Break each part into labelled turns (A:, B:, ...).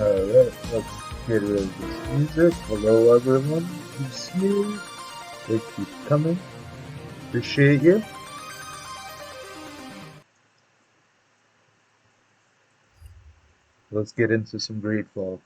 A: Alright, let's get rid of this music. Hello everyone, it's me. They keep coming. Appreciate you. Let's get into some Grateful.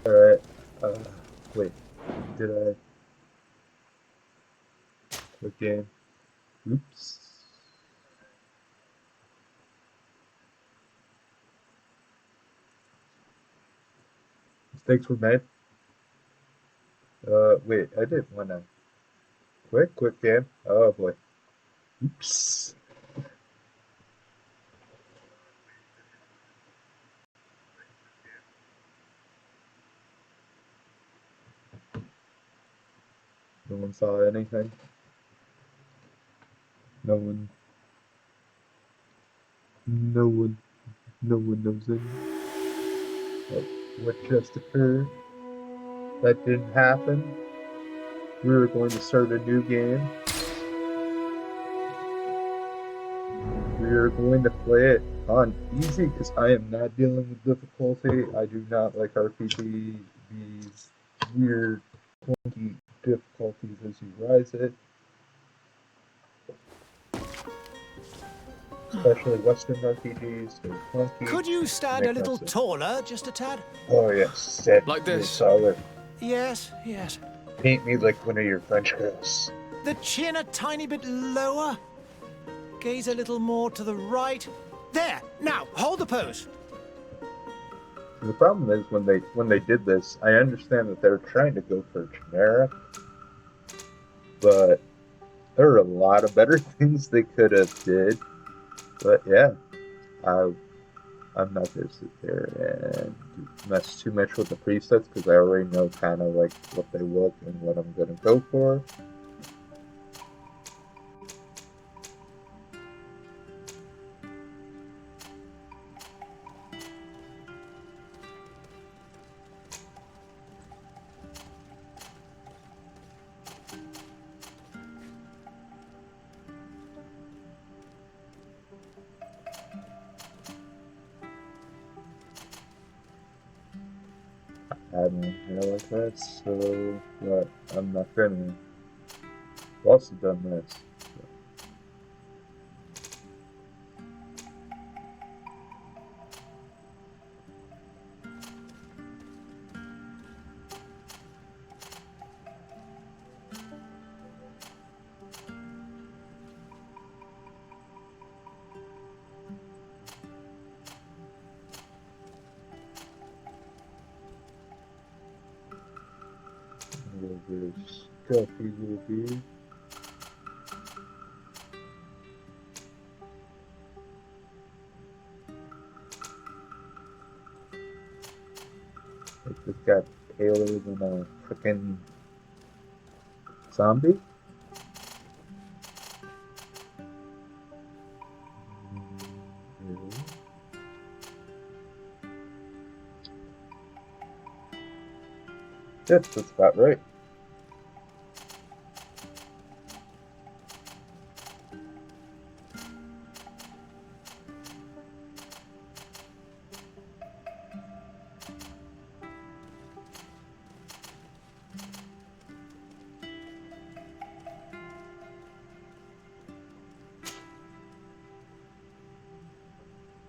A: Alright, wait, did I click game? Oops. Mistakes were made. Wait, I did wanna quick game. Oh boy. Oops. No one saw anything. No one knows anything. What just occurred? That didn't happen. We were going to start a new game. We are going to play it on easy because I am not dealing with difficulty. I do not like RPG, these weird, clunky difficulties as you rise it. Especially Western RPGs, they're clunky.
B: Could you stand a little taller, just a tad?
A: Oh yes, like this. Solid.
B: Yes, yes.
A: Paint me like one of your French girls.
B: The chin a tiny bit lower. Gaze a little more to the right. There. Now, hold the pose.
A: The problem is when they did this, I understand that they're trying to go for generic, but there are a lot of better things they could have did. But yeah, I'm not gonna sit there and mess too much with the presets because I already know kind of like what they look and what I'm gonna go for. Admin here like that, so but I'm not gonna. I've also done this. This coffee will be. Like this got paler than a freaking zombie. Yep, that's about right.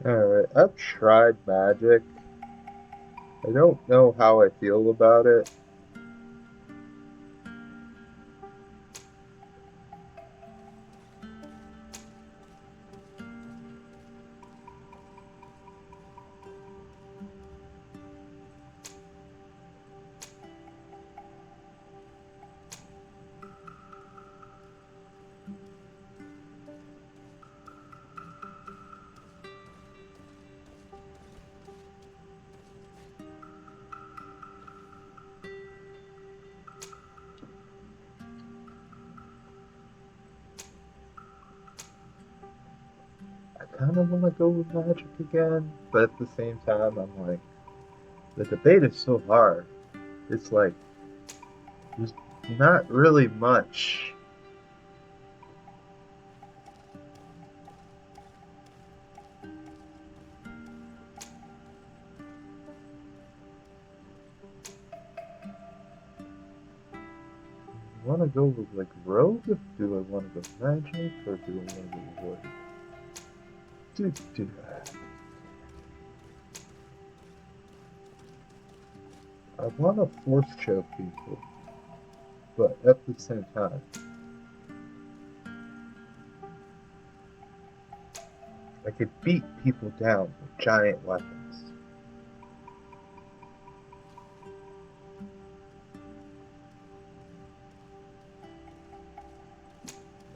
A: Alright, I've tried magic. I don't know how I feel about it. I kind of want to go with magic again, but at the same time, I'm like, the debate is so hard. It's like, there's not really much. I want to go with like rogue? Do I want to go magic or do I want to go void? Do that. I want to force choke people, but at the same time, I could beat people down with giant weapons.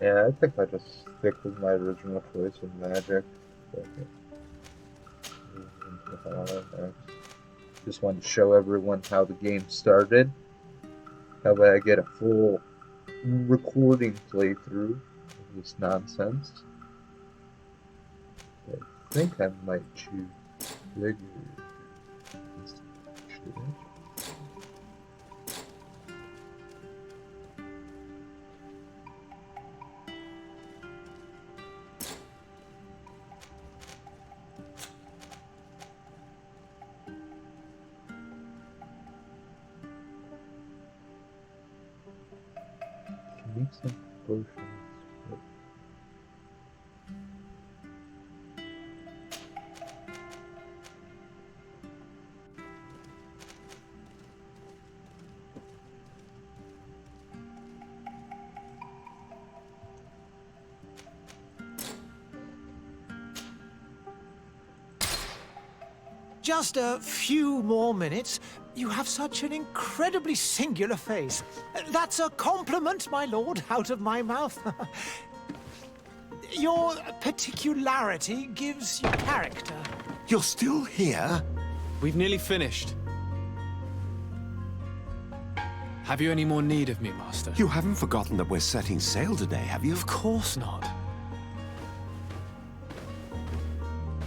A: Yeah, I think I just stick with my original choice of magic. Okay. Just wanted to show everyone how the game started. That way I get a full recording playthrough of this nonsense. I think I might choose bigger. Make some potions.
B: Just a few more minutes. You have such an incredibly singular face. That's a compliment, my lord, out of my mouth. Your particularity gives you character.
C: You're still here?
D: We've nearly finished. Have you any more need of me, Master?
C: You haven't forgotten that we're setting sail today, have you?
D: Of course not.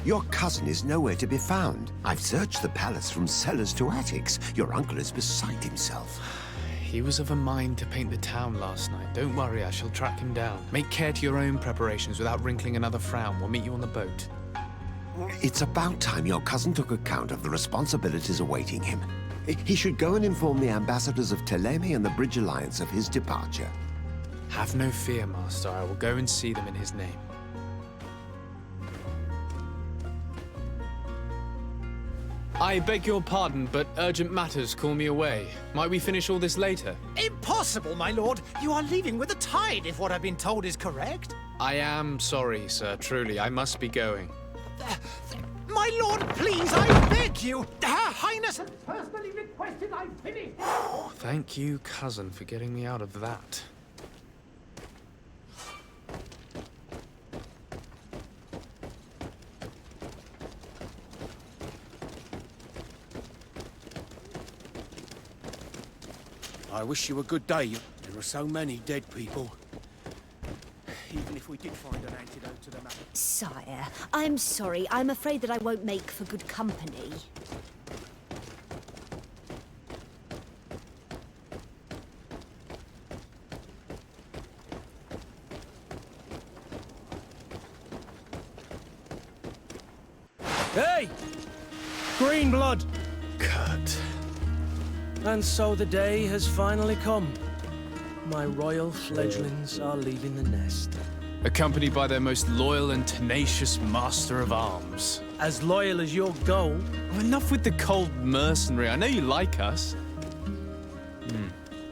C: Your cousin is nowhere to be found. I've searched the palace from cellars to attics. Your uncle is beside himself.
D: He was of a mind to paint the town last night. Don't worry, I shall track him down. Make care to your own preparations without wrinkling another frown. We'll meet you on the boat.
C: It's about time your cousin took account of the responsibilities awaiting him. He should go and inform the ambassadors of Teleme and the Bridge Alliance of his departure.
D: Have no fear, Master. I will go and see them in his name. I beg your pardon, but urgent matters call me away. Might we finish all this later?
B: Impossible, my lord. You are leaving with the tide, if what I've been told is correct.
D: I am sorry, sir. Truly, I must be going.
B: My lord, please, I beg you. Her Highness has personally requested I finish.
D: Thank you, cousin, for getting me out of that.
E: I wish you a good day. There are so many dead people. Even if we did find an antidote to the matter.
F: Sire, I'm sorry. I'm afraid that I won't make for good company.
E: Hey! Green blood!
D: Cut.
E: And so the day has finally come. My royal fledglings are leaving the nest.
D: Accompanied by their most loyal and tenacious master of arms.
G: as loyal as your gold.
D: Oh, enough with the cold mercenary. I know you like us.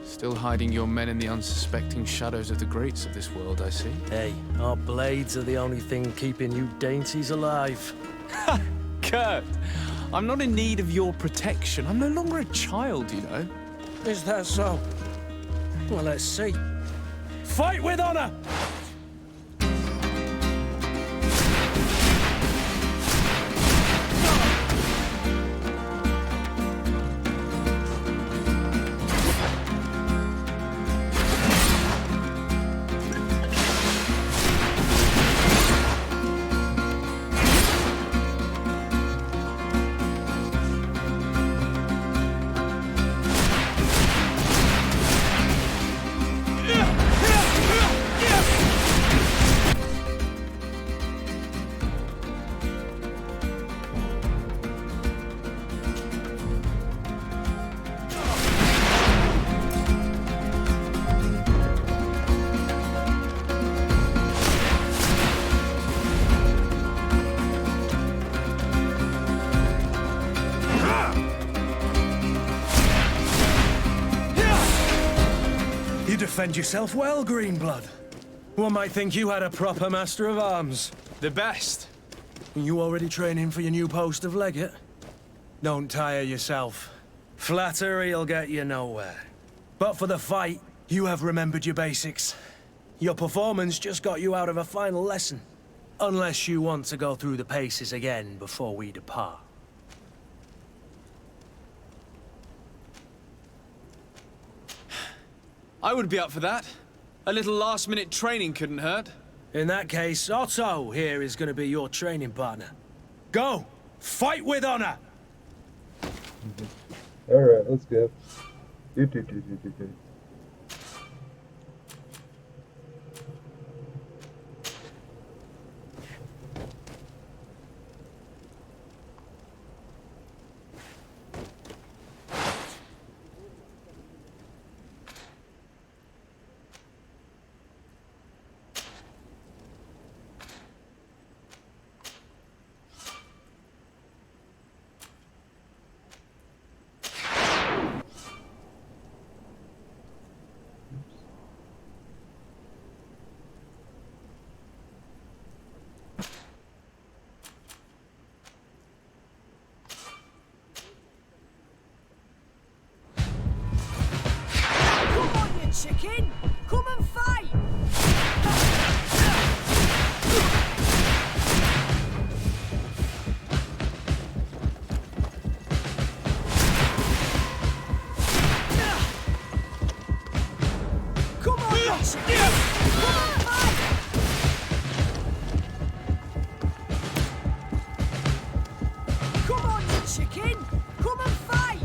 D: Still hiding your men in the unsuspecting shadows of the greats of this world, I see.
G: Hey, our blades are the only thing keeping you dainties alive.
D: Ha! Kurt, I'm not in need of your protection. I'm no longer a child, you know.
G: Is that so? Well, let's see. Fight with honor! Defend yourself well, Greenblood. One might think you had a proper master of arms.
D: The best.
G: You already training for your new post of legate? Don't tire yourself. Flattery'll get you nowhere. But for the fight, you have remembered your basics. Your performance just got you out of a final lesson. Unless you want to go through the paces again before we depart.
D: I would be up for that. A little last-minute training couldn't hurt.
G: In that case, Otto here is going to be your training partner. Go! Fight with honor!
A: Alright, let's go. Do.
F: Chicken, come and fight! Come on, chicken! Come and fight! Come on, chicken! Come and fight!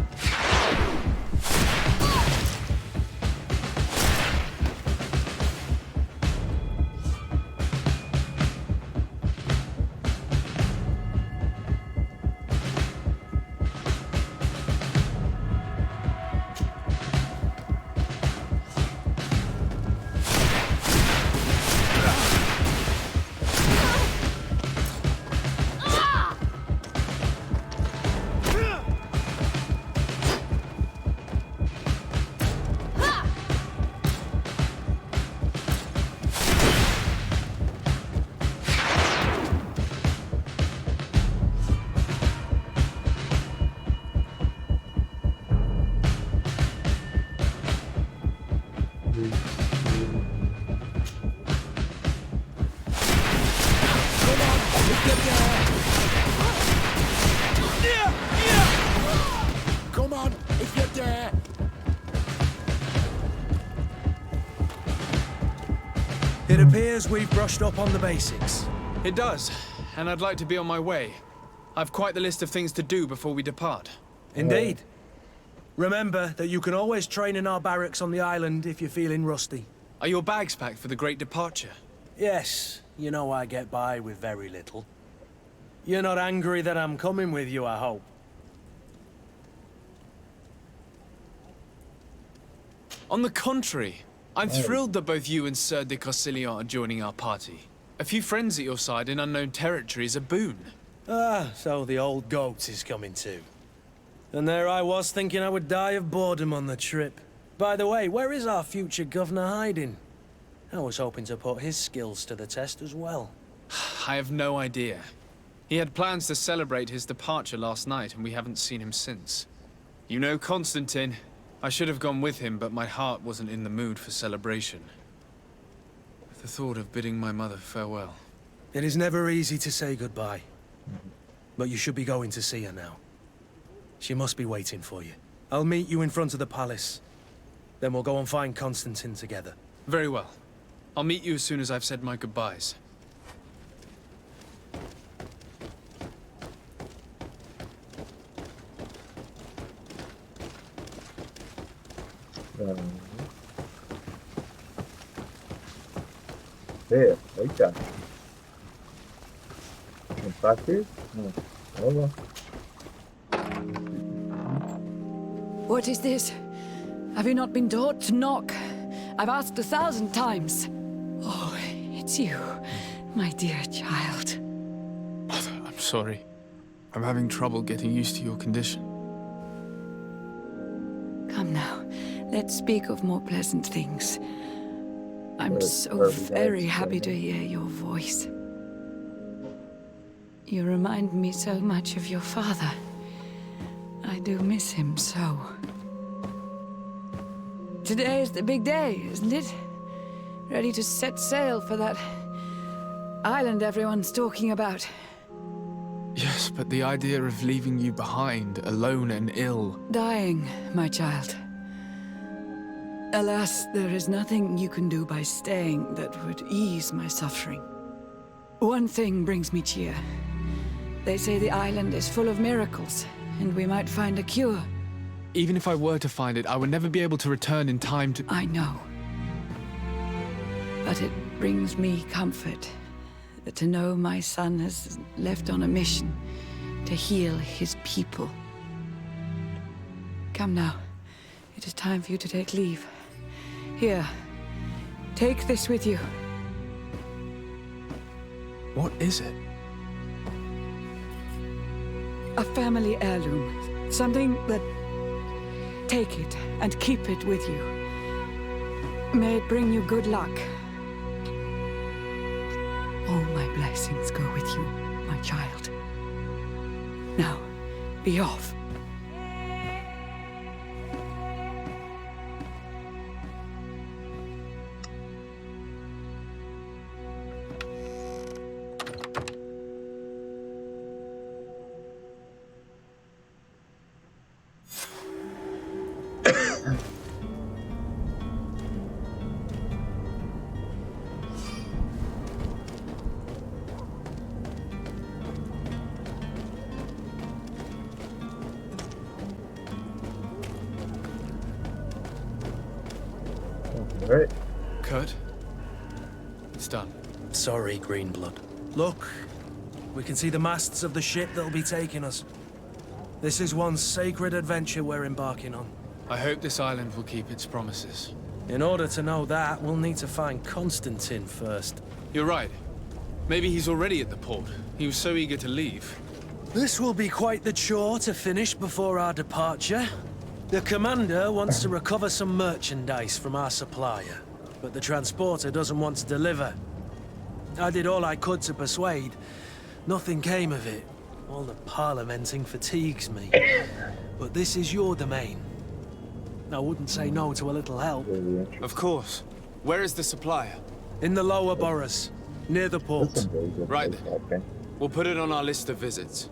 E: Come on, if you dare!
G: It appears we've brushed up on the basics.
D: It does, and I'd like to be on my way. I've quite the list of things to do before we depart.
G: Indeed. Remember that you can always train in our barracks on the island if you're feeling rusty.
D: Are your bags packed for the great departure?
G: Yes, you know I get by with very little. You're not angry that I'm coming with you, I hope.
D: On the contrary, I'm thrilled that both you and Sir de Corsilion are joining our party. A few friends at your side in unknown territory is a boon.
G: Ah, so the old goat is coming too. And there I was thinking I would die of boredom on the trip. By the way, where is our future governor hiding? I was hoping to put his skills to the test as well.
D: I have no idea. He had plans to celebrate his departure last night, and we haven't seen him since. You know Constantine. I should have gone with him, but my heart wasn't in the mood for celebration. The thought of bidding my mother farewell.
G: It is never easy to say goodbye. But you should be going to see her now. She must be waiting for you. I'll meet you in front of the palace. Then we'll go and find Constantine together.
D: Very well. I'll meet you as soon as I've said my goodbyes.
A: There, right there. Back here? No. Hold on.
H: What is this? Have you not been taught to knock? I've asked 1,000 times. Oh, it's you, my dear child.
D: Mother, I'm sorry. I'm having trouble getting used to your condition.
H: Come now, let's speak of more pleasant things. I'm so very happy to hear your voice. You remind me so much of your father. I do miss him so. Today is the big day, isn't it? Ready to set sail for that island everyone's talking about.
D: Yes, but the idea of leaving you behind, alone and ill...
H: Dying, my child. Alas, there is nothing you can do by staying that would ease my suffering. One thing brings me cheer. They say the island is full of miracles, and we might find a cure.
D: Even if I were to find it, I would never be able to return in time to...
H: I know. But it brings me comfort to know my son has left on a mission to heal his people. Come now. It is time for you to take leave. Here, take this with you.
D: What is it?
H: A family heirloom. Something that... Take it and keep it with you. May it bring you good luck. All my blessings go with you, my child. Now, be off.
A: Alright.
D: Kurt? It's done.
G: Sorry, Greenblood. Look, we can see the masts of the ship that'll be taking us. This is one sacred adventure we're embarking on.
D: I hope this island will keep its promises.
G: In order to know that, we'll need to find Constantine first.
D: You're right. Maybe he's already at the port. He was so eager to leave.
G: This will be quite the chore to finish before our departure. The commander wants to recover some merchandise from our supplier, but the transporter doesn't want to deliver. I did all I could to persuade. Nothing came of it. All the parliamenting fatigues me. But this is your domain. I wouldn't say no to a little help.
D: Of course. Where is the supplier?
G: In the lower boroughs, near the port.
D: Right then. We'll put it on our list of visits.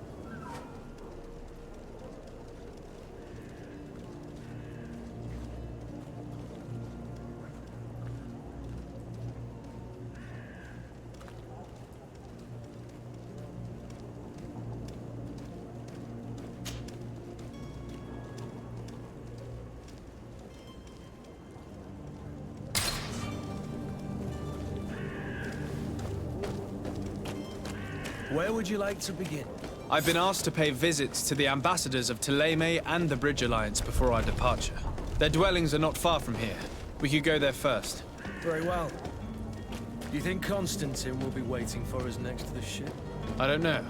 G: Where would you like to begin?
D: I've been asked to pay visits to the ambassadors of Thélème and the Bridge Alliance before our departure. Their dwellings are not far from here. We could go there first.
G: Very well. Do you think Constantine will be waiting for us next to the ship?
D: I don't know.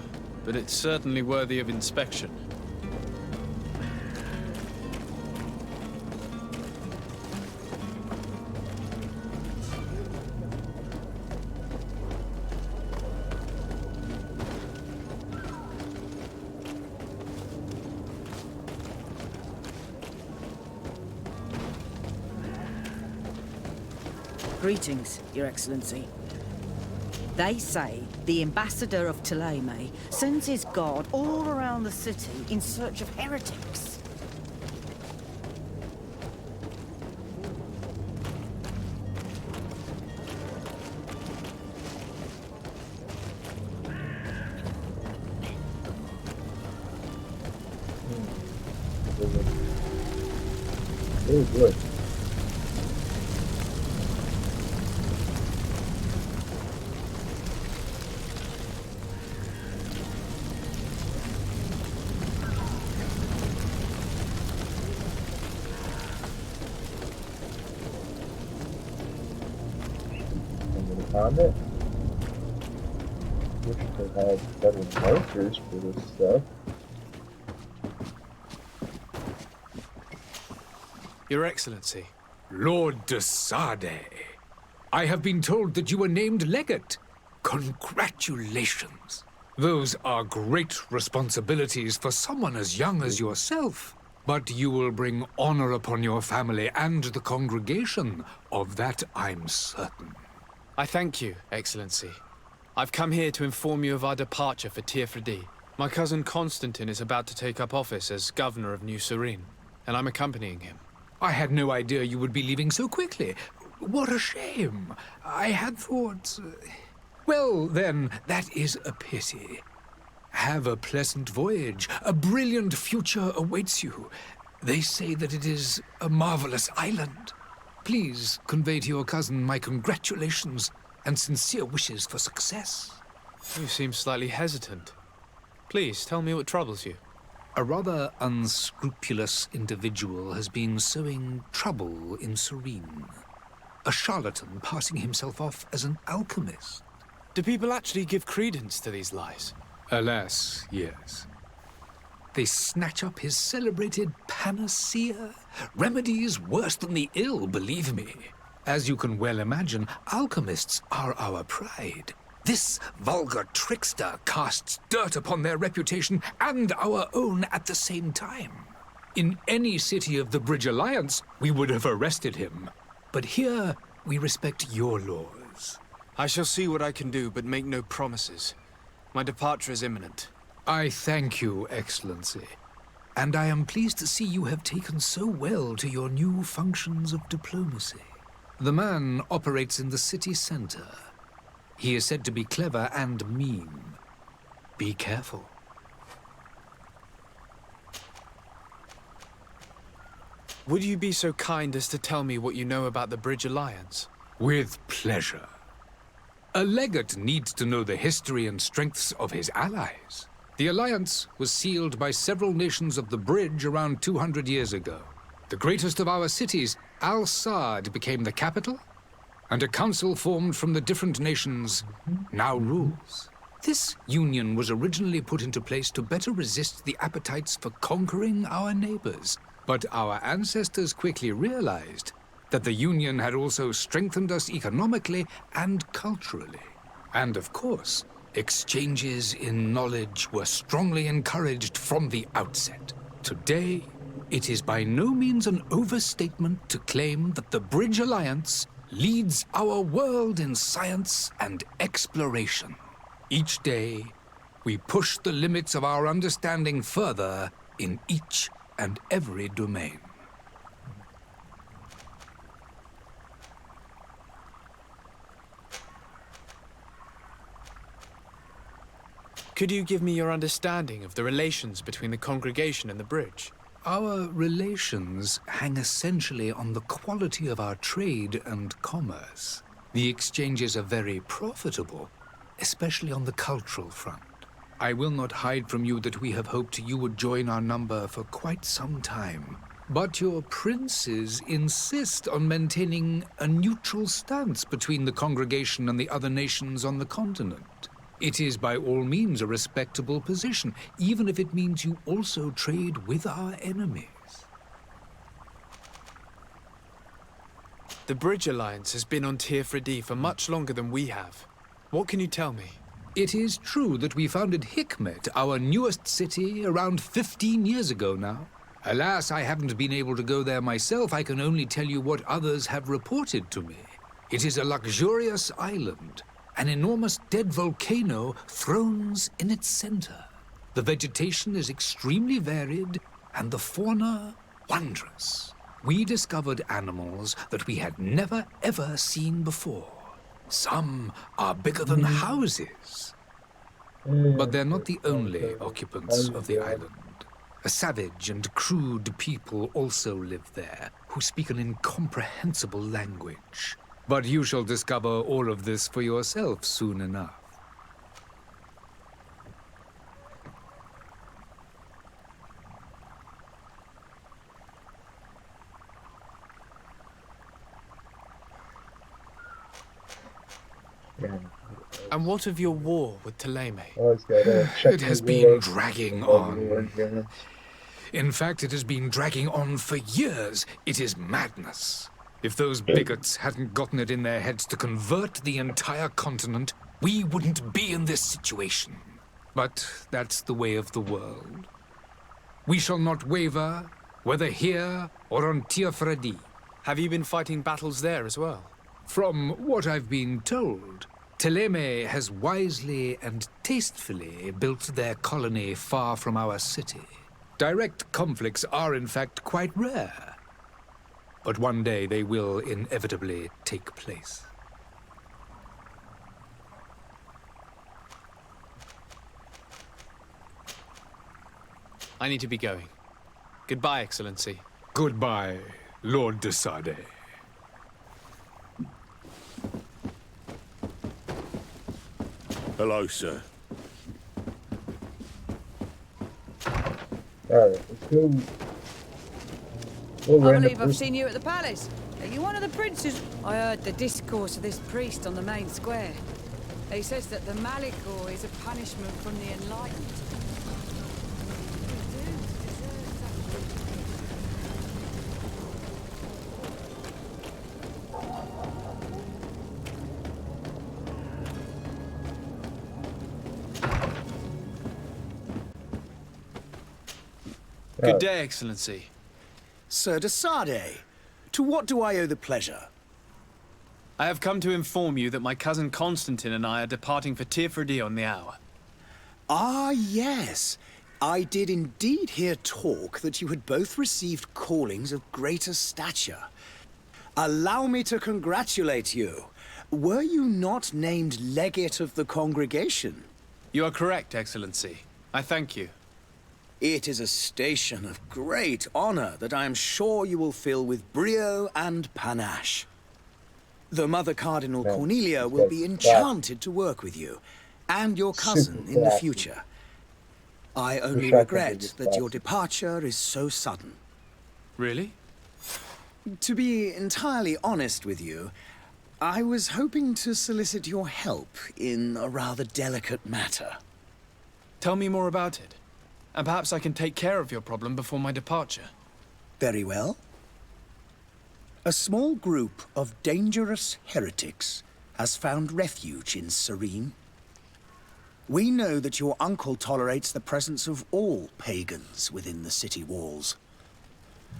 D: but it's certainly worthy of inspection.
I: Greetings, Your Excellency. They say the ambassador of Thélème sends his guard all around the city in search of heretics.
A: Oh boy. On it. Wish they had better markers for this stuff.
D: Your Excellency.
J: Lord de Sade, I have been told that you were named legate. Congratulations. Those are great responsibilities for someone as young as yourself. But you will bring honor upon your family and the congregation. Of that I'm certain.
D: I thank you, Excellency. I've come here to inform you of our departure for Tirfredi. My cousin Constantine is about to take up office as governor of New Serene, and I'm accompanying him.
J: I had no idea you would be leaving so quickly. What a shame. I had thought... Well, then, that is a pity. Have a pleasant voyage. A brilliant future awaits you. They say that it is a marvelous island. Please convey to your cousin my congratulations and sincere wishes for success.
D: You seem slightly hesitant. Please, tell me what troubles you.
J: A rather unscrupulous individual has been sowing trouble in Serene. A charlatan passing himself off as an alchemist.
D: Do people actually give credence to these lies?
J: Alas, yes. They snatch up his celebrated panacea. Remedies worse than the ill, believe me. As you can well imagine, alchemists are our pride. This vulgar trickster casts dirt upon their reputation and our own at the same time. In any city of the Bridge Alliance, we would have arrested him. But here, we respect your laws.
D: I shall see what I can do, but make no promises. My departure is imminent.
J: I thank you, Excellency. And I am pleased to see you have taken so well to your new functions of diplomacy. The man operates in the city center. He is said to be clever and mean. Be careful.
D: Would you be so kind as to tell me what you know about the Bridge Alliance?
J: With pleasure. A legate needs to know the history and strengths of his allies. The alliance was sealed by several nations of the Bridge around 200 years ago. The greatest of our cities, Al-Saad, became the capital, and a council formed from the different nations now rules. This union was originally put into place to better resist the appetites for conquering our neighbors. But our ancestors quickly realized that the union had also strengthened us economically and culturally. And of course, exchanges in knowledge were strongly encouraged from the outset. Today, it is by no means an overstatement to claim that the Bridge Alliance leads our world in science and exploration. Each day, we push the limits of our understanding further in each and every domain.
D: Could you give me your understanding of the relations between the congregation and the Bridge?
J: Our relations hang essentially on the quality of our trade and commerce. The exchanges are very profitable, especially on the cultural front. I will not hide from you that we have hoped you would join our number for quite some time. But your princes insist on maintaining a neutral stance between the congregation and the other nations on the continent. It is by all means a respectable position, even if it means you also trade with our enemies.
D: The Bridge Alliance has been on Tirfredi for much longer than we have. What can you tell me?
J: It is true that we founded Hikmet, our newest city, around 15 years ago now. Alas, I haven't been able to go there myself. I can only tell you what others have reported to me. It is a luxurious island. An enormous dead volcano thrones in its center. The vegetation is extremely varied, and the fauna wondrous. We discovered animals that we had never ever seen before. Some are bigger than houses. But they're not the only occupants of the island. A savage and crude people also live there, who speak an incomprehensible language. But you shall discover all of this for yourself soon enough.
D: And what of your war with Thélème?
J: It has been dragging on. In fact, it has been dragging on for years. It is madness. If those bigots hadn't gotten it in their heads to convert the entire continent, we wouldn't be in this situation. But that's the way of the world. We shall not waver, whether here or on Tirfredi.
D: Have you been fighting battles there as well?
J: From what I've been told, Thélème has wisely and tastefully built their colony far from our city. Direct conflicts are in fact quite rare. But one day they will inevitably take place.
D: I need to be going. Goodbye, Excellency.
J: Goodbye, Lord de Sade.
E: Hello, sir.
A: Alright, let's go.
H: I believe I've seen you at the palace. Are you one of the princes? I heard the discourse of this priest on the main square. He says that the Malikor is a punishment from the enlightened.
D: Good day, Excellency.
K: Sir de Sade, to what do I owe the pleasure?
D: I have come to inform you that my cousin Constantine and I are departing for Tirfredi on the hour.
K: Ah, yes. I did indeed hear talk that you had both received callings of greater stature. Allow me to congratulate you. Were you not named legate of the congregation?
D: You are correct, Excellency. I thank you.
K: It is a station of great honor that I am sure you will fill with brio and panache. The Mother Cardinal Cornelia will be enchanted to work with you, and your cousin in the future. I only regret that your departure is so sudden.
D: Really?
K: To be entirely honest with you, I was hoping to solicit your help in a rather delicate matter.
D: Tell me more about it. And perhaps I can take care of your problem before my departure.
K: Very well. A small group of dangerous heretics has found refuge in Serene. We know that your uncle tolerates the presence of all pagans within the city walls.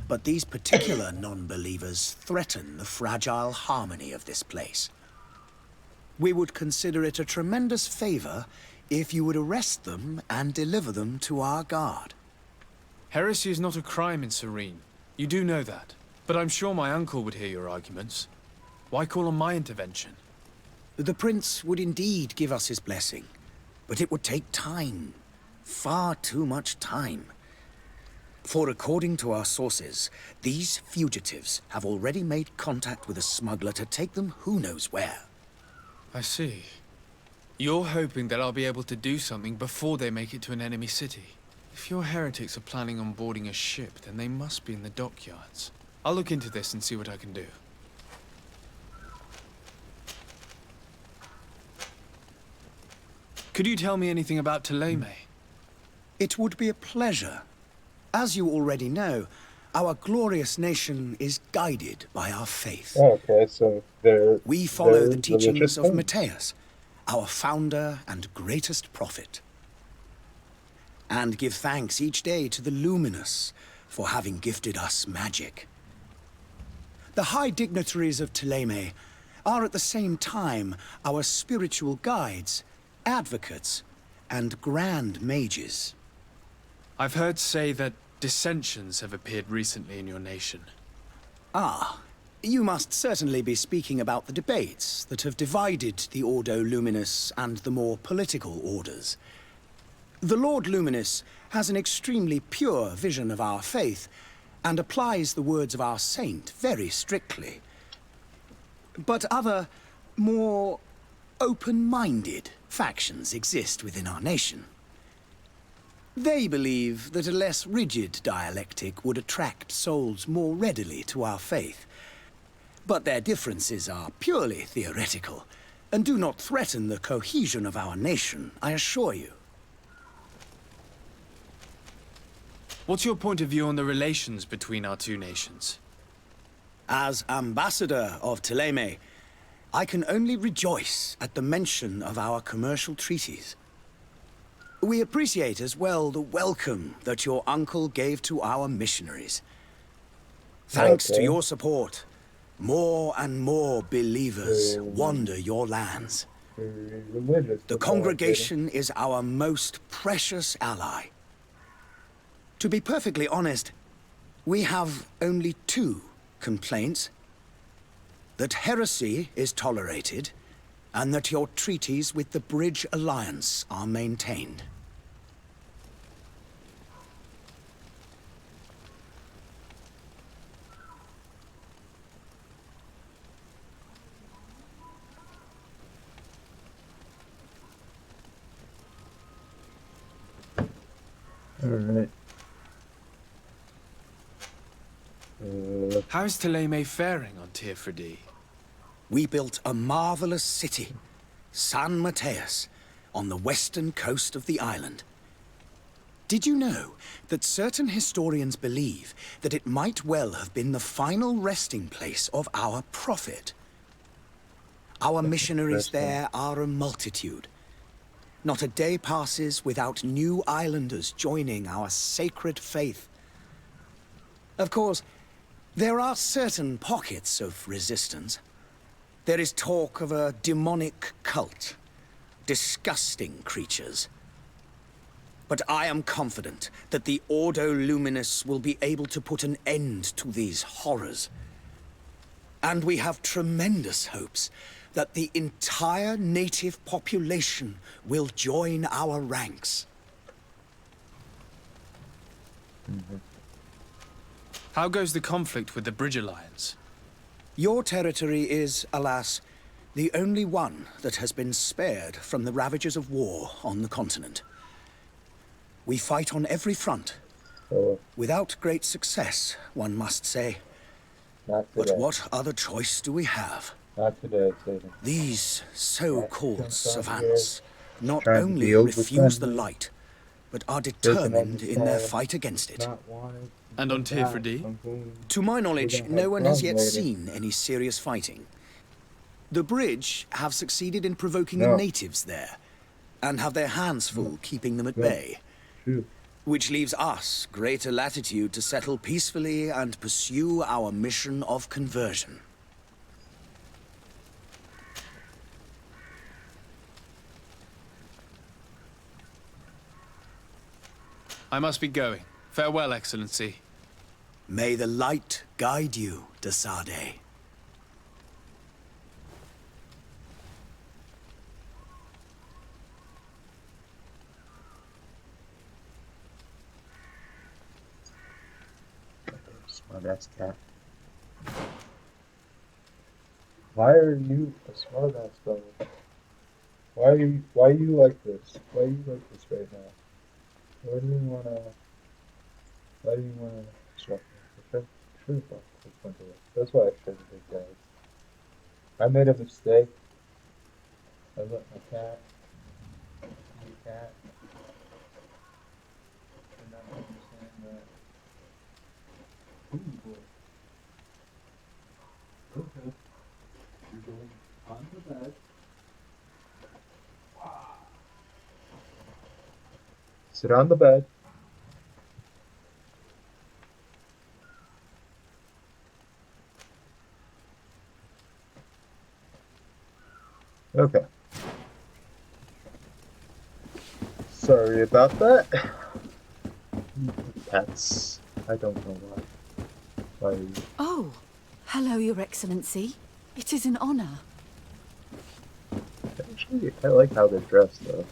K: But these particular non-believers threaten the fragile harmony of this place. We would consider it a tremendous favor if you would arrest them and deliver them to our guard.
D: Heresy is not a crime in Serene. You do know that. But I'm sure my uncle would hear your arguments. Why call on my intervention?
K: The prince would indeed give us his blessing, but it would take time. Far too much time. For according to our sources, these fugitives have already made contact with a smuggler to take them who knows where.
D: I see. You're hoping that I'll be able to do something before they make it to an enemy city. If your heretics are planning on boarding a ship, then they must be in the dockyards. I'll look into this and see what I can do. Could you tell me anything about Thélème?
K: It would be a pleasure. As you already know, our glorious nation is guided by our faith.
A: Okay, so
K: We follow the
A: they're
K: teachings
A: religious
K: of
A: things.
K: Matthias, our founder and greatest prophet. And give thanks each day to the Luminous for having gifted us magic. The high dignitaries of Thélème are at the same time our spiritual guides, advocates, and grand mages.
D: I've heard say that dissensions have appeared recently in your nation.
K: Ah, you must certainly be speaking about the debates that have divided the Ordo Luminous and the more political orders. The Lord Luminous has an extremely pure vision of our faith and applies the words of our saint very strictly. But other, more open-minded factions exist within our nation. They believe that a less rigid dialectic would attract souls more readily to our faith. But their differences are purely theoretical and do not threaten the cohesion of our nation, I assure you.
D: What's your point of view on the relations between our two nations?
K: As ambassador of Thélème, I can only rejoice at the mention of our commercial treaties. We appreciate as well the welcome that your uncle gave to our missionaries. Thanks to your support, more and more believers wander your lands. The congregation is our most precious ally. To be perfectly honest, we have only two complaints. That heresy is tolerated, and that your treaties with the Bridge Alliance are maintained.
A: Alright.
D: How is Thélème faring on Tirfredi?
K: We built a marvelous city, San Mateus, on the western coast of the island. Did you know that certain historians believe that it might well have been the final resting place of our prophet? Our missionaries there are a multitude. Not a day passes without new islanders joining our sacred faith. Of course, there are certain pockets of resistance. There is talk of a demonic cult. Disgusting creatures. But I am confident that the Ordo Luminous will be able to put an end to these horrors. And we have tremendous hopes that the entire native population will join our ranks.
D: How goes the conflict with the Bridge Alliance?
K: Your territory is, alas, the only one that has been spared from the ravages of war on the continent. We fight on every front. Without great success, one must say. But what other choice do we have?
A: Not today, Satan.
K: These so-called savants not
A: Trying to
K: only
A: deal with
K: refuse the
A: them.
K: light, but are determined in their
A: understand.
K: fight against it.
D: And on Tirfredi?
K: To my knowledge, no one has yet seen any serious fighting. The Bridge have succeeded in provoking the natives there, and have their hands full keeping them at bay. Which leaves us greater latitude to settle peacefully and pursue our mission of conversion.
D: I must be going. Farewell, Excellency.
K: May the light guide you, de Sade.
A: Smart-ass cat. Why are you a smart-ass dog? Why are you like this? Why are you like this right now? Why do you wanna disrupt me? Sure, that's why I showed the big guys. I made a mistake. I let my cat cat. And I understand that. Ooh, boy. Okay. You're going on the bed. Sit on the bed. Okay. Sorry about that. Pets. I don't know why.
F: Oh, hello, Your Excellency. It is an honor.
A: Actually, I like how they're dressed, though.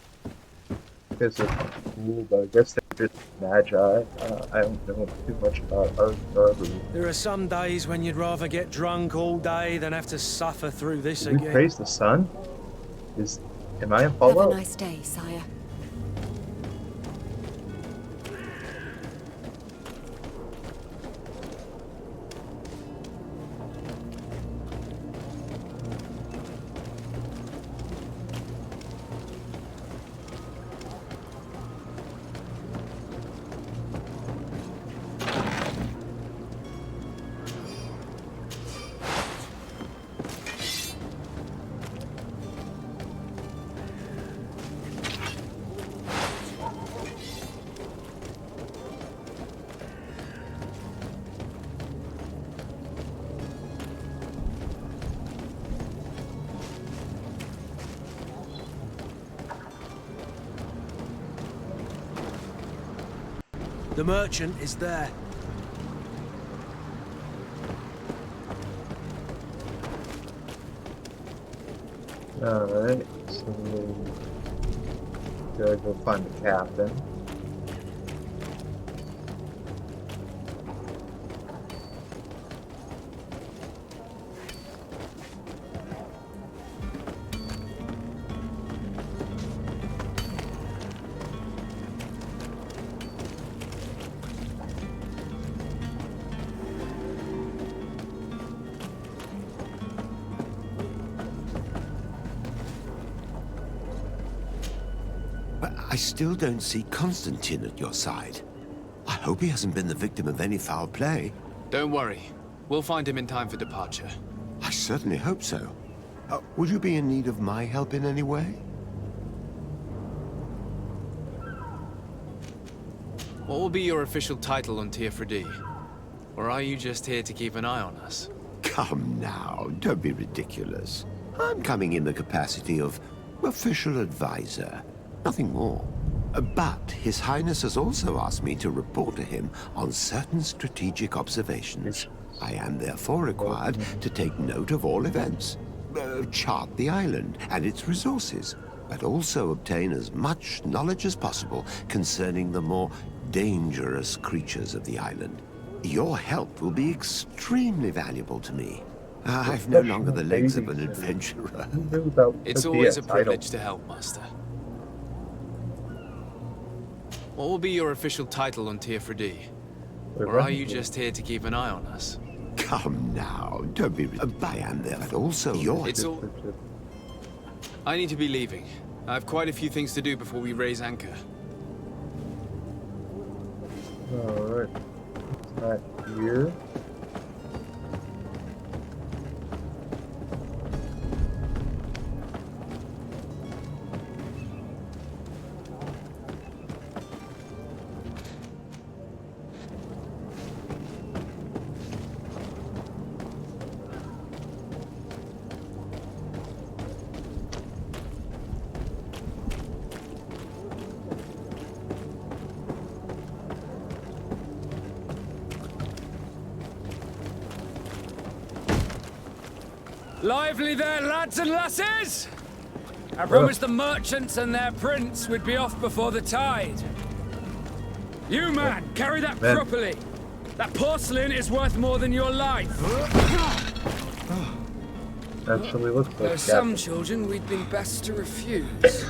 A: Because they're cool, but I guess they're just magi. I don't know too much about art garbage.
G: There are some days when you'd rather get drunk all day than have to suffer through this
A: Did we
G: again.
A: praise the sun? Am I in
F: Have
A: Fallout?
F: a nice day, sire.
G: The merchant is there.
A: Alright, so gotta go find the captain.
C: But I still don't see Constantine at your side. I hope he hasn't been the victim of any foul play.
D: Don't worry. We'll find him in time for departure.
C: I certainly hope so. Would you be in need of my help in any way?
D: What will be your official title on Teofredi? Or are you just here to keep an eye on us?
C: Come now, don't be ridiculous. I'm coming in the capacity of official advisor, nothing more. But His Highness has also asked me to report to him on certain strategic observations. I am therefore required to take note of all events, chart the island and its resources, but also obtain as much knowledge as possible concerning the more dangerous creatures of the island. Your help will be extremely valuable to me. I've no longer the legs of an adventurer.
D: It's always a privilege to help, Master. What will be your official title on Teofredi? Or are you just here to keep an eye on us?
C: Come now, don't be... I am there, but also your...
D: It's all... I need to be leaving. I have quite a few things to do before we raise anchor.
A: Alright. It's not here.
L: Lively there, lads and lasses! I promised the merchants and their prince we'd be off before the tide. You, man, carry that properly. That porcelain is worth more than your life.
A: Actually looks like
L: There are some children we'd been best to refuse.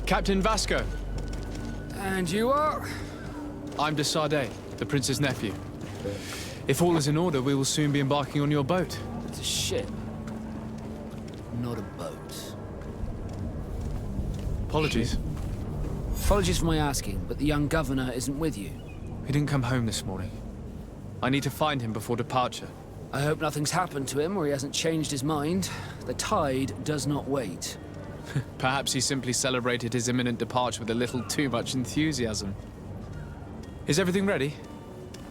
D: Captain Vasco.
L: And you are?
D: I'm de Sardet, the prince's nephew. If all is in order, we will soon be embarking on your boat.
L: It's a ship, not a boat.
D: Apologies.
L: Apologies for my asking, but the young governor isn't with you.
D: He didn't come home this morning. I need to find him before departure.
L: I hope nothing's happened to him or he hasn't changed his mind. The tide does not wait.
D: Perhaps he simply celebrated his imminent departure with a little too much enthusiasm. Is everything ready?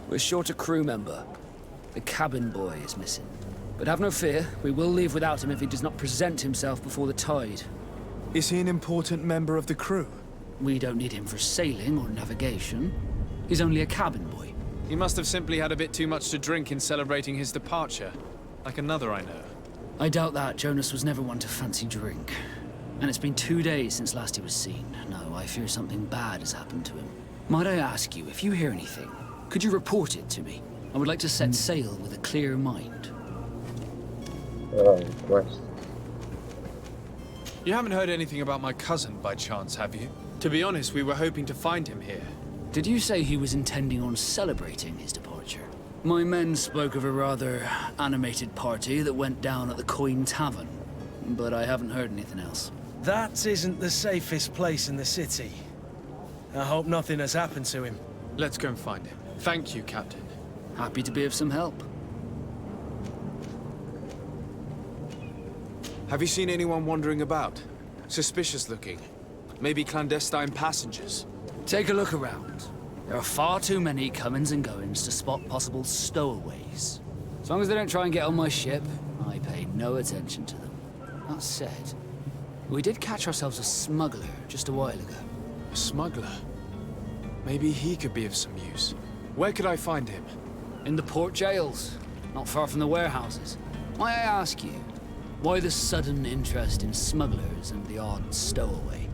L: We're short a crew member. The cabin boy is missing. But have no fear, we will leave without him if he does not present himself before the tide.
D: Is he an important member of the crew?
L: We don't need him for sailing or navigation. He's only a cabin boy.
D: He must have simply had a bit too much to drink in celebrating his departure. Like another I know.
L: I doubt that. Jonas was never one to fancy drink. And it's been 2 days since last he was seen. No, I fear something bad has happened to him. Might I ask you, if you hear anything, could you report it to me? I would like to set sail with a clear mind.
A: Oh, of course.
D: You haven't heard anything about my cousin by chance, have you? To be honest, we were hoping to find him here.
L: Did you say he was intending on celebrating his departure? My men spoke of a rather animated party that went down at the Coin Tavern, but I haven't heard anything else.
G: That isn't the safest place in the city. I hope nothing has happened to him.
D: Let's go and find him. Thank you, Captain.
L: Happy to be of some help.
D: Have you seen anyone wandering about? Suspicious looking. Maybe clandestine passengers.
L: Take a look around. There are far too many comings and goings to spot possible stowaways. As long as they don't try and get on my ship, I pay no attention to them. That said, we did catch ourselves a smuggler just a while ago.
D: A smuggler? Maybe he could be of some use. Where could I find him?
L: In the port jails, not far from the warehouses. May I ask you, why the sudden interest in smugglers and the odd stowaway?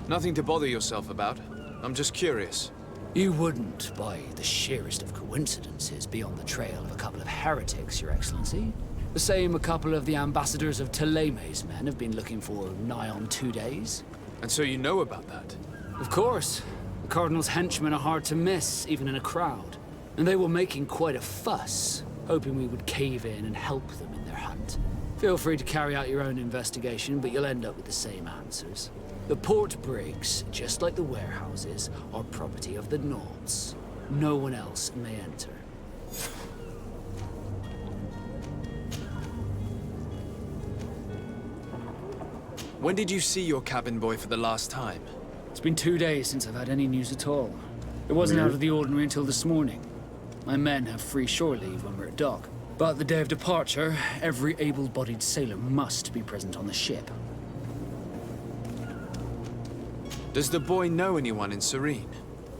D: Nothing to bother yourself about. I'm just curious.
L: You wouldn't, by the sheerest of coincidences, be on the trail of a couple of heretics, Your Excellency. The same a couple of the ambassadors of Ptolemy's men have been looking for nigh on 2 days.
D: And so you know about that?
L: Of course. The Cardinal's henchmen are hard to miss, even in a crowd. And they were making quite a fuss, hoping we would cave in and help them in their hunt. Feel free to carry out your own investigation, but you'll end up with the same answers. The port brigs, just like the warehouses, are property of the Nauts. No one else may enter.
D: When did you see your cabin boy for the last time?
L: It's been 2 days since I've had any news at all. It wasn't out of the ordinary until this morning. My men have free shore leave when we're at dock. But the day of departure, every able-bodied sailor must be present on the ship.
D: Does the boy know anyone in Serene?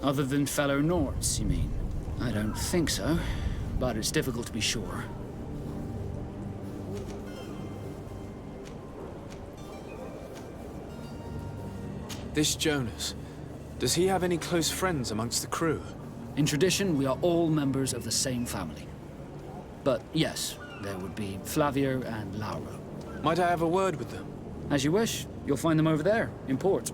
L: Other than fellow Norts, you mean? I don't think so, but it's difficult to be sure.
D: This Jonas, does he have any close friends amongst the crew?
L: In tradition, we are all members of the same family. But yes, there would be Flavia and Laura.
D: Might I have a word with them?
L: As you wish. You'll find them over there, in port.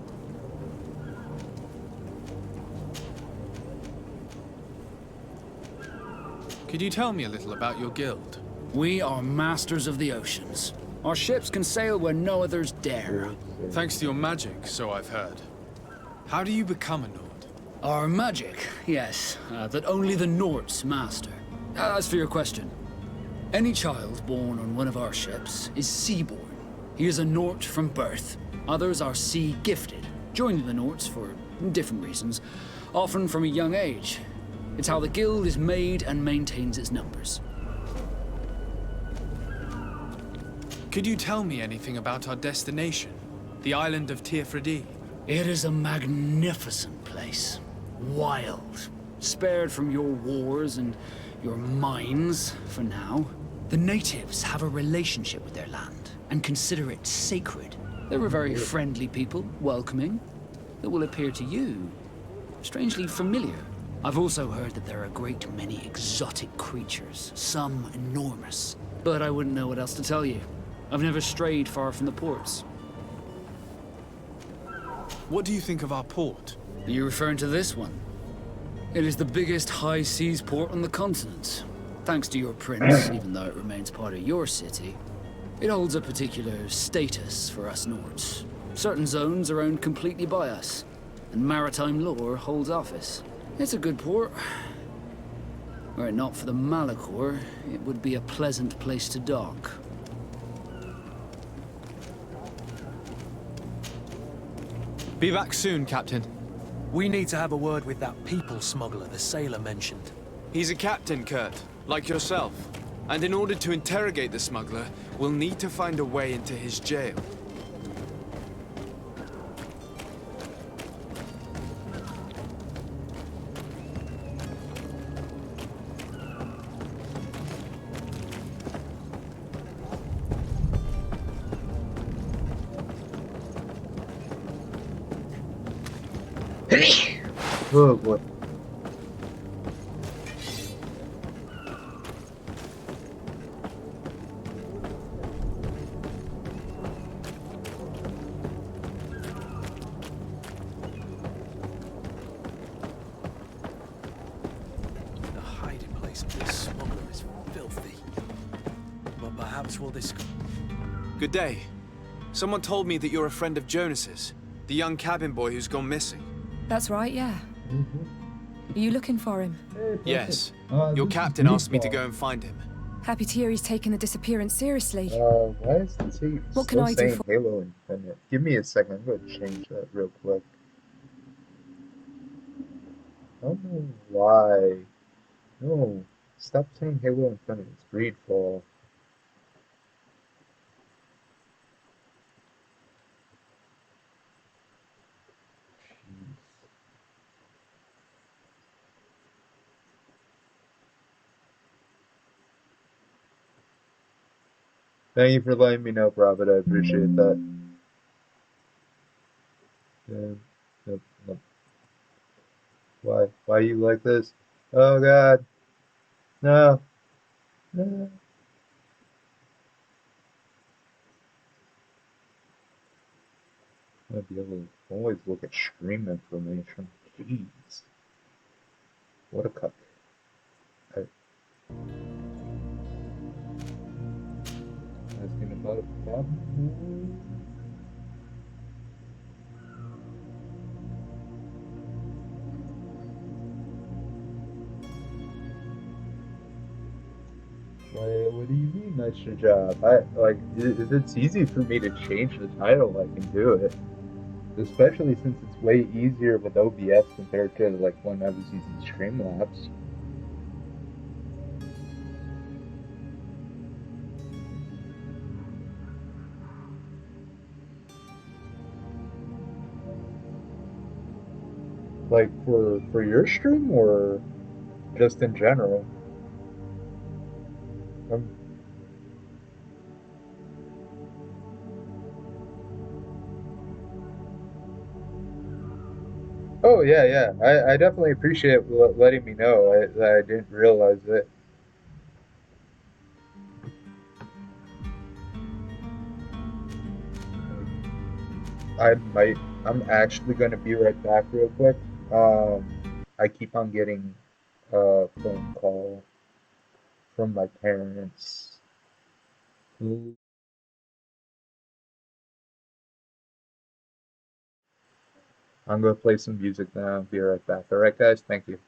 D: Could you tell me a little about your guild?
L: We are masters of the oceans. Our ships can sail where no others dare.
D: Thanks to your magic, so I've heard. How do you become a Nord?
L: Our magic, yes, that only the Norts master. As for your question, any child born on one of our ships is seaborn. He is a Nort from birth. Others are sea-gifted, joining the Norts for different reasons, often from a young age. It's how the guild is made and maintains its numbers.
D: Could you tell me anything about our destination? The island of Teofredi?
L: It is a magnificent place. Wild. Spared from your wars and your mines, for now. The natives have a relationship with their land and consider it sacred. They're a very friendly people, welcoming, that will appear to you strangely familiar. I've also heard that there are a great many exotic creatures, some enormous. But I wouldn't know what else to tell you. I've never strayed far from the ports.
D: What do you think of our port?
L: Are you referring to this one? It is the biggest high seas port on the continent. Thanks to your prince, even though it remains part of your city, it holds a particular status for us Nords. Certain zones are owned completely by us, and maritime law holds office. It's a good port. Were it not for the Malachor, it would be a pleasant place to dock.
D: Be back soon, Captain.
G: We need to have a word with that people smuggler the sailor mentioned.
D: He's a captain, Kurt, like yourself. And in order to interrogate the smuggler, we'll need to find a way into his jail.
A: Oh boy.
G: The hiding place of this smuggler is filthy. But perhaps we'll discuss.
D: Good day. Someone told me that you're a friend of Jonas's, the young cabin boy who's gone missing.
M: That's right, yeah. Are you looking for him?
D: Yes. Your captain asked me to go and find him.
M: Happy to hear he's taken the disappearance seriously.
A: Why is the tape
M: What can
A: still
M: I do
A: saying
M: for-
A: Halo Infinite? Give me a second. I'm going to change that real quick. I don't know why. No, stop saying Halo Infinite. It's Greedfall. Thank you for letting me know, Robert. I appreciate that. Nope, nope. Why you like this? Oh God, no. No. I'll be able to always look at stream information. Jeez, what a cuck. Asking about a problem. What do you mean, nice job? If it's easy for me to change the title, I can do it. Especially since it's way easier with OBS compared to like when I was using Streamlabs. Like for your stream or just in general? Oh yeah. I definitely appreciate letting me know. I didn't realize it. I'm actually gonna be right back real quick. I keep on getting a phone call from my parents. I'm gonna play some music now. Be right back. All right, guys. Thank you.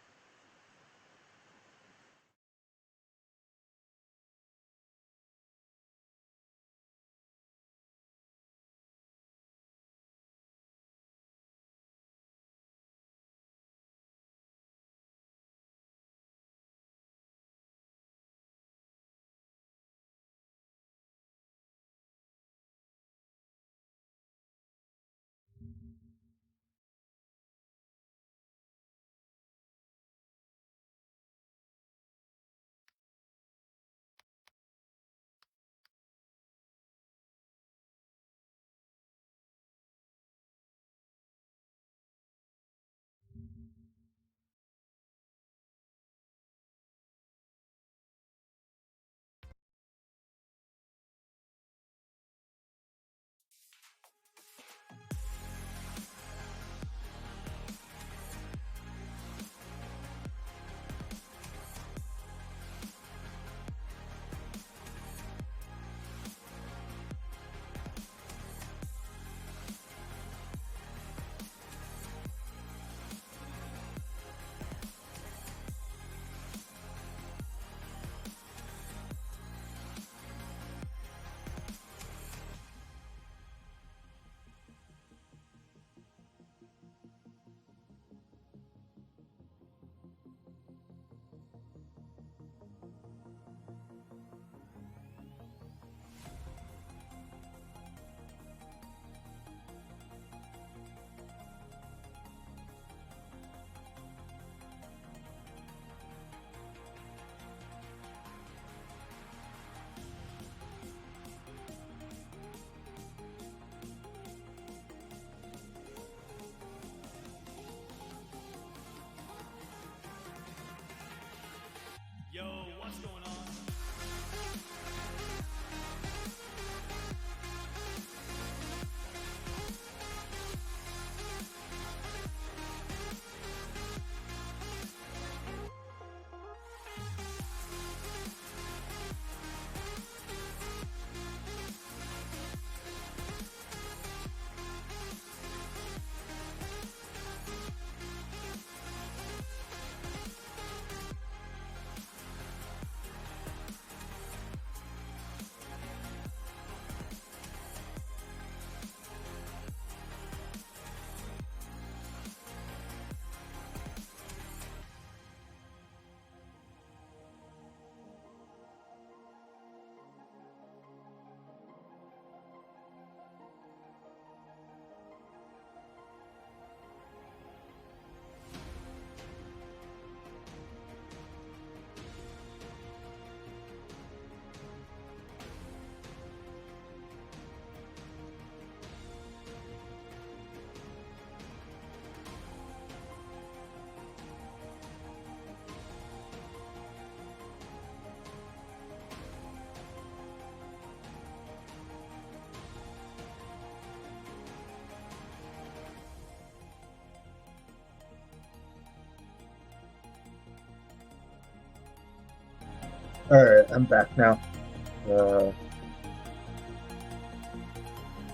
A: Alright, I'm back now.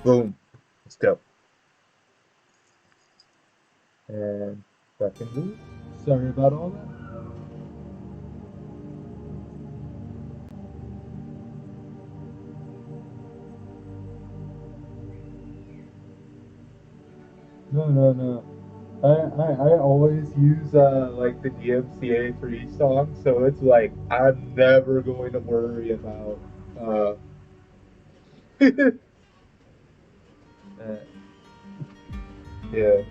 A: Boom. Let's go. And back in loop. Sorry about all that. No. I always use like the DMCA3 song, so it's like I'm never going to worry about yeah.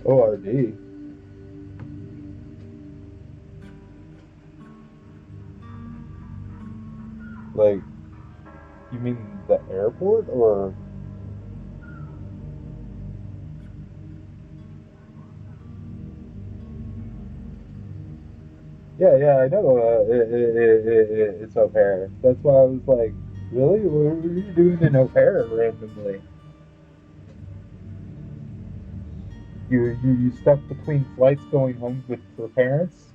A: ORD. Like, you mean the airport or? Yeah, I know. It's O'Hare. That's why I was like, really? What were you doing in O'Hare randomly? You stuck between flights going home with your parents?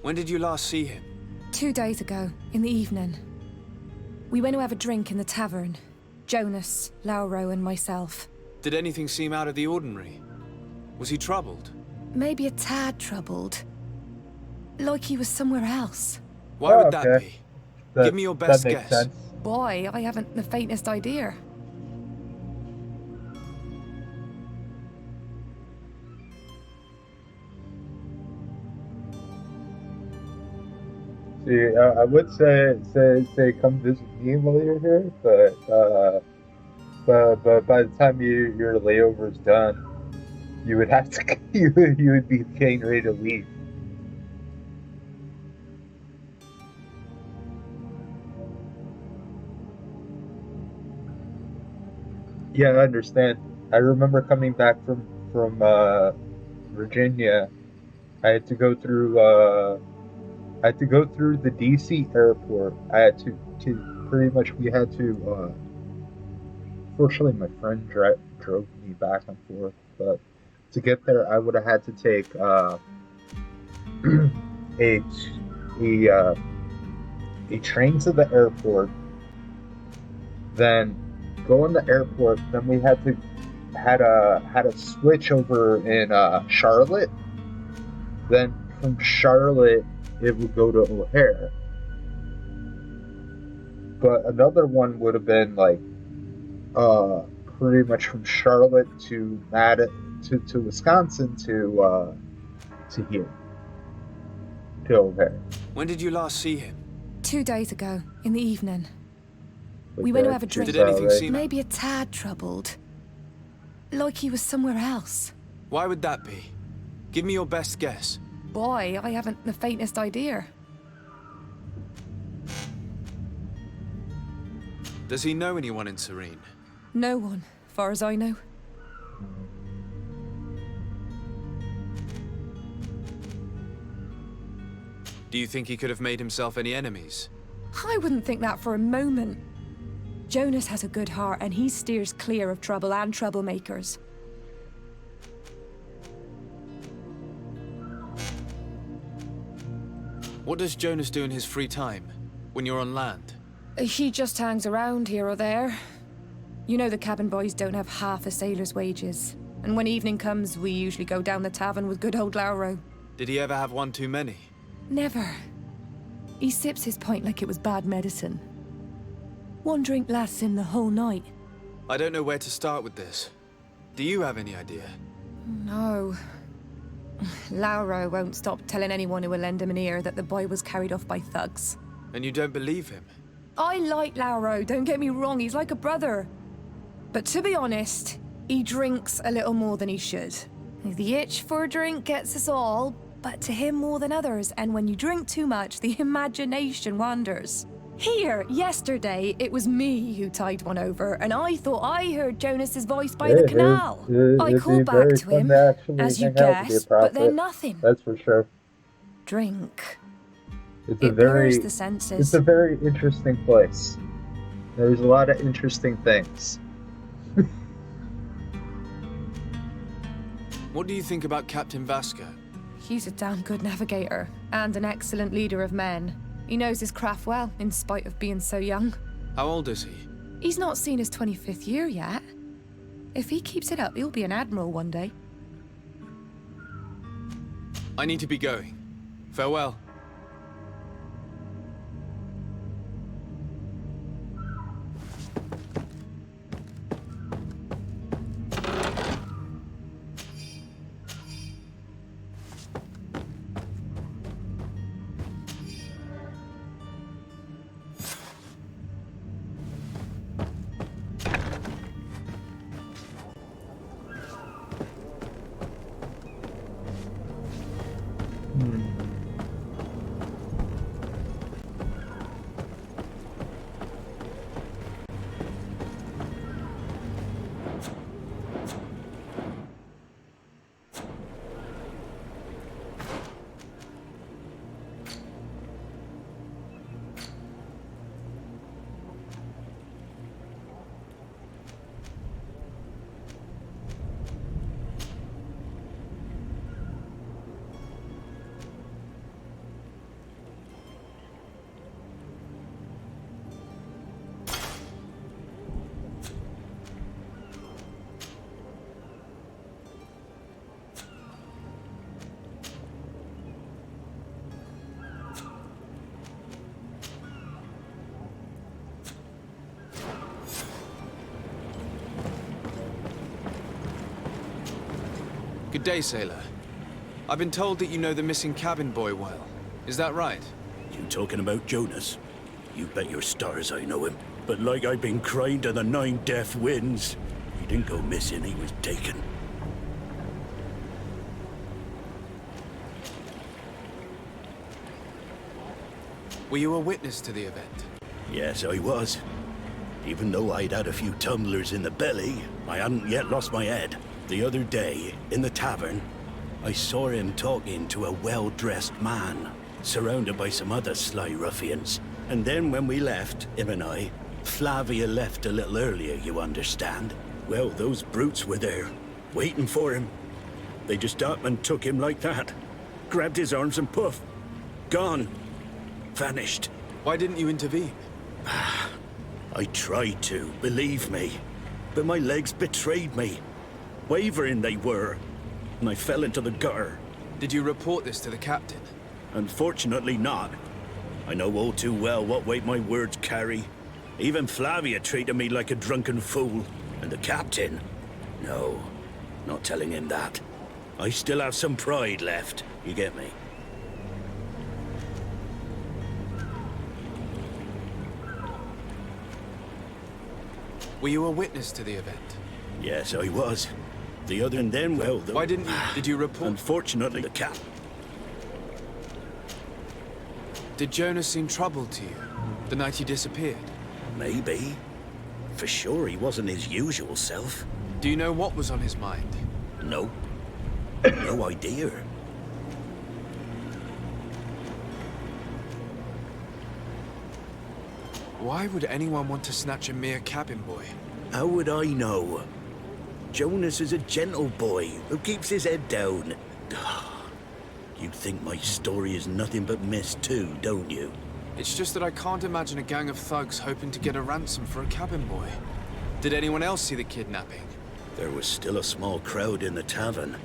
D: When did you last see him?
M: 2 days ago, in the evening. We went to have a drink in the tavern. Jonas, Lauro, and myself.
D: Did anything seem out of the ordinary? Was he troubled?
M: Maybe a tad troubled. Like he was somewhere else.
D: Why would that be?
A: That,
D: Give me your best
A: that makes
D: guess.
A: Sense.
M: Boy, I haven't the faintest idea.
A: See, I would say come visit me while you're here, but by the time your layover's done, you would have to you would be getting ready to leave. Yeah, I understand. I remember coming back from Virginia. I had to go through the DC airport. I had to pretty much we had to. Fortunately, my friend drove me back and forth, but to get there, I would have had to take a train to the airport, then go in the airport. Then we had a switch over in Charlotte. Then from Charlotte, it would go to O'Hare. But another one would have been like pretty much from Charlotte to to Wisconsin to here to O'Hare.
D: When did you last see him?
M: 2 days ago, in the evening. We went to have a drink.
D: Did anything seem...
M: Maybe a tad troubled. Like he was somewhere else.
D: Why would that be? Give me your best guess.
M: Boy, I haven't the faintest idea.
D: Does he know anyone in Serene?
M: No one, far as I know.
D: Do you think he could have made himself any enemies?
M: I wouldn't think that for a moment. Jonas has a good heart and he steers clear of trouble and troublemakers.
D: What does Jonas do in his free time, when you're on land?
M: He just hangs around here or there. You know the cabin boys don't have half a sailor's wages. And when evening comes, we usually go down the tavern with good old Lauro.
D: Did he ever have one too many?
M: Never. He sips his pint like it was bad medicine. One drink lasts him the whole night.
D: I don't know where to start with this. Do you have any idea?
M: No. Lauro won't stop telling anyone who will lend him an ear that the boy was carried off by thugs.
D: And you don't believe him?
M: I like Lauro, don't get me wrong, he's like a brother. But to be honest, he drinks a little more than he should. The itch for a drink gets us all, but to him more than others, and when you drink too much, the imagination wanders. Here, yesterday, it was me who tied one over, and I thought I heard Jonas's voice by
A: It,
M: the
A: it,
M: canal. I
A: it'd be
M: called back
A: very
M: to
A: fun
M: him,
A: to actually
M: as you
A: hang out with you,
M: guessed, but then
A: Prophet.
M: nothing.
A: That's for sure.
M: Drink.
A: It's
M: It blurs the senses.
A: It's a very interesting place. There's a lot of interesting things.
D: What do you think about Captain Vasco?
M: He's a damn good navigator, and an excellent leader of men. He knows his craft well, in spite of being so young.
D: How old is he?
M: He's not seen his 25th year yet. If he keeps it up, he'll be an admiral one day.
D: I need to be going. Farewell. Good day, sailor. I've been told that you know the missing cabin boy well. Is that right?
E: You talking about Jonas? You bet your stars I know him. But like I've been crying to the 9 deaf winds, he didn't go missing, he was taken.
D: Were you a witness to the event?
E: Yes, I was. Even though I'd had a few tumblers in the belly, I hadn't yet lost my head. The other day, in the tavern, I saw him talking to a well-dressed man, surrounded by some other sly ruffians. And then when we left, him and I, Flavia left a little earlier, you understand. Well, those brutes were there, waiting for him. They just up and took him like that. Grabbed his arms and poof, gone. Vanished.
D: Why didn't you intervene?
E: I tried to, believe me. But my legs betrayed me. Wavering they were, and I fell into the gutter.
D: Did you report this to the captain?
E: Unfortunately not. I know all too well what weight my words carry. Even Flavia treated me like a drunken fool. And the captain? No, not telling him that. I still have some pride left, you get me?
D: Were you a witness to the event?
E: Yes, I was. The other and then, well...
D: Why didn't you... Did you report...
E: Unfortunately, the cap...
D: Did Jonas seem troubled to you, the night he disappeared?
E: Maybe. For sure he wasn't his usual self.
D: Do you know what was on his mind?
E: No. No idea.
D: Why would anyone want to snatch a mere cabin boy?
E: How would I know? Jonas is a gentle boy who keeps his head down. You think my story is nothing but mist too, don't you?
D: It's just that I can't imagine a gang of thugs hoping to get a ransom for a cabin boy. Did anyone else see the kidnapping?
E: There was still a small crowd in the tavern.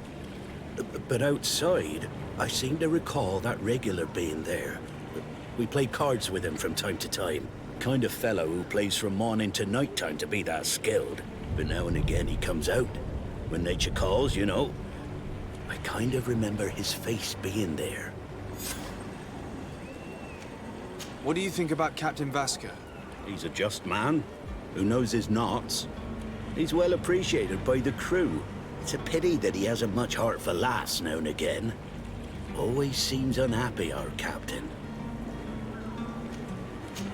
E: But outside, I seem to recall that regular being there. We played cards with him from time to time. Kind of fellow who plays from morning to night time to be that skilled. But now and again he comes out. When nature calls, you know. I kind of remember his face being there.
D: What do you think about Captain Vasco?
E: He's a just man, who knows his knots. He's well appreciated by the crew. It's a pity that he hasn't much heart for laughs now and again. Always seems unhappy, our captain.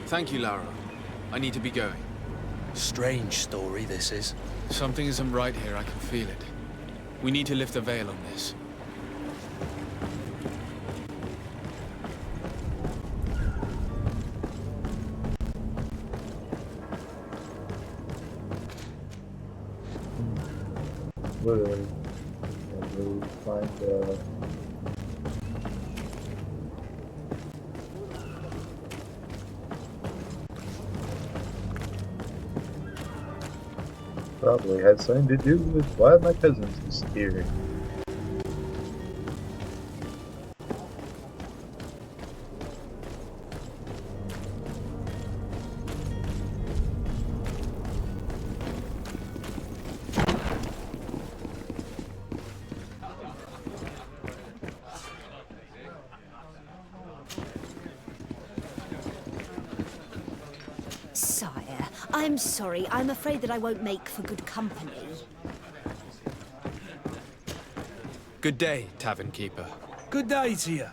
D: Thank you, Lauro. I need to be going.
G: Strange story, this is.
D: Something isn't right here, I can feel it. We need to lift the veil on this.
A: Literally. And we'll find probably had something to do with why my cousin's disappearing.
F: Sire, I'm sorry. I'm afraid that I won't make for good company.
D: Good day, tavern keeper.
G: Good day to you.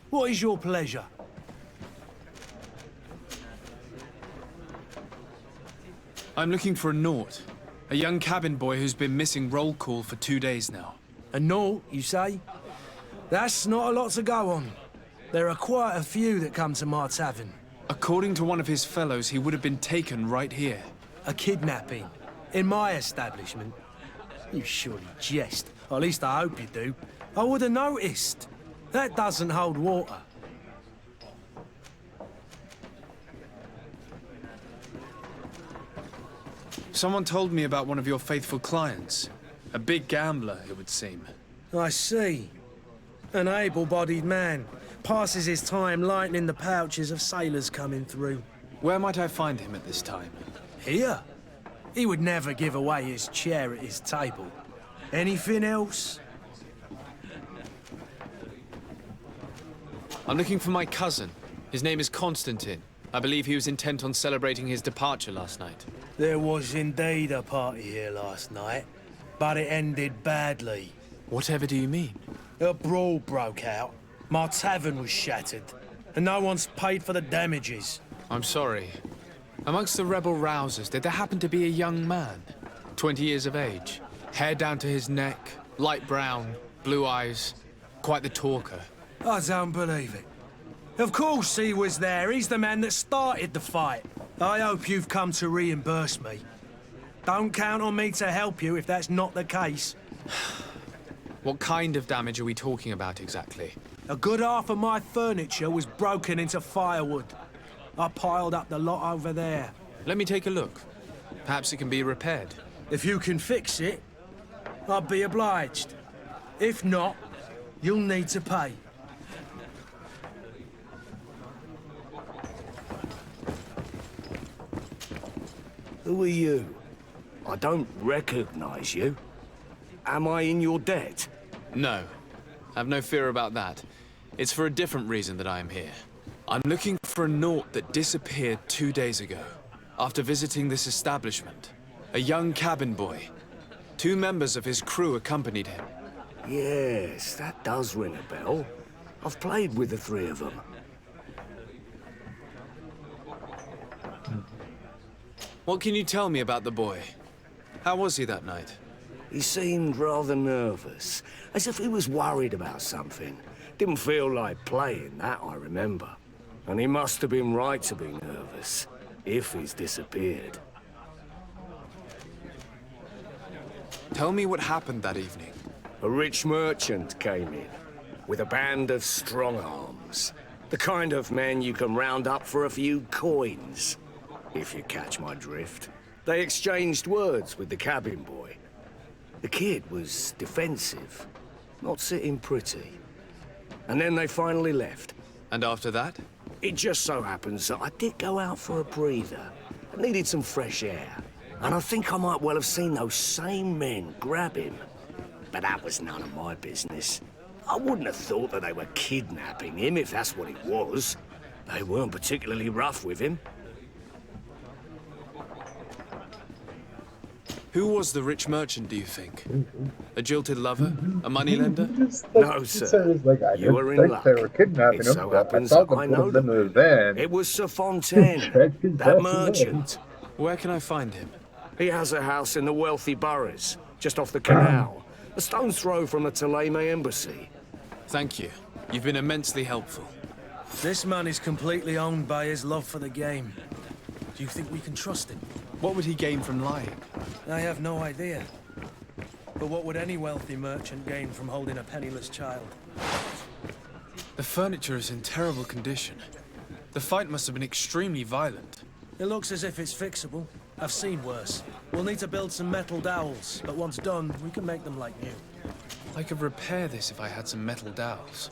G: What is your pleasure?
D: I'm looking for a Naut. A young cabin boy who's been missing roll call for 2 days now.
G: A Naut, you say? That's not a lot to go on. There are quite a few that come to my tavern.
D: According to one of his fellows, he would have been taken right here.
G: A kidnapping? In my establishment? You surely jest. Or at least I hope you do. I would have noticed. That doesn't hold water.
D: Someone told me about one of your faithful clients. A big gambler, it would seem.
G: I see. An able-bodied man. Passes his time lightening the pouches of sailors coming through.
D: Where might I find him at this time?
G: Here? He would never give away his chair at his table. Anything else?
D: I'm looking for my cousin. His name is Constantine. I believe he was intent on celebrating his departure last night.
G: There was indeed a party here last night, but it ended badly.
D: Whatever do you mean?
G: A brawl broke out. My tavern was shattered, and no one's paid for the damages.
D: I'm sorry. Amongst the rebel rousers, did there happen to be a young man? 20 years of age, hair down to his neck, light brown, blue eyes, quite the talker.
G: I don't believe it. Of course he was there. He's the man that started the fight. I hope you've come to reimburse me. Don't count on me to help you if that's not the case.
D: What kind of damage are we talking about exactly?
G: A good half of my furniture was broken into firewood. I piled up the lot over there.
D: Let me take a look. Perhaps it can be repaired.
G: If you can fix it, I'll be obliged. If not, you'll need to pay.
E: Who are you? I don't recognize you. Am I in your debt?
D: No. Have no fear about that. It's for a different reason that I am here. I'm looking for a Naut that disappeared 2 days ago, after visiting this establishment. A young cabin boy. 2 members of his crew accompanied him.
E: Yes, that does ring a bell. I've played with the 3 of them.
D: What can you tell me about the boy? How was he that night?
E: He seemed rather nervous, as if he was worried about something. Didn't feel like playing, that I remember. And he must have been right to be nervous, if he's disappeared.
D: Tell me what happened that evening.
E: A rich merchant came in, with a band of strong arms. The kind of men you can round up for a few coins, if you catch my drift. They exchanged words with the cabin boy. The kid was defensive, not sitting pretty. And then they finally left.
D: And after that?
E: It just so happens that I did go out for a breather. I needed some fresh air. And I think I might well have seen those same men grab him. But that was none of my business. I wouldn't have thought that they were kidnapping him if that's what it was. They weren't particularly rough with him.
D: Who was the rich merchant, do you think? A jilted lover? A moneylender?
E: No, sir.
A: Like, I
E: You
A: didn't
E: were in
A: think
E: luck.
A: they were kidnapping
E: It
A: him,
E: so
A: but I
E: happens
A: saw
E: that
A: them
E: I
A: put
E: know
A: him
E: the
A: in the
E: man.
A: van.
E: It was Sir
A: and
E: Fontaine,
A: dragged his
E: that
A: ass away.
E: merchant.
D: Where can I find him?
E: He has a house in the wealthy boroughs, just off the canal. A stone's throw from the Thélème embassy.
D: Thank you. You've been immensely helpful.
G: This man is completely owned by his love for the game. Do you think we can trust him?
D: What would he gain from lying?
G: I have no idea. But what would any wealthy merchant gain from holding a penniless child?
D: The furniture is in terrible condition. The fight must have been extremely violent.
G: It looks as if it's fixable. I've seen worse. We'll need to build some metal dowels, but once done, we can make them like new.
D: I could repair this if I had some metal dowels.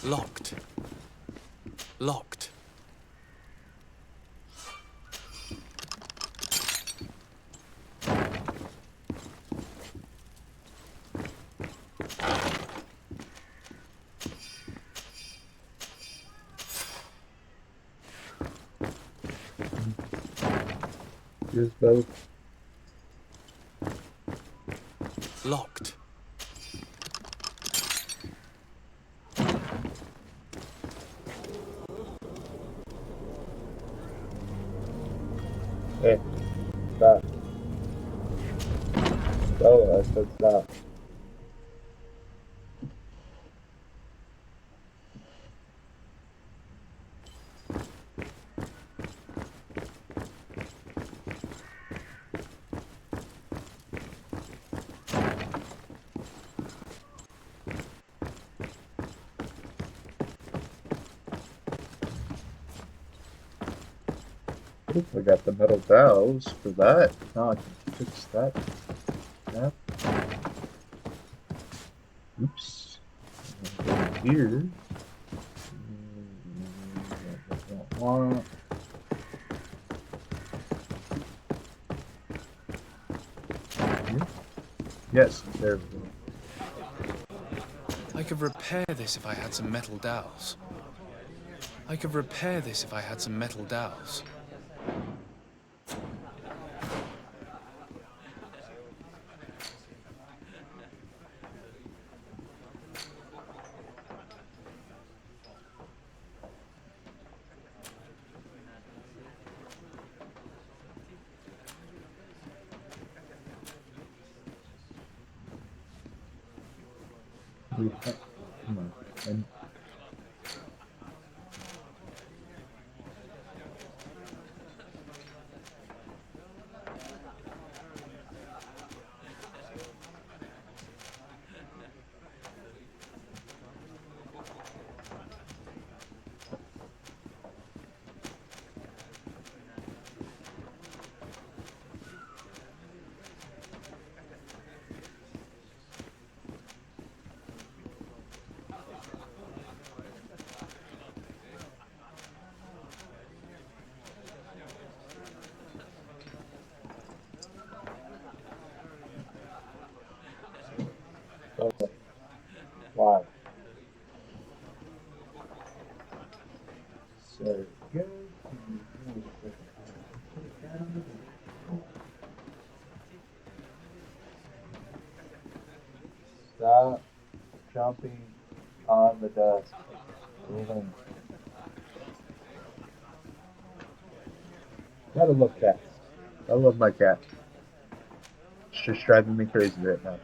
D: Locked. Locked.
A: Here's both.
D: Locked.
A: Hey, stop. Oh, I said stop. I got the metal valves for that. Now I can fix that. That. Oops. Here. Don't want. Here. Yes, there we go.
D: I could repair this if I had some metal dowels. I could repair this if I had some metal dowels.
A: Come on. And Wow. So good. Stop jumping on the desk. Moving. Gotta love cats. I love my cat. It's just driving me crazy right now.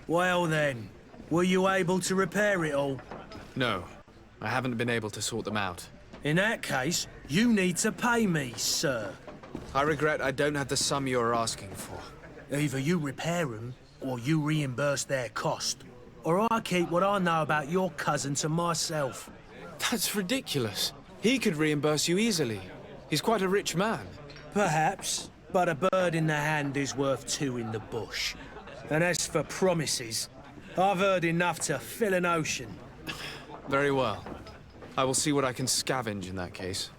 G: Well then, were you able to repair it all?
D: No, I haven't been able to sort them out.
G: In that case, you need to pay me, sir.
D: I regret I don't have the sum you are asking for.
G: Either you repair them, or you reimburse their cost. Or I keep what I know about your cousin to myself.
D: That's ridiculous. He could reimburse you easily. He's quite a rich man.
G: Perhaps, but a bird in the hand is worth two in the bush. And as for promises, I've heard enough to fill an ocean.
D: Very well. I will see what I can scavenge in that case.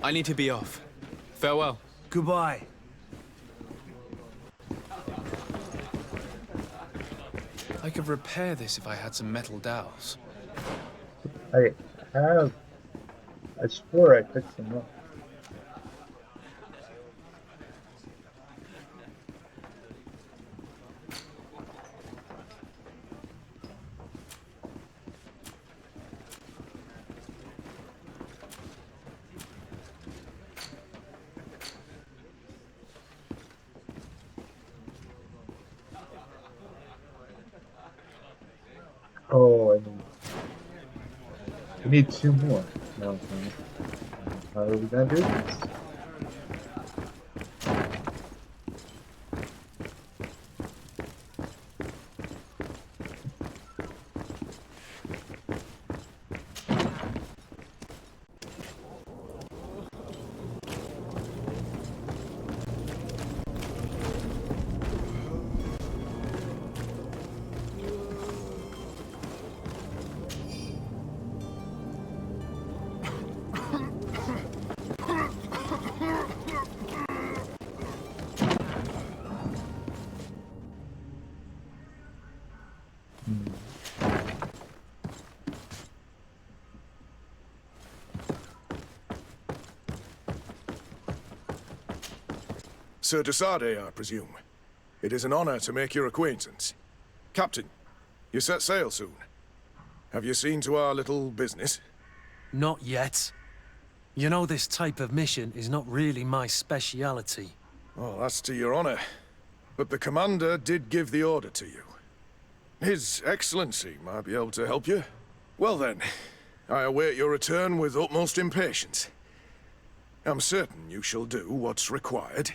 D: I need to be off. Farewell.
G: Goodbye.
D: I could repair this if I had some metal dowels.
A: I swore I picked them up. Oh, we need two more. No, how are we gonna do this?
N: Sir Desade, I presume. It is an honor to make your acquaintance. Captain, you set sail soon. Have you seen to our little business?
G: Not yet. You know, this type of mission is not really my speciality.
N: Oh, that's to your honor. But the commander did give the order to you. His Excellency might be able to help you. Well then, I await your return with utmost impatience. I'm certain you shall do what's required.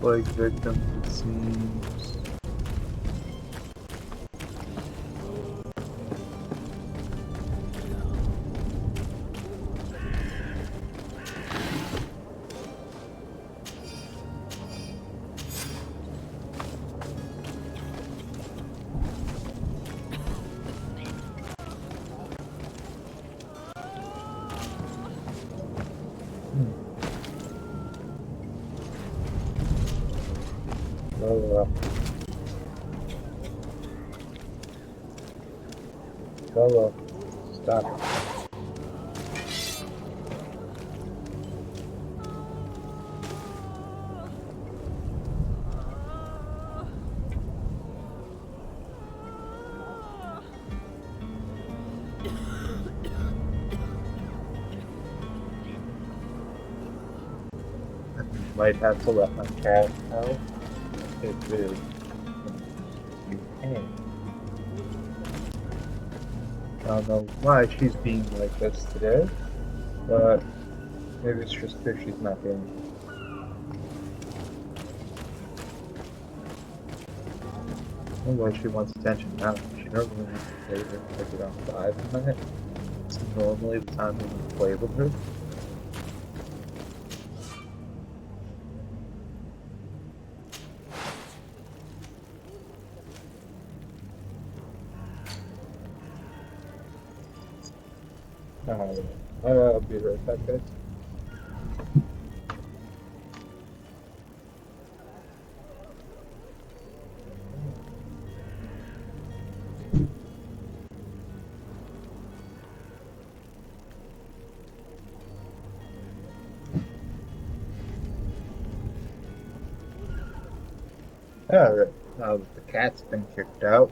A: Like victims, it seems. Hello. Hello. Stop. Might have to let my cat out if it you can. I don't know why she's being like this today, but maybe it's just because she's not getting. I don't know why she wants attention now. She normally wants to play with her like around 5 a night. It's normally the time when we play with her. I'll be right back, guys. Alright, now that the cat's been kicked out.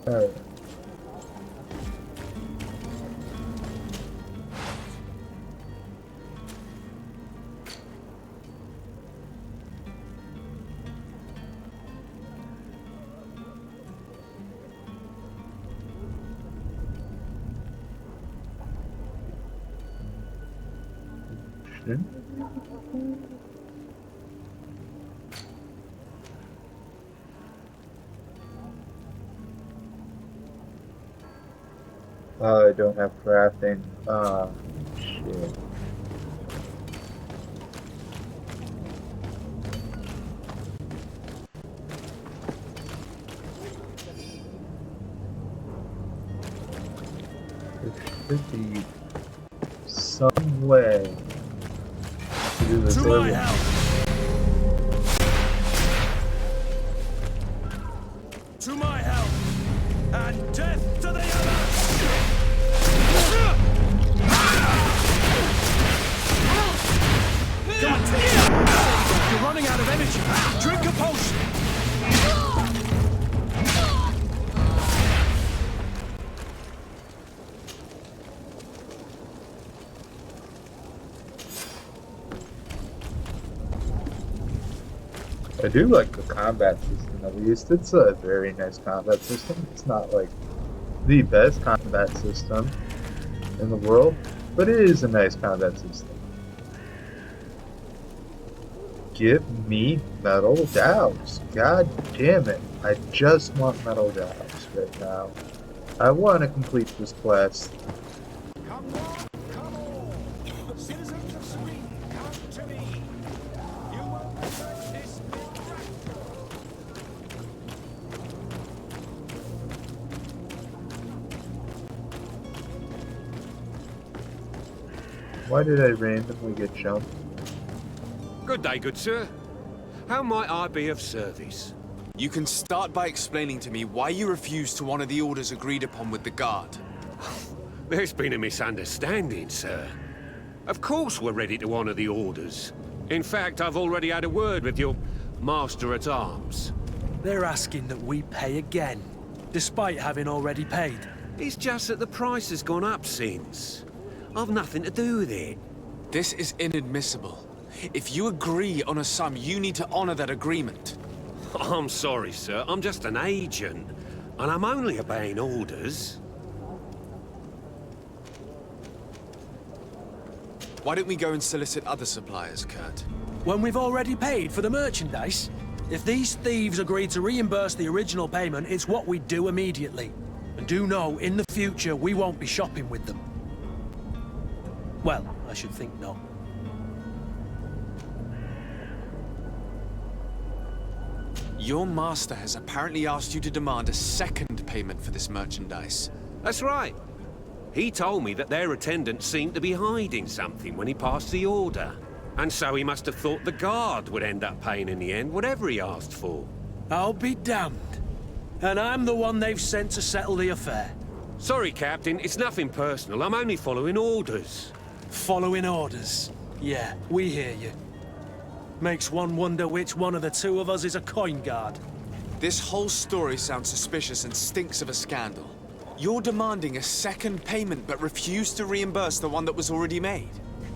A: Alright. I don't have crafting. Shit. There should be some way to do this.
G: To my help! To my help! And death to the others! Come on, take it! You're running out of energy! Drink a potion!
A: I do like the combat system, at least. It's a very nice combat system. It's not like the best combat system in the world, but it is a nice combat system. Give me metal douse. God damn it. I just want metal douse right now. I want to complete this quest. Why did I randomly get jumped?
O: Good day, good sir. How might I be of service?
D: You can start by explaining to me why you refused to honor the orders agreed upon with the guard.
O: There's been a misunderstanding, sir. Of course we're ready to honor the orders. In fact, I've already had a word with your master-at-arms.
G: They're asking that we pay again, despite having already paid.
O: It's just that the price has gone up since. I've nothing to do with it.
D: This is inadmissible. If you agree on a sum, you need to honor that agreement.
O: I'm sorry, sir. I'm just an agent. And I'm only obeying orders.
D: Why don't we go and solicit other suppliers, Kurt?
G: When we've already paid for the merchandise? If these thieves agree to reimburse the original payment, it's what we do immediately. And do know, in the future, we won't be shopping with them. Well, I should think not.
D: Your master has apparently asked you to demand a second payment for this merchandise.
O: That's right. He told me that their attendant seemed to be hiding something when he passed the order. And so he must have thought the guard would end up paying in the end, whatever he asked for.
G: I'll be damned. And I'm the one they've sent to settle the affair.
O: Sorry, Captain, it's nothing personal. I'm only following orders.
G: Following orders? Yeah, we hear you. Makes one wonder which one of the two of us is a coin guard.
D: This whole story sounds suspicious and stinks of a scandal. You're demanding a second payment but refuse to reimburse the one that was already made.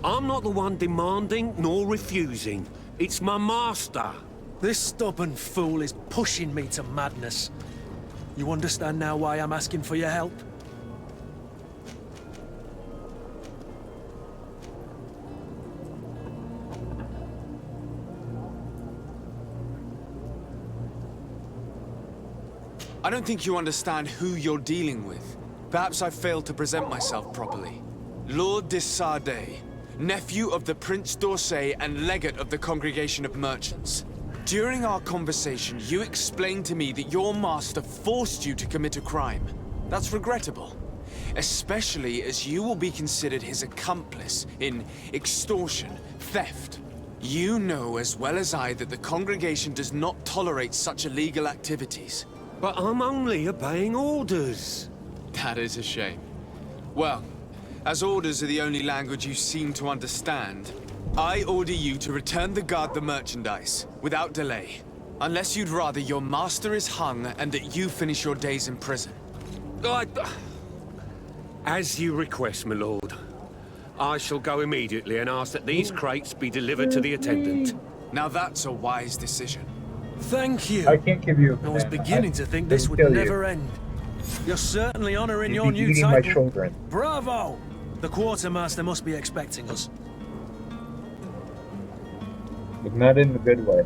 O: I'm not the one demanding nor refusing. It's my master.
G: This stubborn fool is pushing me to madness. You understand now why I'm asking for your help?
D: I don't think you understand who you're dealing with. Perhaps I failed to present myself properly. Lord de Sardet, nephew of the Prince d'Orsay and legate of the Congregation of Merchants. During our conversation, you explained to me that your master forced you to commit a crime. That's regrettable, especially as you will be considered his accomplice in extortion, theft. You know as well as I that the Congregation does not tolerate such illegal activities.
O: But I'm only obeying orders.
D: That is a shame. Well, as orders are the only language you seem to understand, I order you to return the guard the merchandise, without delay. Unless you'd rather your master is hung and that you finish your days in prison.
O: As you request, my lord. I shall go immediately and ask that these crates be delivered to the attendant.
D: Now that's a wise decision.
G: Thank you.
A: I can't give you a
G: I was
A: command.
G: beginning to think this would never end. You're certainly honoring your new
A: Eating
G: title.
A: my children.
G: Bravo! The quartermaster must be expecting us.
A: But not in the good way.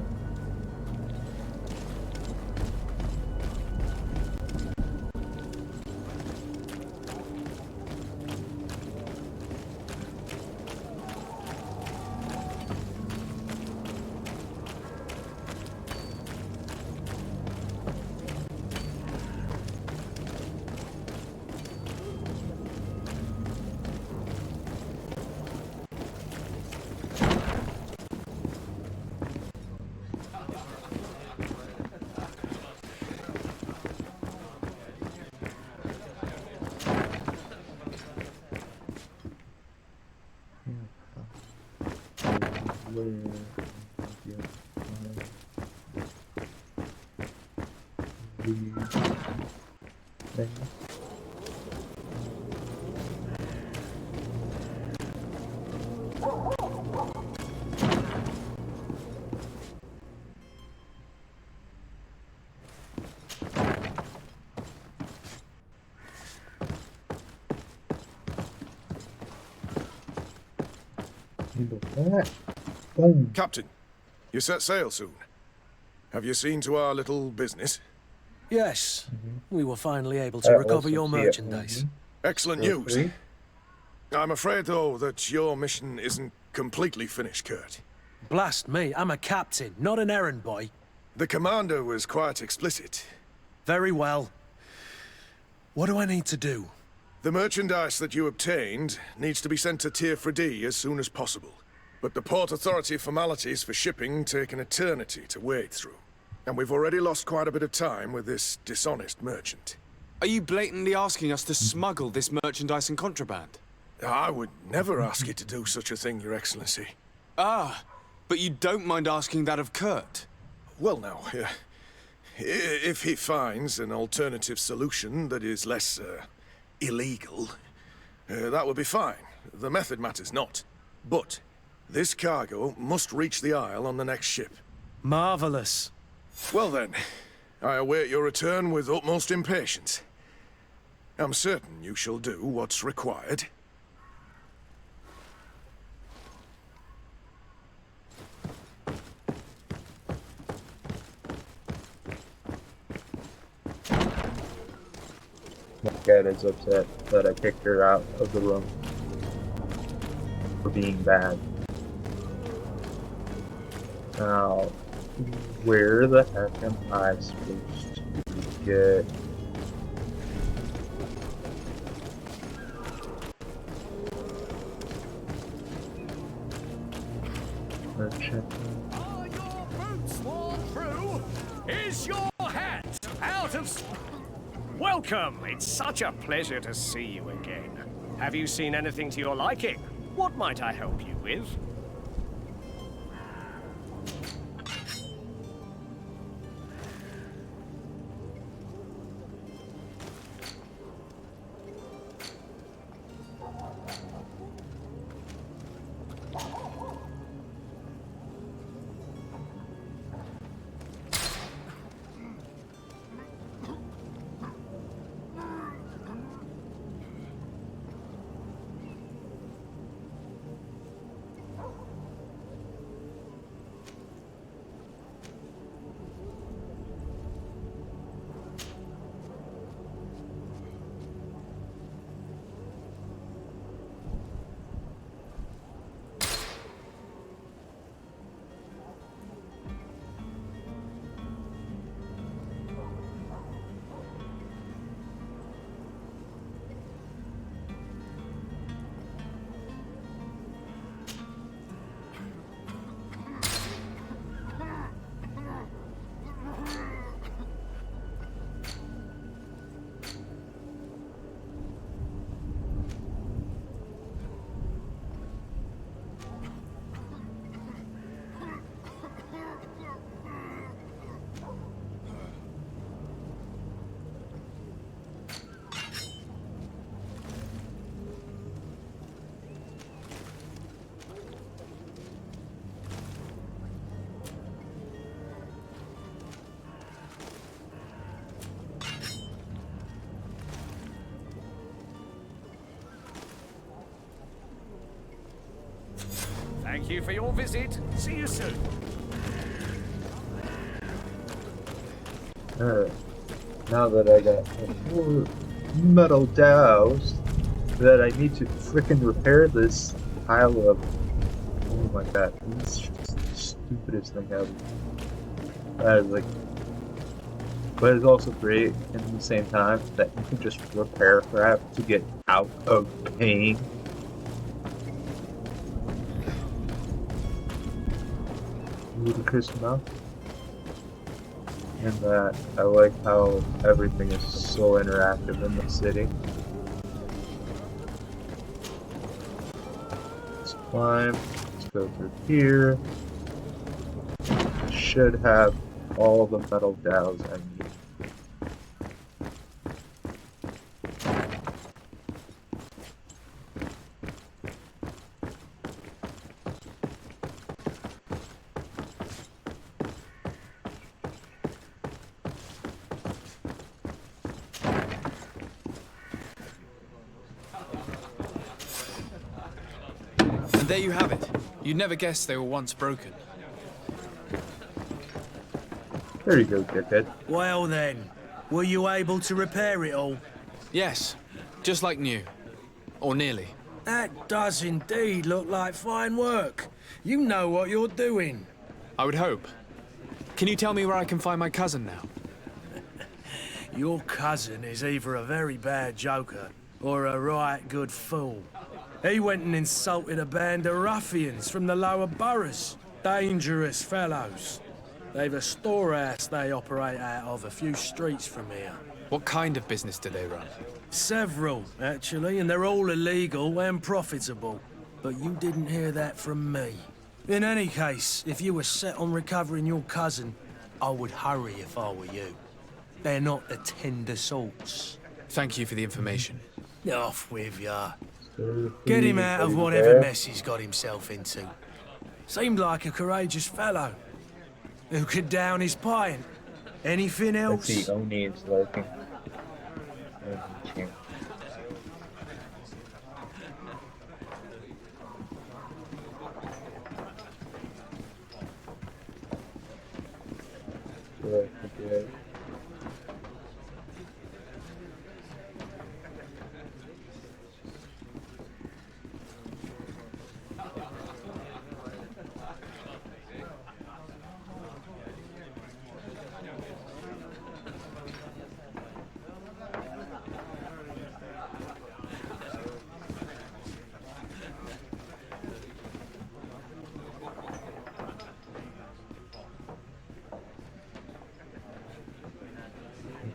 N: Captain, you set sail soon. Have you seen to our little business?
G: Yes, we were finally able to recover your merchandise.
N: Excellent news. I'm afraid, though, that your mission isn't completely finished, Kurt.
G: Blast me, I'm a captain, not an errand boy.
N: The commander was quite explicit.
G: Very well. What do I need to do?
N: The merchandise that you obtained needs to be sent to Tier D as soon as possible. But the Port Authority formalities for shipping take an eternity to wade through. And we've already lost quite a bit of time with this dishonest merchant.
D: Are you blatantly asking us to smuggle this merchandise and contraband?
N: I would never ask you to do such a thing, Your Excellency.
D: Ah, But you don't mind asking that of Kurt?
N: Well now, if he finds an alternative solution that is less, illegal, that would be fine. The method matters not. But this cargo must reach the Isle on the next ship.
G: Marvelous.
N: Well then, I await your return with utmost impatience. I'm certain you shall do what's required.
A: My cat is upset that I kicked her out of the room for being bad. Now, where the heck am I supposed to get?
P: Are your boots worn through? Is your hat out of... Welcome! It's such a pleasure to see you again. Have you seen anything to your liking? What might I help you with? Thank you for your visit. See you soon.
A: Now that I got 4 metal dowels, that I need to frickin' repair this pile of... Oh my god, this is just the stupidest thing ever. But it's also great in the same time that you can just repair crap to get out of pain. Ludicrous enough. And that I like how everything is so interactive in the city. Let's climb. Let's go through here. I should have all the metal dowels I need.
D: And there you have it. You'd never guess they were once broken.
A: There you go, dickhead.
G: Well then, were you able to repair it all?
D: Yes, just like new. Or nearly.
G: That does indeed look like fine work. You know what you're doing.
D: I would hope. Can you tell me where I can find my cousin now?
G: Your cousin is either a very bad joker or a right good fool. He went and insulted a band of ruffians from the lower boroughs. Dangerous fellows. They've a storehouse they operate out of a few streets from here.
D: What kind of business do they run?
G: Several, actually, and they're all illegal and profitable. But you didn't hear that from me. In any case, if you were set on recovering your cousin, I would hurry if I were you. They're not the tender sorts.
D: Thank you for the information.
G: Off with ya.
A: Seriously,
G: Get him out
A: are
G: of
A: you
G: whatever
A: there?
G: mess he's got himself into. Seemed like a courageous fellow. Who could down his pint? Anything
A: I
G: else?
A: see Oni is lurking. Should I forget?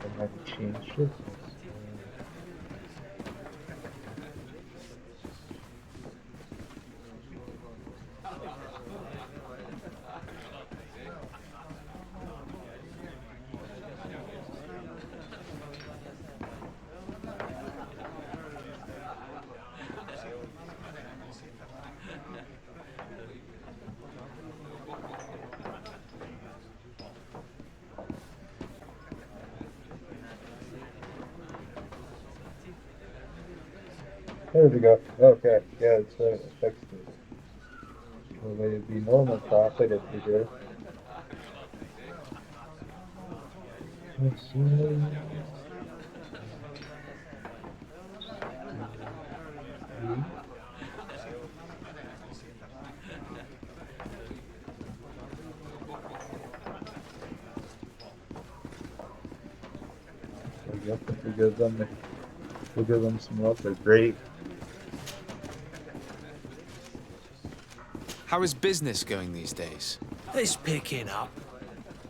A: I haven't changed it. There we go. Okay, yeah, it's fixed it. Well, it'd be normal profit if we did. Let's see. We'll give them some love. They're great.
D: How is business going these days?
G: It's picking up.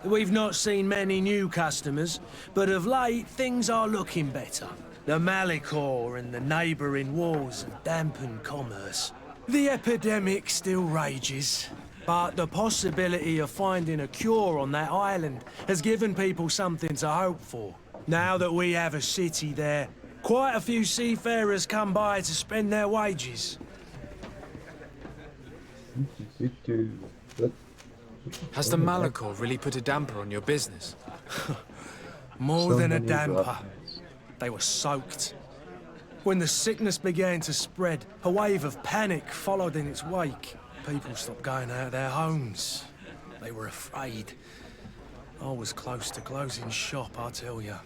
G: We've not seen many new customers, but of late things are looking better. The Malicor and the neighbouring wars have dampened commerce. The epidemic still rages, but the possibility of finding a cure on that island has given people something to hope for. Now that we have a city there, quite a few seafarers come by to spend their wages.
D: Has the Malicor really put a damper on your business?
G: More than a damper. They were soaked. When the sickness began to spread, a wave of panic followed in its wake. People stopped going out of their homes. They were afraid. I was close to closing shop, I tell you.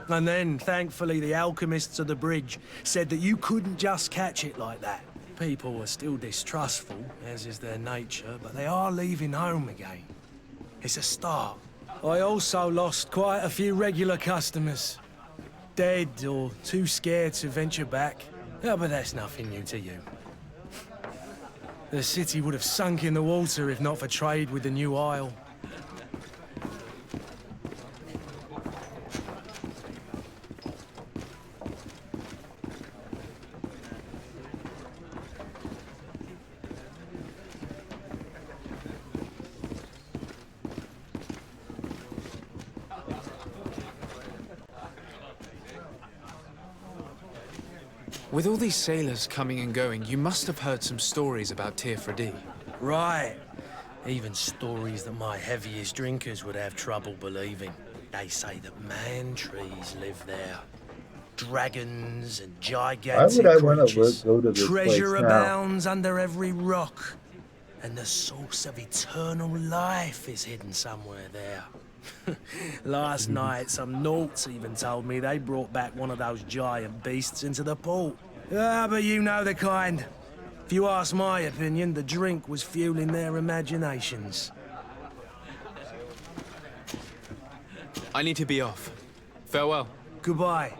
G: And then, thankfully, the alchemists of the bridge said that you couldn't just catch it like that. People are still distrustful, as is their nature, but they are leaving home again. It's a start. I also lost quite a few regular customers. Dead or too scared to venture back. Yeah, but that's nothing new to you. The city would have sunk in the water if not for trade with the new isle.
D: With all these sailors coming and going, you must have heard some stories about Tirfredi.
G: Right. Even stories that my heaviest drinkers would have trouble believing. They say that man-trees live there. Dragons and gigantic
A: Why would I want
G: creatures.
A: to go to this
G: Treasure
A: place now?
G: abounds under every rock. And the source of eternal life is hidden somewhere there. Last night, some Nauts even told me they brought back one of those giant beasts into the port. Ah, but you know the kind. If you ask my opinion, the drink was fueling their imaginations.
D: I need to be off. Farewell.
G: Goodbye.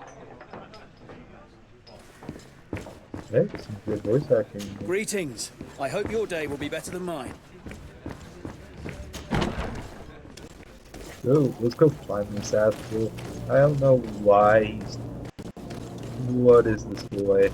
A: Hey, some good voice acting.
Q: Greetings. I hope your day will be better than mine.
A: So, let's go find this asshole. I don't know why he's... What is this boy?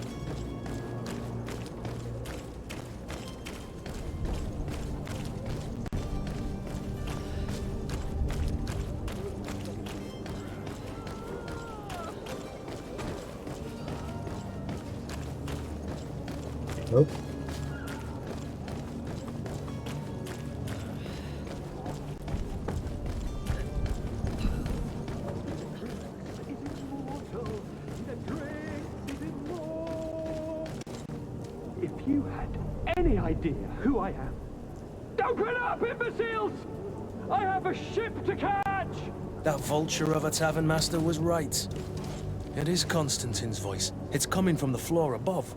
A: Nope.
P: If you had any idea who I am. Open up, imbeciles! I have a ship to catch!
G: That vulture of a tavern master was right. It is Constantine's voice. It's coming from the floor above.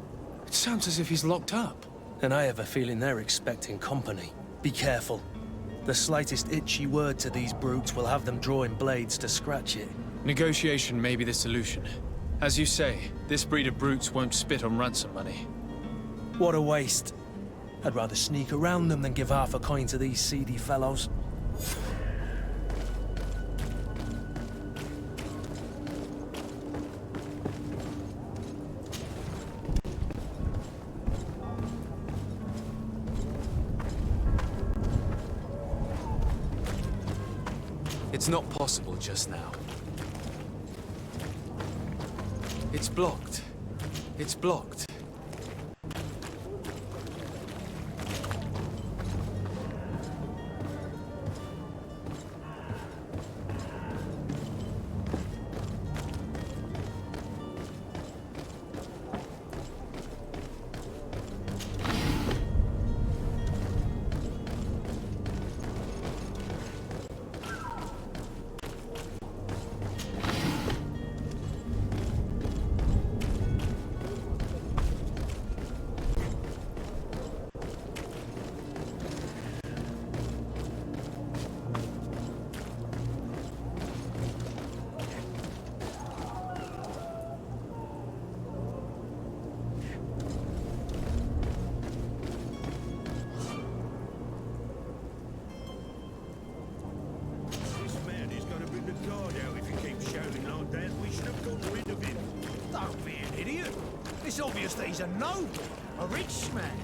D: It sounds as if he's locked up.
G: And I have a feeling they're expecting company. Be careful. The slightest itchy word to these brutes will have them drawing blades to scratch it.
D: Negotiation may be the solution. As you say, this breed of brutes won't spit on ransom money.
G: What a waste. I'd rather sneak around them than give half a coin to these seedy fellows.
D: It's not possible just now. It's blocked. It's blocked.
B: It's obvious that he's a noble, a rich man.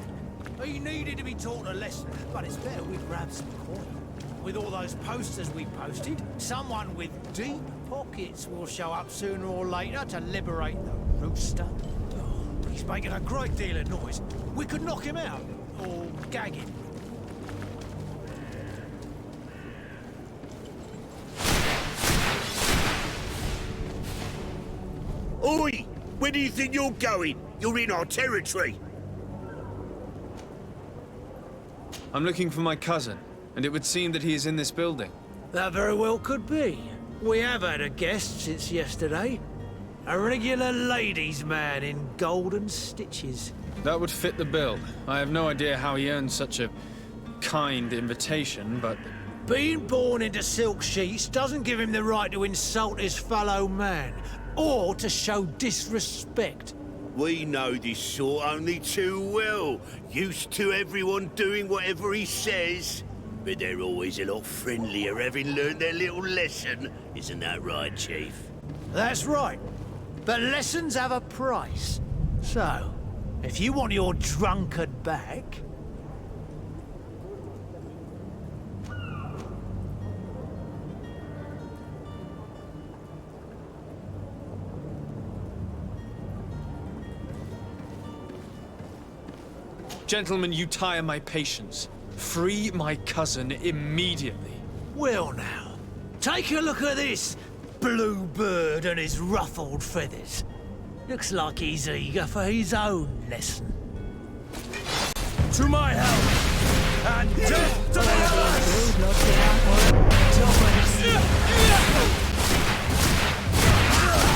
B: He needed to be taught a lesson, but it's better we grab some coin. With all those posters we posted, someone with deep pockets will show up sooner or later to liberate the rooster. Oh, he's making a great deal of noise. We could knock him out, or gag him.
R: Oi! Where do you think you're going? You're in our territory.
D: I'm looking for my cousin, and it would seem that he is in this building.
B: That very well could be. We have had a guest since yesterday. A regular ladies' man in golden stitches.
D: That would fit the bill. I have no idea how he earned such a kind invitation, but...
B: Being born into silk sheets doesn't give him the right to insult his fellow man, or to show disrespect.
R: We know this sort only too well. Used to everyone doing whatever he says. But they're always a lot friendlier having learned their little lesson. Isn't that right, Chief?
B: That's right. But lessons have a price. So, if you want your drunkard back...
D: Gentlemen, you tire my patience. Free my cousin immediately.
B: Well now, take a look at this blue bird and his ruffled feathers. Looks like he's eager for his own lesson.
G: To my help! And death to the others!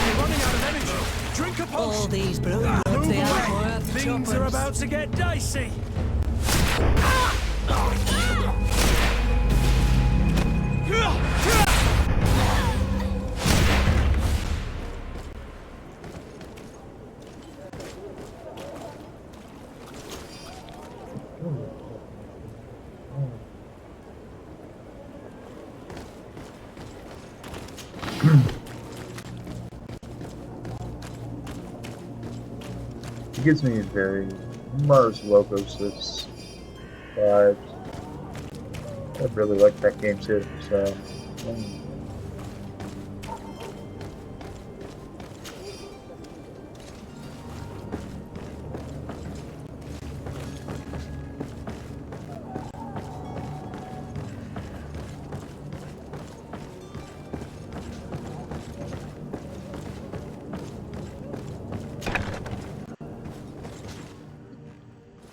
G: You're running out of energy. Drink a potion.
H: All these blue bloods, they are worth
G: Things are about to get dicey.
A: It gives me very Mars Logosis vibes. I really like that game too, so...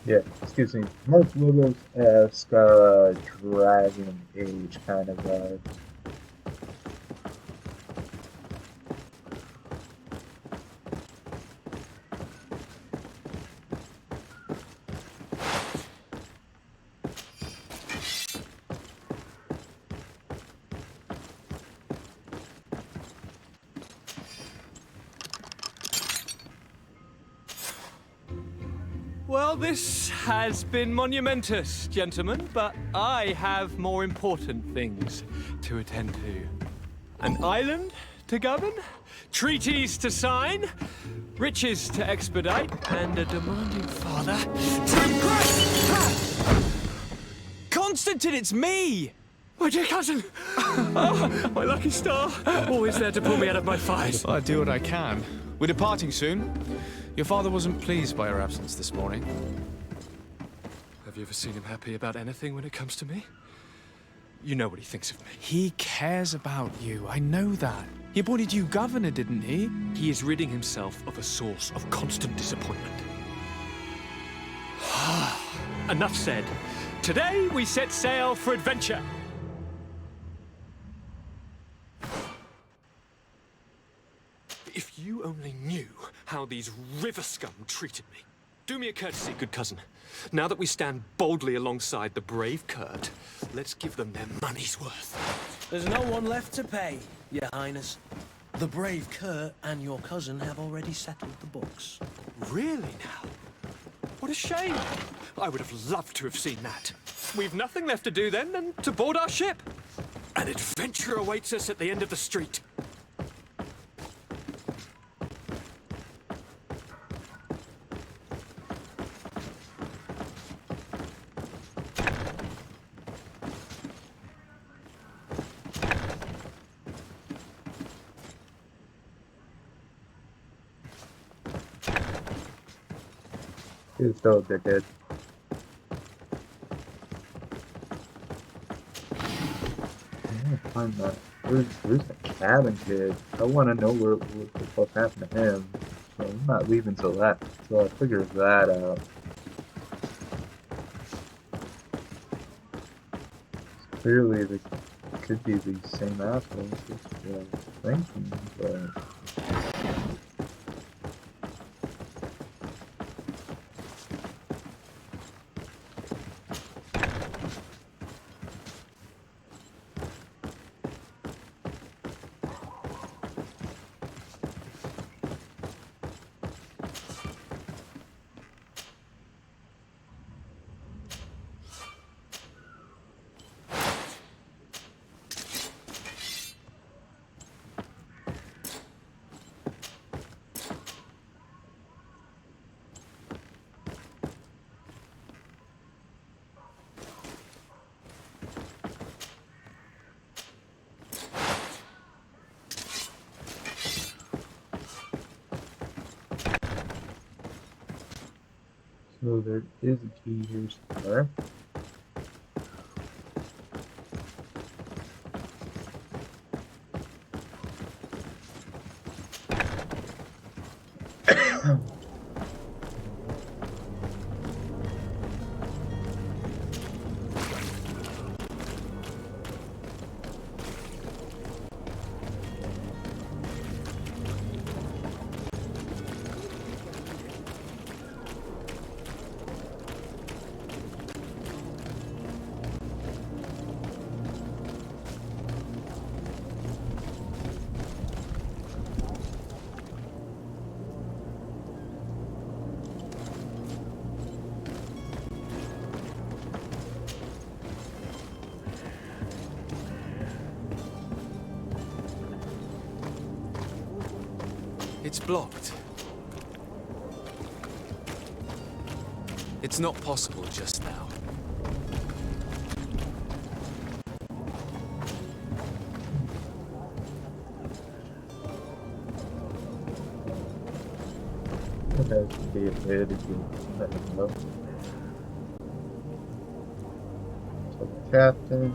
A: Yeah, excuse me. Mark Logos-esque Dragon Age kind of vibe.
S: Well, this has been monumentous, gentlemen, but I have more important things to attend to. An island to govern, treaties to sign, riches to expedite, and a demanding father to impress!
D: Constantine, it's me!
S: My dear cousin! Oh, my lucky star! Always there to pull me out of my fight.
D: I do what I can. We're departing soon. Your father wasn't pleased by our absence this morning.
S: Have you ever seen him happy about anything when it comes to me? You know what he thinks of me.
D: He cares about you, I know that. He appointed you governor, didn't he?
S: He is ridding himself of a source of constant disappointment. Enough said. Today we set sail for adventure. If you only knew how these river scum treated me. Do me a courtesy, good cousin. Now that we stand boldly alongside the brave Kurt, let's give them their money's worth.
G: There's no one left to pay, Your Highness. The brave Kurt and your cousin have already settled the books.
S: Really now? What a shame. I would have loved to have seen that. We've nothing left to do then than to board our ship. An adventure awaits us at the end of the street.
A: He's so addicted. Find that. Where's the cabin kid? I want to know what the fuck happened to him. So I'm not leaving till I figure that out. Clearly, they could be the same assholes. Just thinking, but. So there is a key here somewhere.
D: It's blocked. It's not possible just now.
A: That should be a bit if you let him know. So the captain.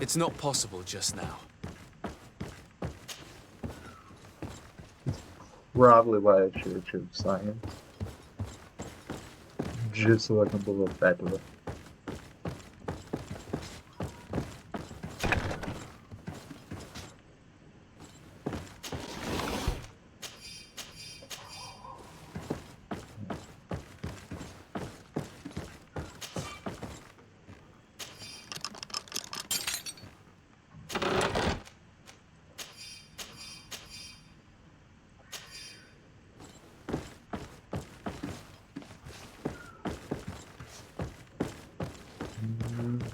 D: It's not possible just now.
A: Probably why I should choose science. Just so I can believe better.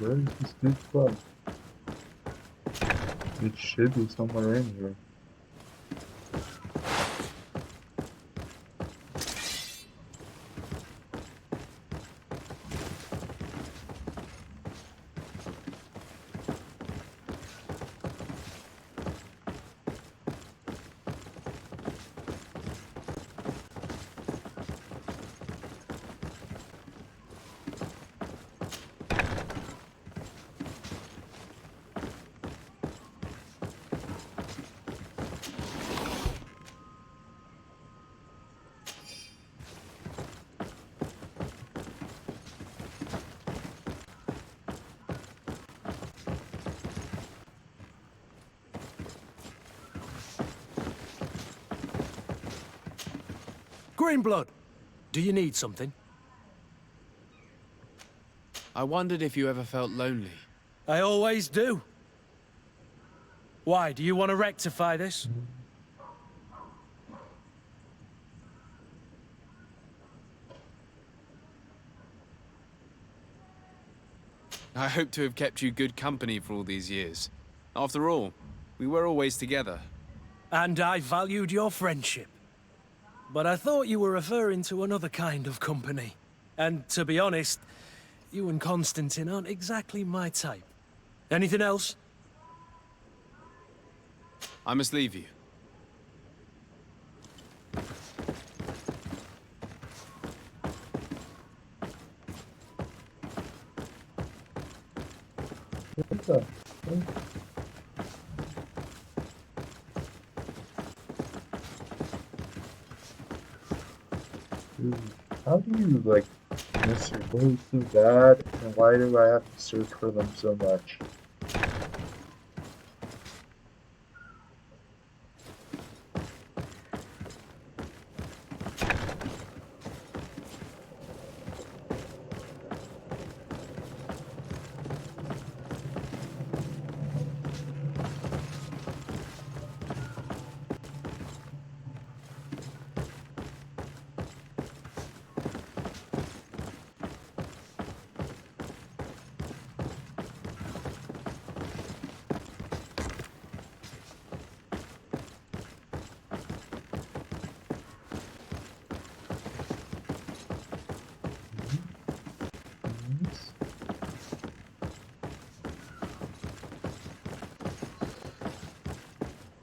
A: Where is this dude from? It should be somewhere in here.
G: Greenblood, do you need something?
D: I wondered if you ever felt lonely.
G: I always do. Why, do you want to rectify this?
D: I hope to have kept you good company for all these years. After all, we were always together.
G: And I valued your friendship. But I thought you were referring to another kind of company. And to be honest, you and Constantine aren't exactly my type. Anything else?
D: I must leave you.
A: What the? Dude, how do you, like, miss your goals so bad, and why do I have to search for them so much?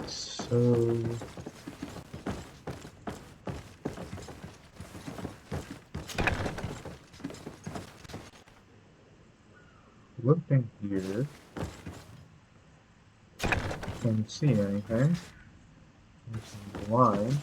A: So... looking here, don't see anything. There's a line.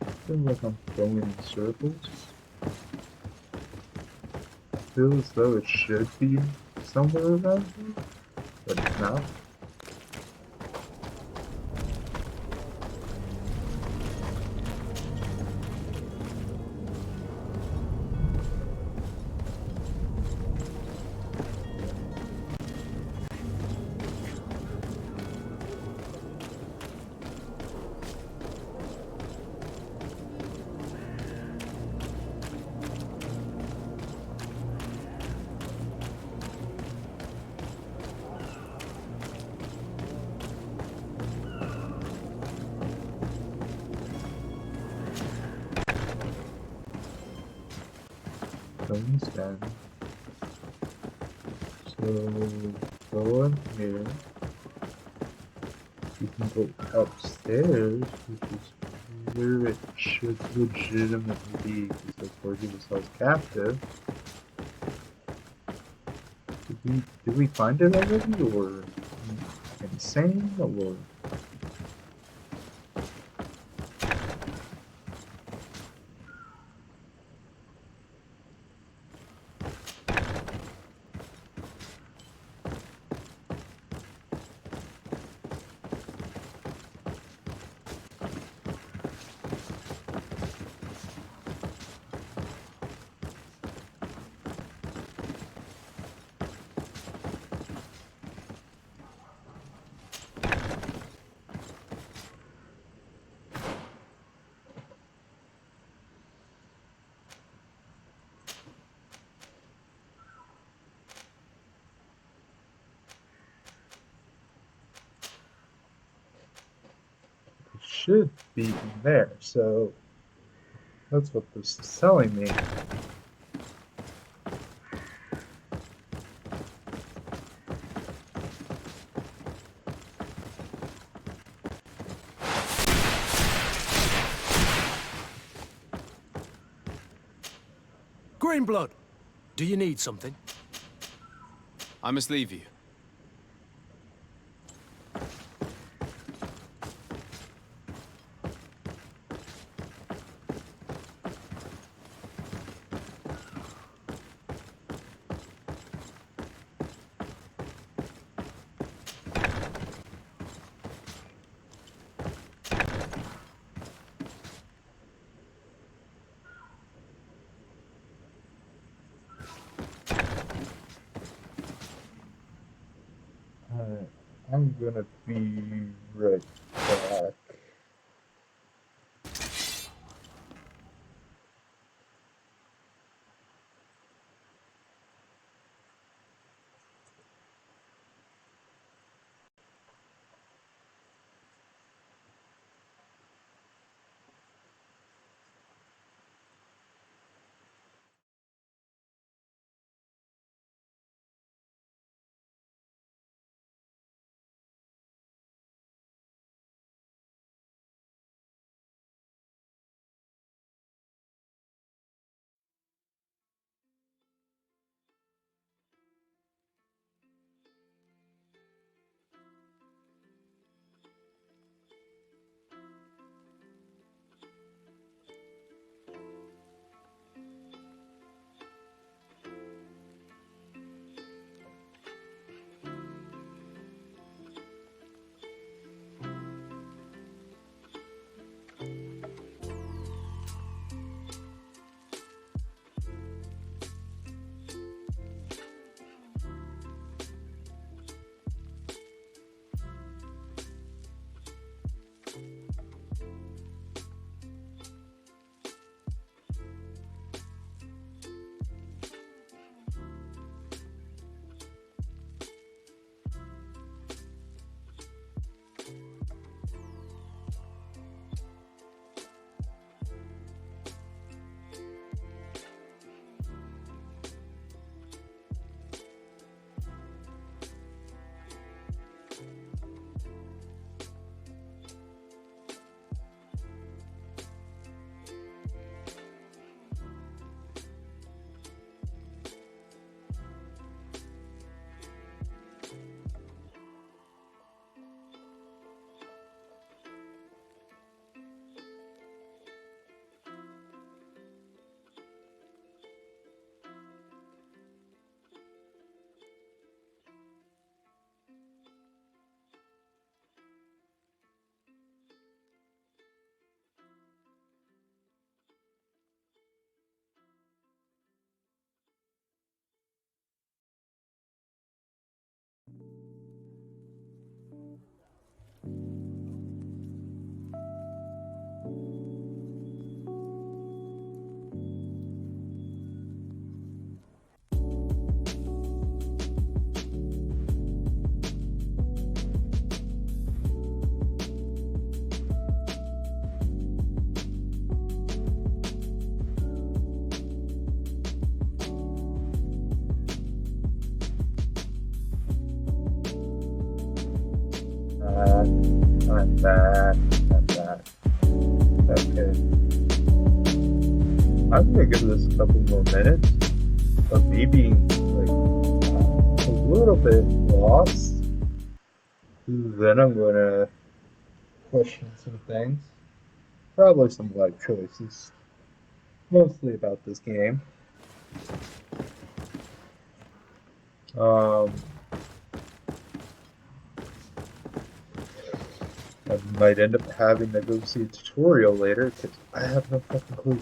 A: I feel like I'm going in circles. I feel as though it should be somewhere around here, but it's not. comes down. So go in here. You can go upstairs, which is where it should legitimately be, because that's where he was held captive. Did we find it already, or insane, or? Should be in there, so that's what this is telling me.
G: Greenblood, do you need something?
D: I must leave you.
A: I'm gonna be right back. back. I'm back. I'm back. Okay. I'm gonna give this a couple more minutes of me being like a little bit lost. Then I'm gonna question some things. Probably some life choices. Mostly about this game. I might end up having to go see a tutorial later because I have no fucking clue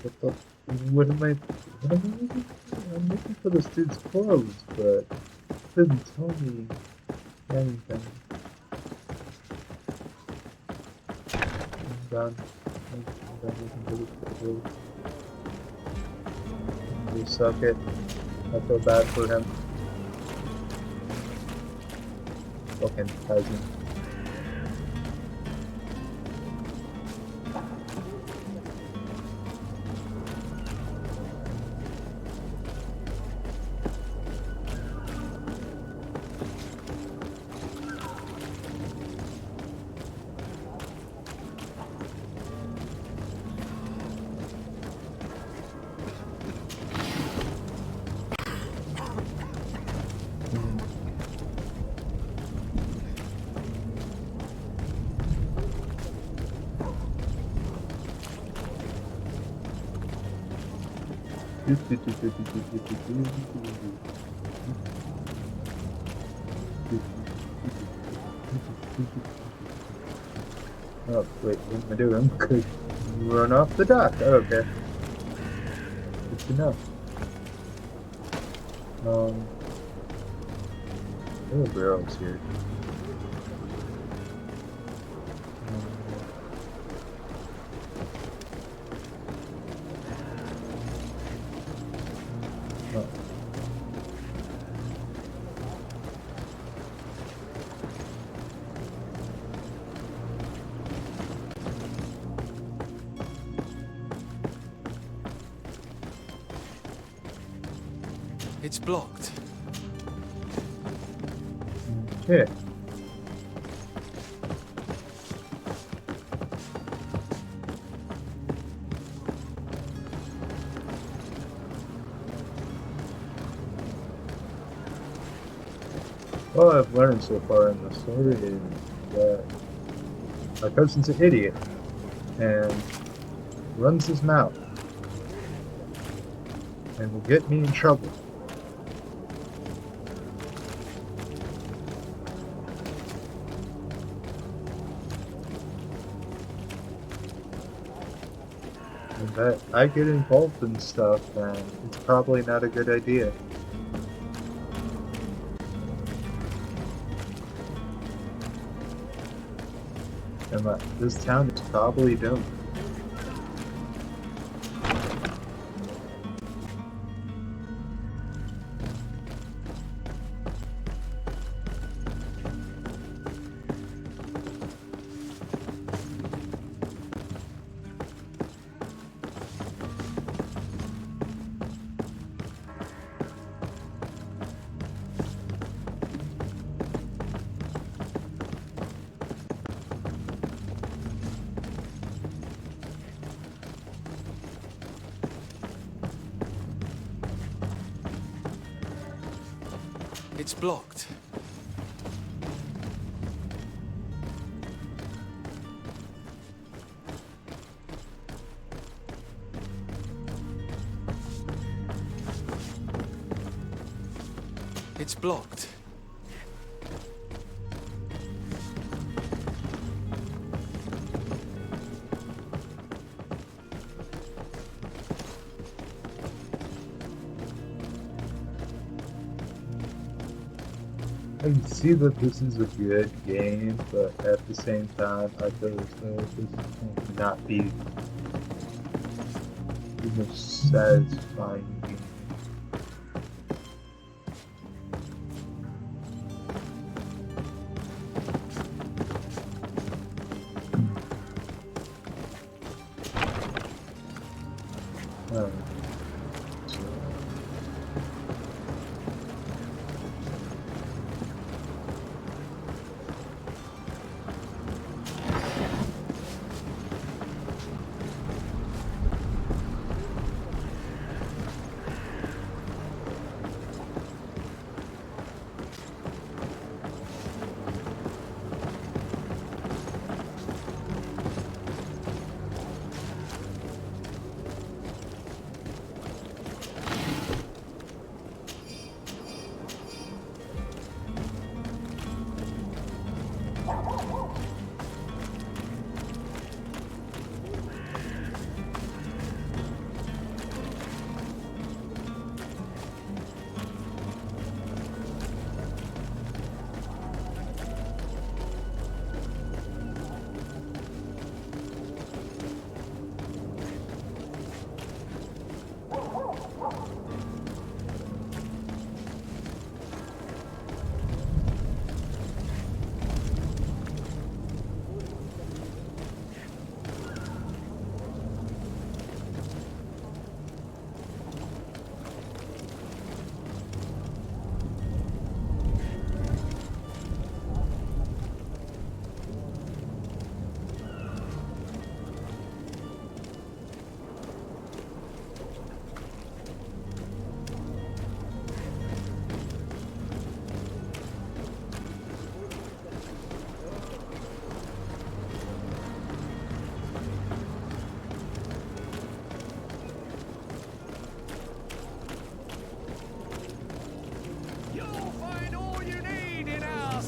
A: what am I looking for? I'm looking for this dude's clothes, but it doesn't tell me anything. I'm done. I'm done looking for this clothes. You suck it. I feel bad for him. Fucking peasant. Oh, wait, what am I doing? Could run off the dock. Oh, okay. Good to know. There are barrels here. Oh.
D: It's blocked.
A: Okay. All I've learned so far in the story is that my cousin's an idiot and runs his mouth and will get me in trouble. And that I get involved in stuff, and it's probably not a good idea. And this town is probably doomed.
D: It's blocked. It's blocked.
A: I can see that this is a good game, but at the same time, I feel as though this is going to not be the most satisfying game.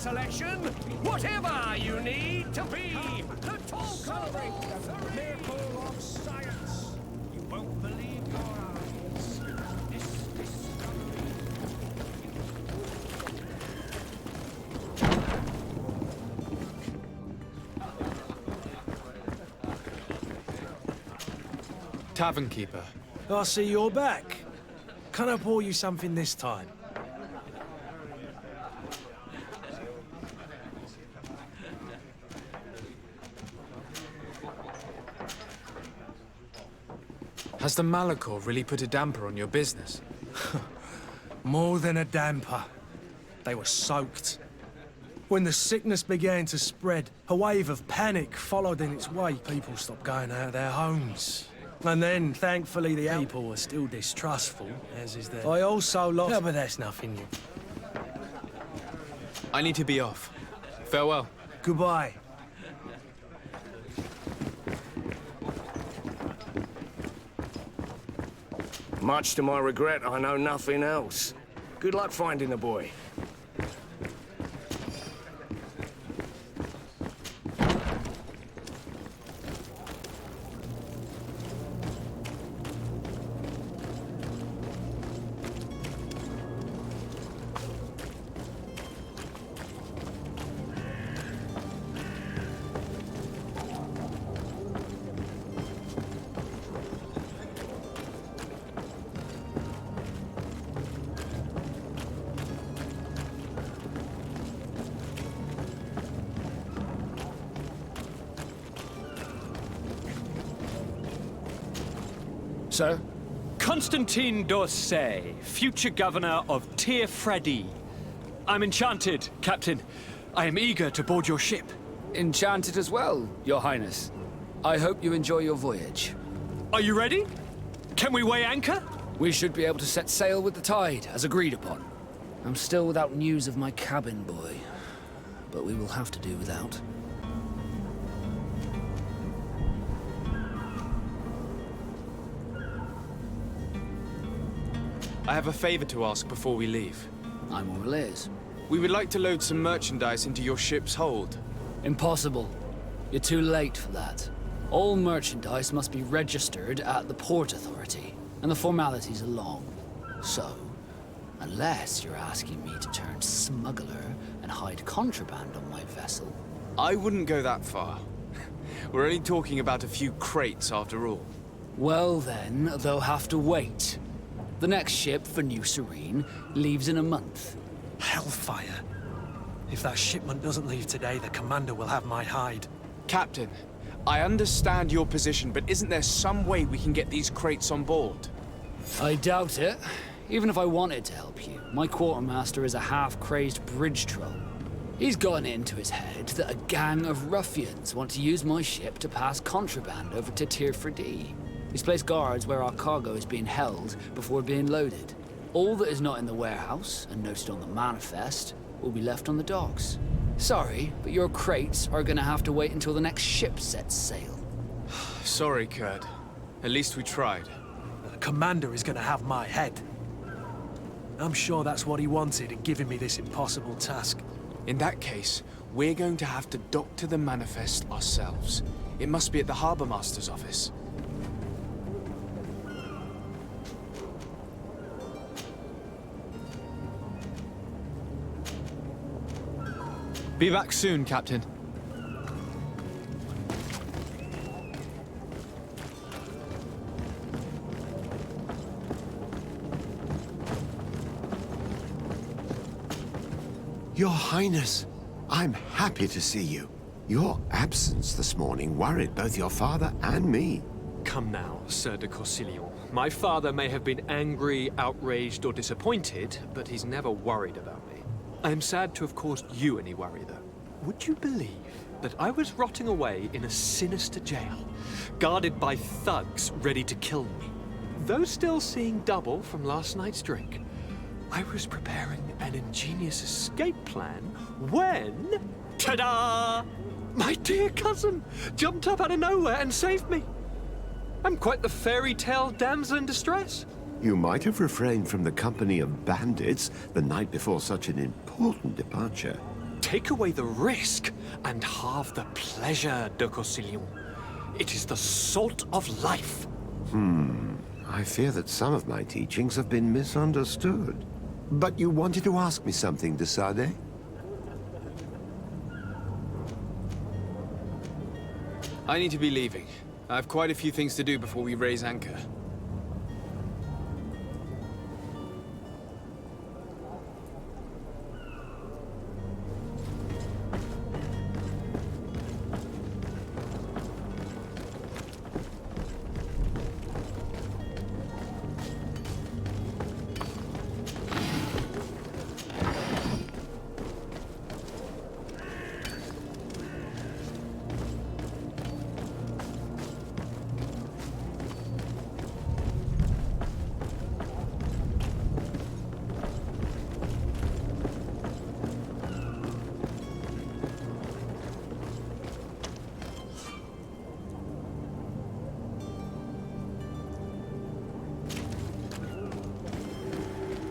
P: selection. Whatever you need to be. The talk of the miracle of science. You won't believe your eyes. This discovery.
D: Tavern keeper.
G: I see you're back. Can I pour you something this time?
D: Has the Malachor really put a damper on your business?
G: More than a damper. They were soaked. When the sickness began to spread, a wave of panic followed in its wake. People stopped going out of their homes. And then, thankfully, the people were still distrustful, as is there. I also lost... Yeah, but that's nothing new.
D: I need to be off. Farewell.
G: Goodbye.
P: Much to my regret, I know nothing else. Good luck finding the boy.
S: Sir? Constantine d'Orsay, future governor of Tir Freddy. I'm enchanted, Captain. I am eager to board your ship.
Q: Enchanted as well, Your Highness. I hope you enjoy your voyage.
S: Are you ready? Can we weigh anchor?
Q: We should be able to set sail with the tide, as agreed upon. I'm still without news of my cabin boy, but we will have to do without.
D: I have a favor to ask before we leave.
Q: I'm all ears.
D: We would like to load some merchandise into your ship's hold.
Q: Impossible. You're too late for that. All merchandise must be registered at the Port Authority, and the formalities are long. So, unless you're asking me to turn smuggler and hide contraband on my vessel...
D: I wouldn't go that far. We're only talking about a few crates after all.
Q: Well then, they'll have to wait. The next ship for New Serene leaves in a month.
G: Hellfire. If that shipment doesn't leave today, the commander will have my hide.
D: Captain, I understand your position, but isn't there some way we can get these crates on board?
Q: I doubt it. Even if I wanted to help you, my quartermaster is a half-crazed bridge troll. He's gotten it into his head that a gang of ruffians want to use my ship to pass contraband over to Tir Freddy. He's placed guards where our cargo is being held before being loaded. All that is not in the warehouse, and noted on the manifest, will be left on the docks. Sorry, but your crates are gonna have to wait until the next ship sets sail.
D: Sorry, Kurt. At least we tried.
G: The commander is gonna have my head. I'm sure that's what he wanted in giving me this impossible task.
D: In that case, we're going to have to dock to the manifest ourselves. It must be at the Harbour Master's office. Be back soon, Captain.
C: Your Highness, I'm happy to see you. Your absence this morning worried both your father and me.
S: Come now, Sir de Corsilion. My father may have been angry, outraged, or disappointed, but he's never worried about me. I am sad to have caused you any worry, though. Would you believe that I was rotting away in a sinister jail, guarded by thugs ready to kill me? Though still seeing double from last night's drink, I was preparing an ingenious escape plan when... ta-da! My dear cousin jumped up out of nowhere and saved me. I'm quite the fairy tale damsel in distress.
C: You might have refrained from the company of bandits the night before such an important departure.
S: Take away the risk and halve the pleasure, de Cossillon. It is the salt of life.
C: I fear that some of my teachings have been misunderstood. But you wanted to ask me something, de Sade?
D: I need to be leaving. I have quite a few things to do before we raise anchor.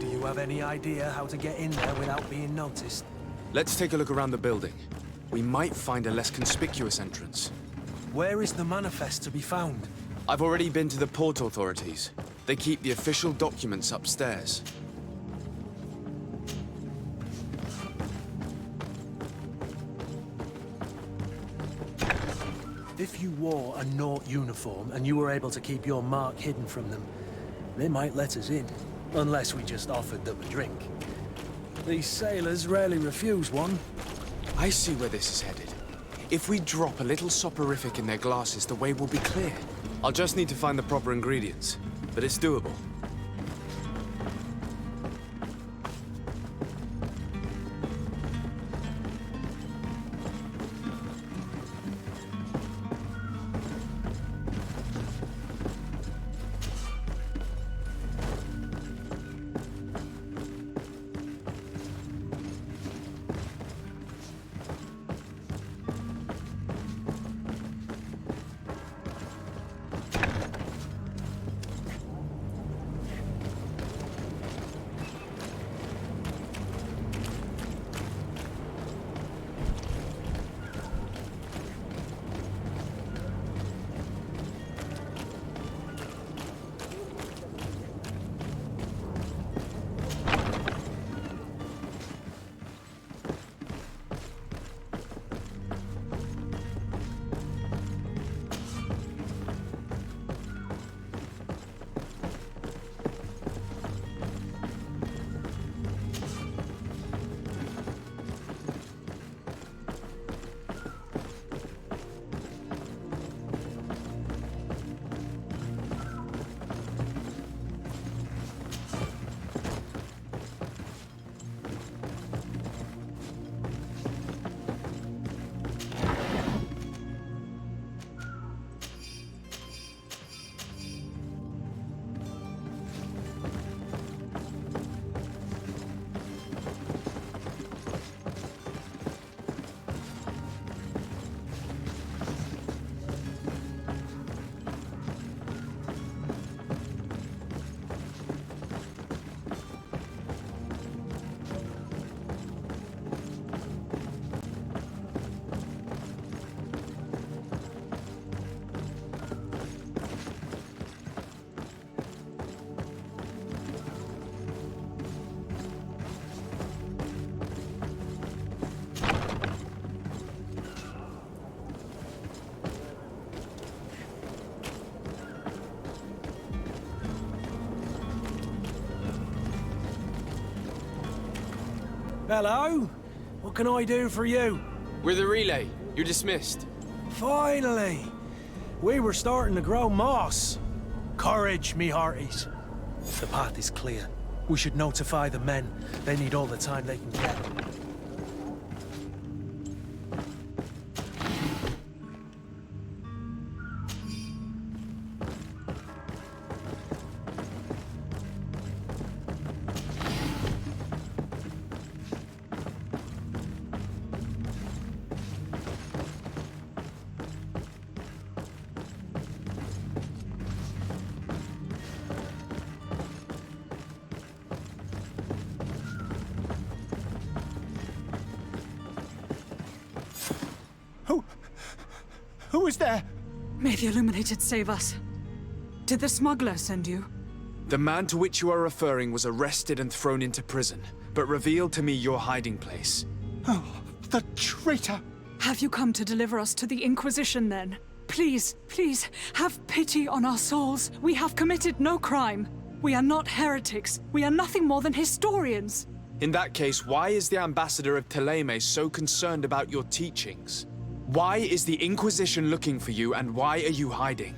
G: Do you have any idea how to get in there without being noticed?
D: Let's take a look around the building. We might find a less conspicuous entrance.
G: Where is the manifest to be found?
D: I've already been to the port authorities. They keep the official documents upstairs.
G: If you wore a Naut uniform and you were able to keep your mark hidden from them, they might let us in. Unless we just offered them a drink. These sailors rarely refuse one.
D: I see where this is headed. If we drop a little soporific in their glasses, the way will be clear. I'll just need to find the proper ingredients, but it's doable.
G: Hello? What can I do for you?
D: We're the relay. You're dismissed.
G: Finally! We were starting to grow moss. Courage, me hearties. The path is clear. We should notify the men. They need all the time they can get.
K: Who is there?
H: May the Illuminated save us. Did the smuggler send you?
D: The man to which you are referring was arrested and thrown into prison, but revealed to me your hiding place.
K: Oh, the traitor!
H: Have you come to deliver us to the Inquisition, then? Please, please, have pity on our souls. We have committed no crime. We are not heretics. We are nothing more than historians.
D: In that case, why is the ambassador of Thélème so concerned about your teachings? Why is the Inquisition looking for you, and why are you hiding?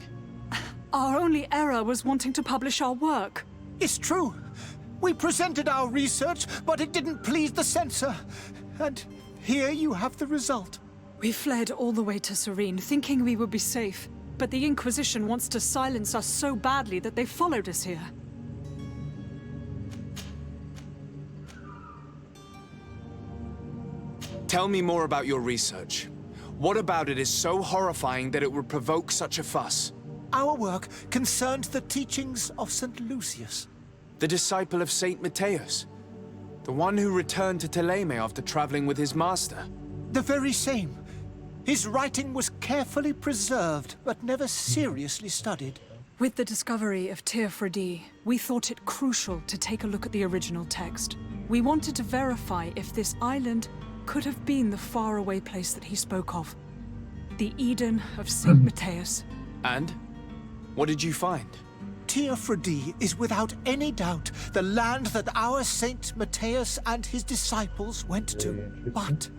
H: Our only error was wanting to publish our work.
K: It's true. We presented our research, but it didn't please the censor. And here you have the result.
H: We fled all the way to Serene, thinking we would be safe. But the Inquisition wants to silence us so badly that they followed us here.
D: Tell me more about your research. What about it is so horrifying that it would provoke such a fuss?
K: Our work concerned the teachings of St. Lucius.
D: The disciple of Saint Matthias? The one who returned to Thélème after traveling with his master?
K: The very same. His writing was carefully preserved, but never seriously studied.
H: With the discovery of Teofredi, we thought it crucial to take a look at the original text. We wanted to verify if this island could have been the faraway place that he spoke of. The Eden of Saint Matthias.
D: And? What did you find?
K: Teofredi is without any doubt the land that our Saint Matthias and his disciples went to. But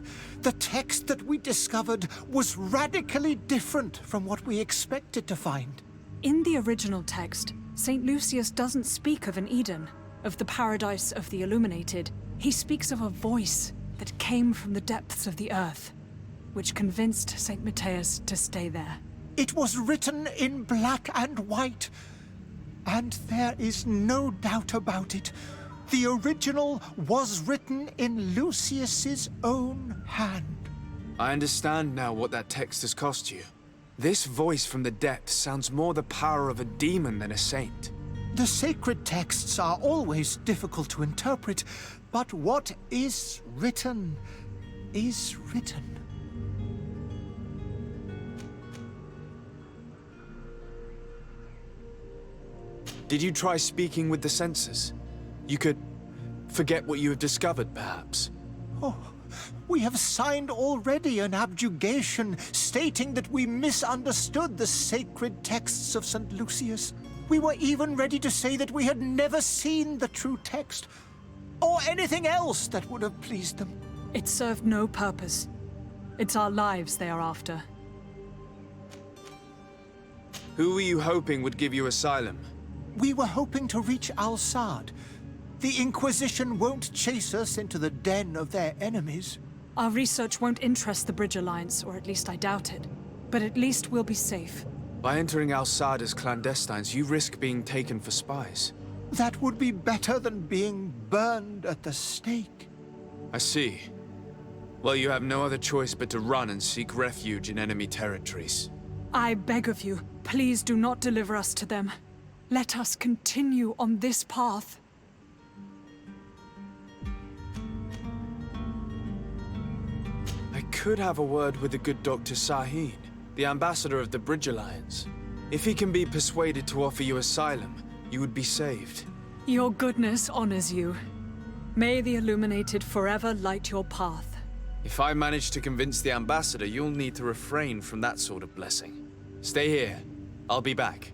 K: the text that we discovered was radically different from what we expected to find.
H: In the original text, Saint Lucius doesn't speak of an Eden, of the paradise of the Illuminated. He speaks of a voice that came from the depths of the earth, which convinced Saint Matthias to stay there.
K: It was written in black and white, and there is no doubt about it. The original was written in Lucius's own hand.
D: I understand now what that text has cost you. This voice from the depths sounds more the power of a demon than a saint.
K: The sacred texts are always difficult to interpret, but what is written is written.
D: Did you try speaking with the censors? You could forget what you have discovered, perhaps.
K: Oh, we have signed already an abjugation stating that we misunderstood the sacred texts of St. Lucius. We were even ready to say that we had never seen the true text, or anything else that would have pleased them.
H: It served no purpose. It's our lives they are after.
D: Who were you hoping would give you asylum?
K: We were hoping to reach Al-Sad. The Inquisition won't chase us into the den of their enemies.
H: Our research won't interest the Bridge Alliance, or at least I doubt it. But at least we'll be safe.
D: By entering Al-Sad as clandestines, you risk being taken for spies.
K: That would be better than being burned at the stake.
D: I see. Well, you have no other choice but to run and seek refuge in enemy territories.
H: I beg of you, please do not deliver us to them. Let us continue on this path.
D: I could have a word with the good Dr. Sahin, the ambassador of the Bridge Alliance. If he can be persuaded to offer you asylum, you would be saved.
H: Your goodness honors you. May the Illuminated forever light your path.
D: If I manage to convince the ambassador, you'll need to refrain from that sort of blessing. Stay here. I'll be back.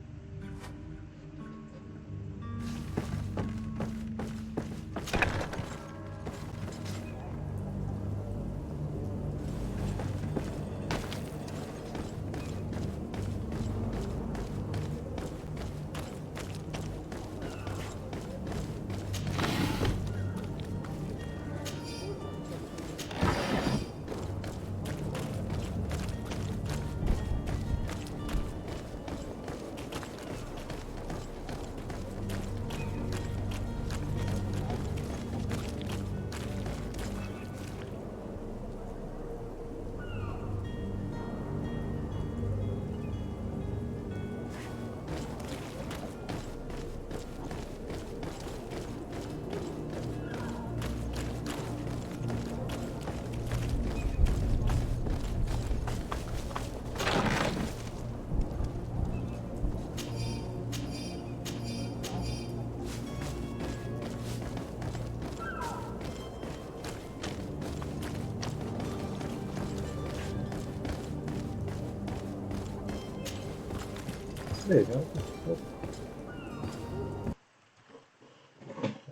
A: There you go.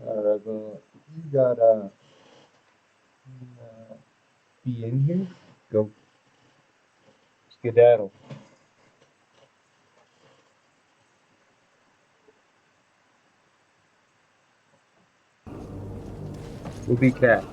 A: Alright, well, you gotta be in here. Go skedaddle. We'll be cat.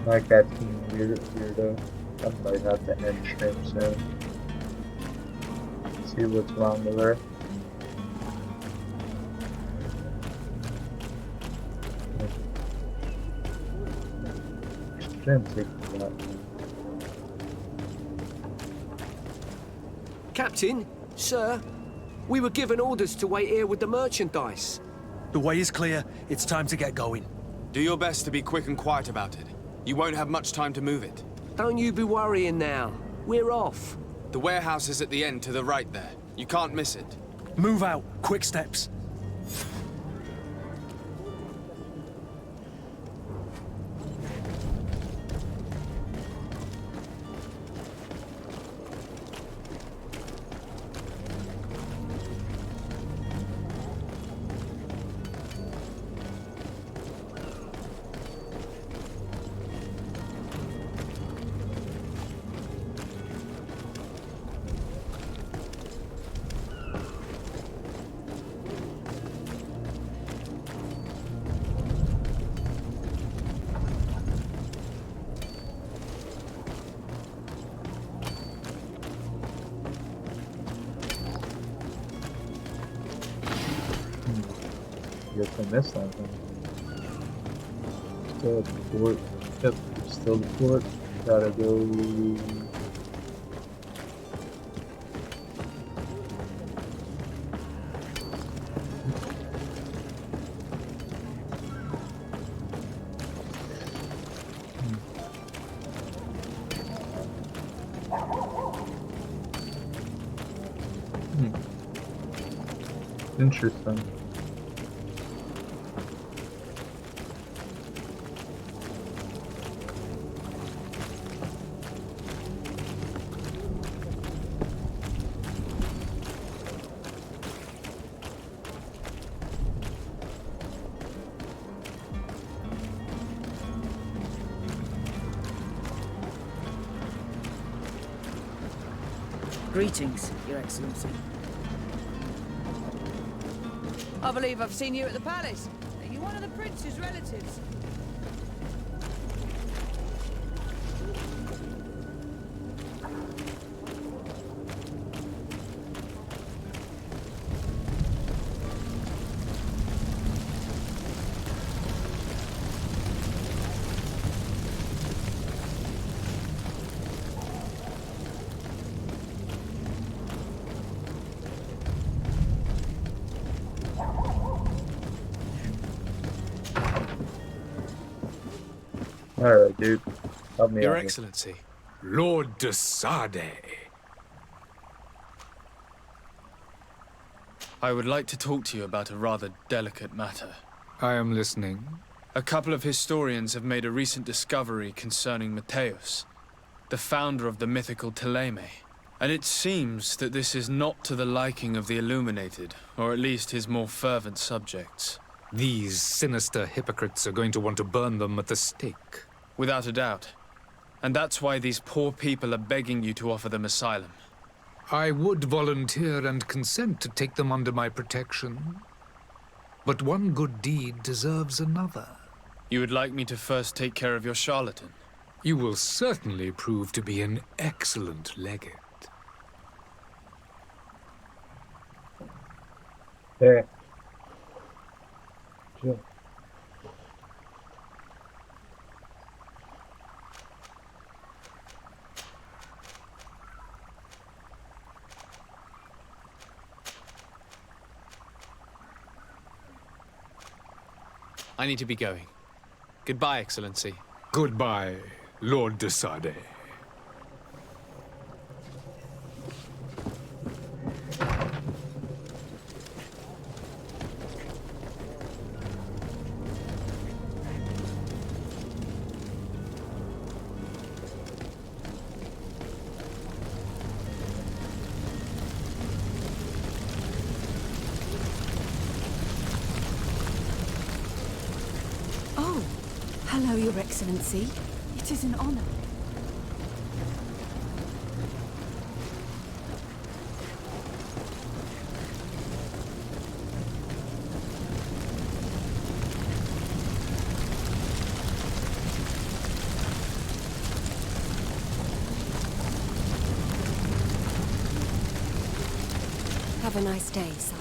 A: My cat's being weirdo. I might have to end stream soon. See what's wrong with her. Shouldn't take a lot.
T: Captain, sir, we were given orders to wait here with the merchandise.
G: The way is clear. It's time to get going.
D: Do your best to be quick and quiet about it. You won't have much time to move it.
T: Don't you be worrying now. We're off.
D: The warehouse is at the end to the right there. You can't miss it.
G: Move out. Quick steps.
A: Guess I missed something. Still at the fort. Yep, still the fort. Gotta go. Interesting.
I: Greetings, Your Excellency.
U: I believe I've seen you at the palace. Are you one of the prince's relatives?
A: Alright, dude. Help me
D: Your
A: out.
D: Excellency.
J: Lord de Sade.
D: I would like to talk to you about a rather delicate matter.
J: I am listening.
D: A couple of historians have made a recent discovery concerning Matthäus, the founder of the mythical Ptolemy. And it seems that this is not to the liking of the Illuminated, or at least his more fervent subjects.
J: These sinister hypocrites are going to want to burn them at the stake.
D: Without a doubt. And that's why these poor people are begging you to offer them asylum.
J: I would volunteer and consent to take them under my protection. But one good deed deserves another.
D: You would like me to first take care of your charlatan?
J: You will certainly prove to be an excellent legate.
A: There. Chill.
D: I need to be going. Goodbye, Excellency.
J: Goodbye, Lord de Sade.
F: Oh, hello, Your Excellency. It is an honor. Have a nice day, sire.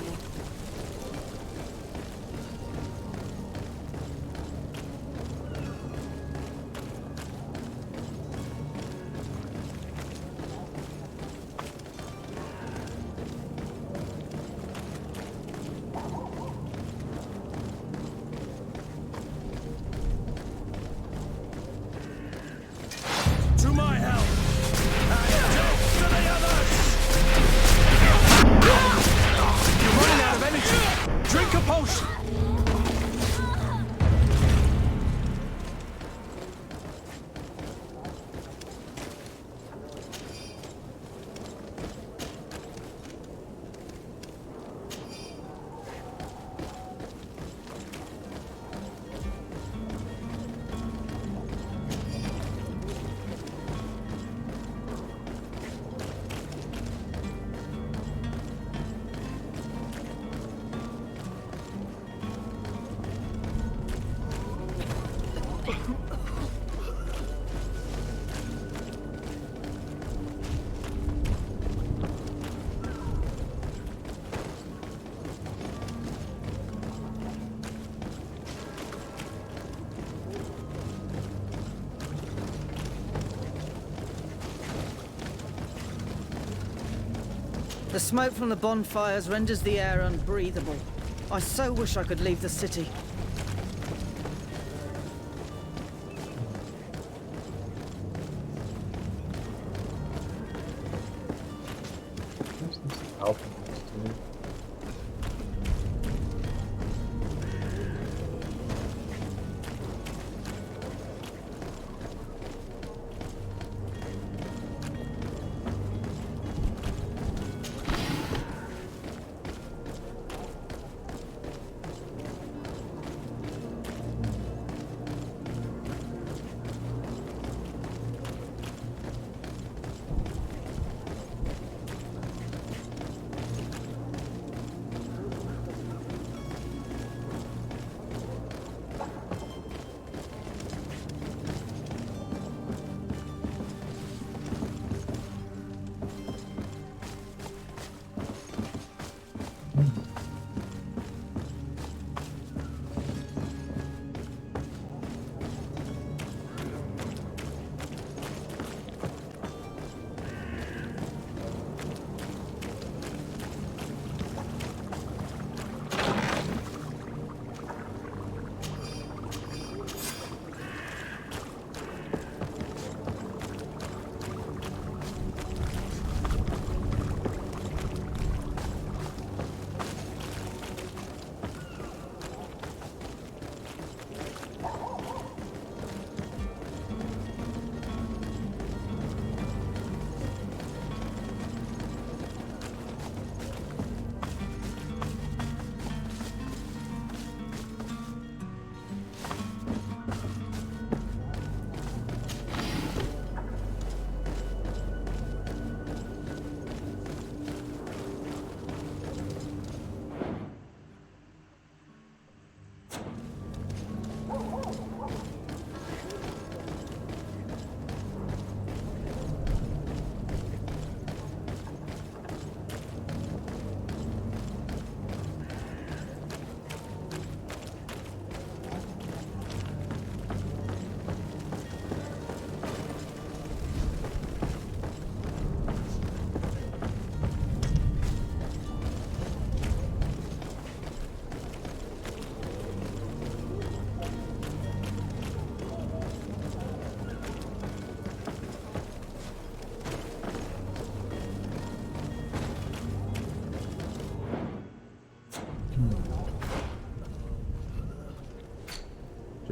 G: To my help! And death to the others! You're running out of energy! Drink a potion!
I: The smoke from the bonfires renders the air unbreathable. I so wish I could leave the city.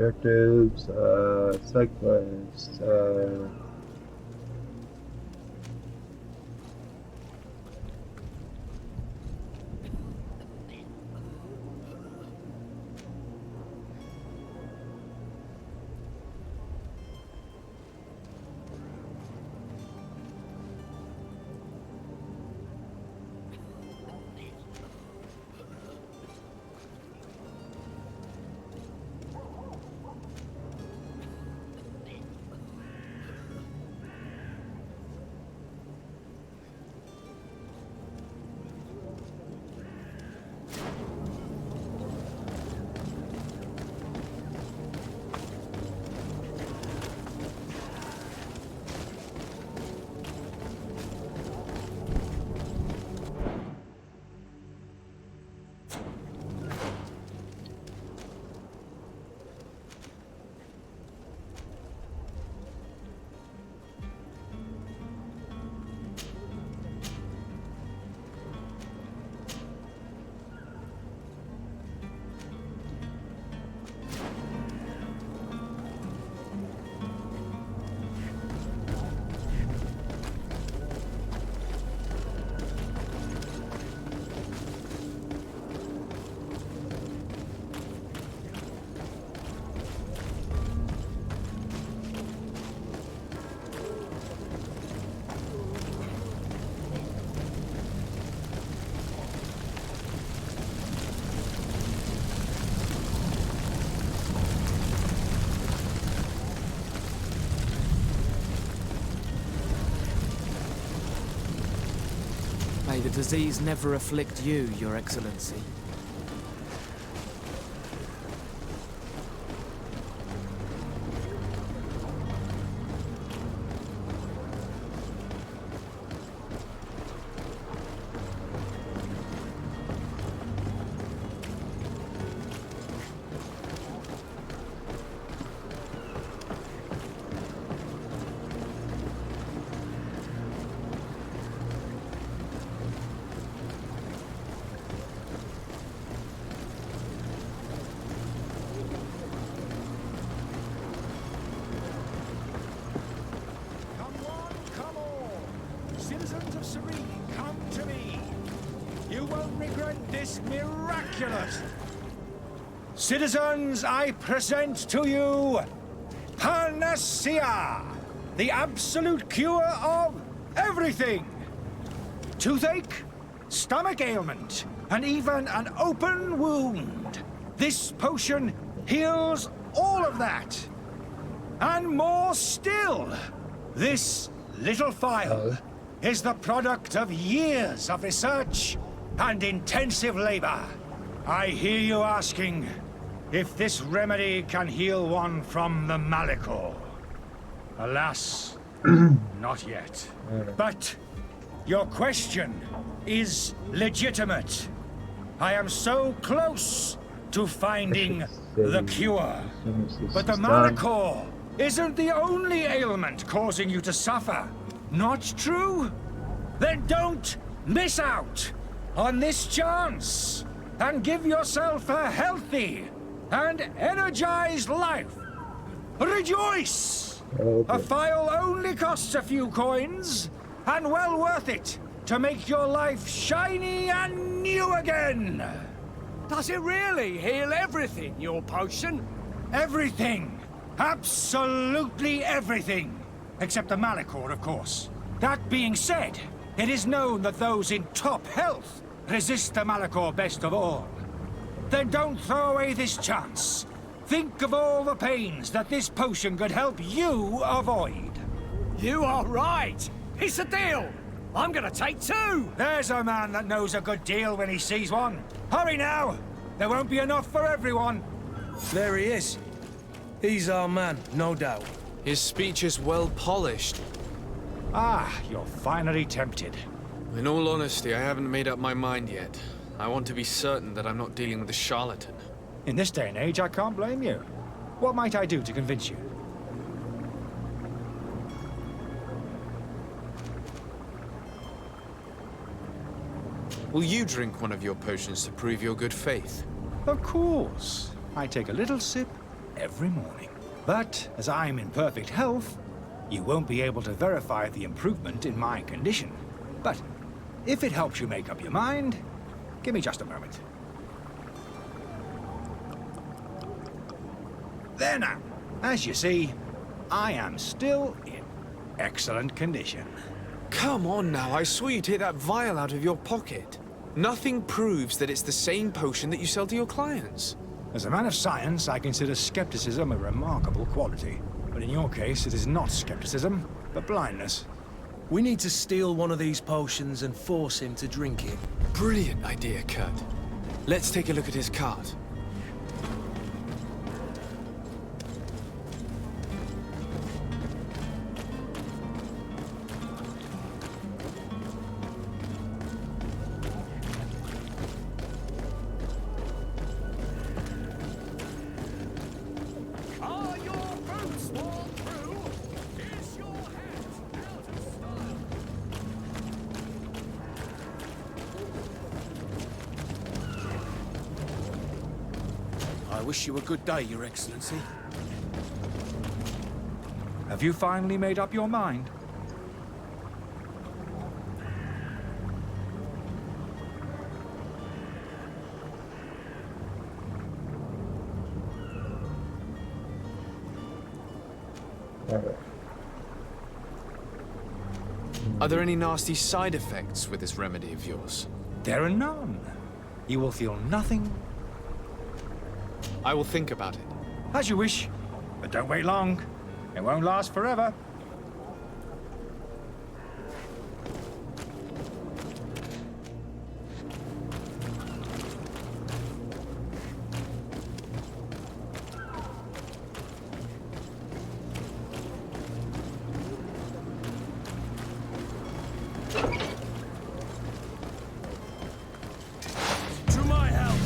A: Objectives, side quests,
L: May the disease never afflict you, Your Excellency.
B: Citizens of Serene, come to me. You won't regret this miraculous. Citizens, I present to you Panacea, the absolute cure of everything. Toothache, stomach ailment, and even an open wound. This potion heals all of that. And more still. This little phial is the product of years of research and intensive labor. I hear you asking if this remedy can heal one from the Malachor. Alas, not yet. But your question is legitimate. I am so close to finding the cure. But the Malachor isn't the only ailment causing you to suffer. Not true? Then don't miss out on this chance and give yourself a healthy and energized life. Rejoice! A phial only costs a few coins, and well worth it to make your life shiny and new again.
P: Does it really heal everything, your potion?
B: Everything. Absolutely everything. Except the Malachor, of course. That being said, it is known that those in top health resist the Malachor best of all. Then don't throw away this chance. Think of all the pains that this potion could help you avoid.
P: You are right. It's a deal. I'm gonna take two.
B: There's a man that knows a good deal when he sees one. Hurry now. There won't be enough for everyone.
G: There he is. He's our man, no doubt.
D: His speech is well polished.
B: Ah, you're finally tempted.
D: In all honesty, I haven't made up my mind yet. I want to be certain that I'm not dealing with a charlatan.
B: In this day and age, I can't blame you. What might I do to convince you?
D: Will you drink one of your potions to prove your good faith?
B: Of course. I take a little sip
M: every morning. But as I'm in perfect health, you won't be able to verify the improvement in my condition. But if it helps you make up your mind, give me just a moment. There now. As you see, I am still in excellent condition.
D: Come on now, I swore you take that vial out of your pocket. Nothing proves that it's the same potion that you sell to your clients.
M: As a man of science, I consider skepticism a remarkable quality. But in your case, it is not skepticism, but blindness.
G: We need to steal one of these potions and force him to drink it.
D: Brilliant idea, Kurt. Let's take a look at his cart.
G: I wish you a good day, Your Excellency.
M: Have you finally made up your mind?
D: Are there any nasty side effects with this remedy of yours?
M: There are none. You will feel nothing.
D: I will think about it.
M: As you wish, but don't wait long. It won't last forever.
G: To my help!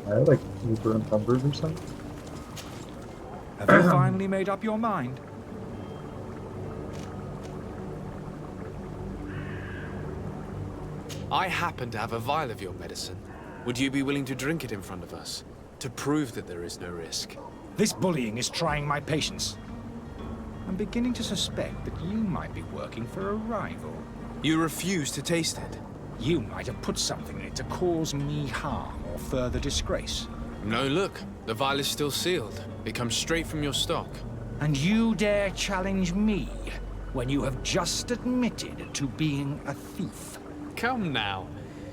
G: And
A: I like Uber encumbered or something.
M: Have you finally made up your mind?
D: I happen to have a vial of your medicine. Would you be willing to drink it in front of us? To prove that there is no risk?
M: This bullying is trying my patience. I'm beginning to suspect that you might be working for a rival.
D: You refuse to taste it?
M: You might have put something in it to cause me harm or further disgrace.
D: No, look. The vial is still sealed. It comes straight from your stock.
M: And you dare challenge me when you have just admitted to being a thief?
D: Come now.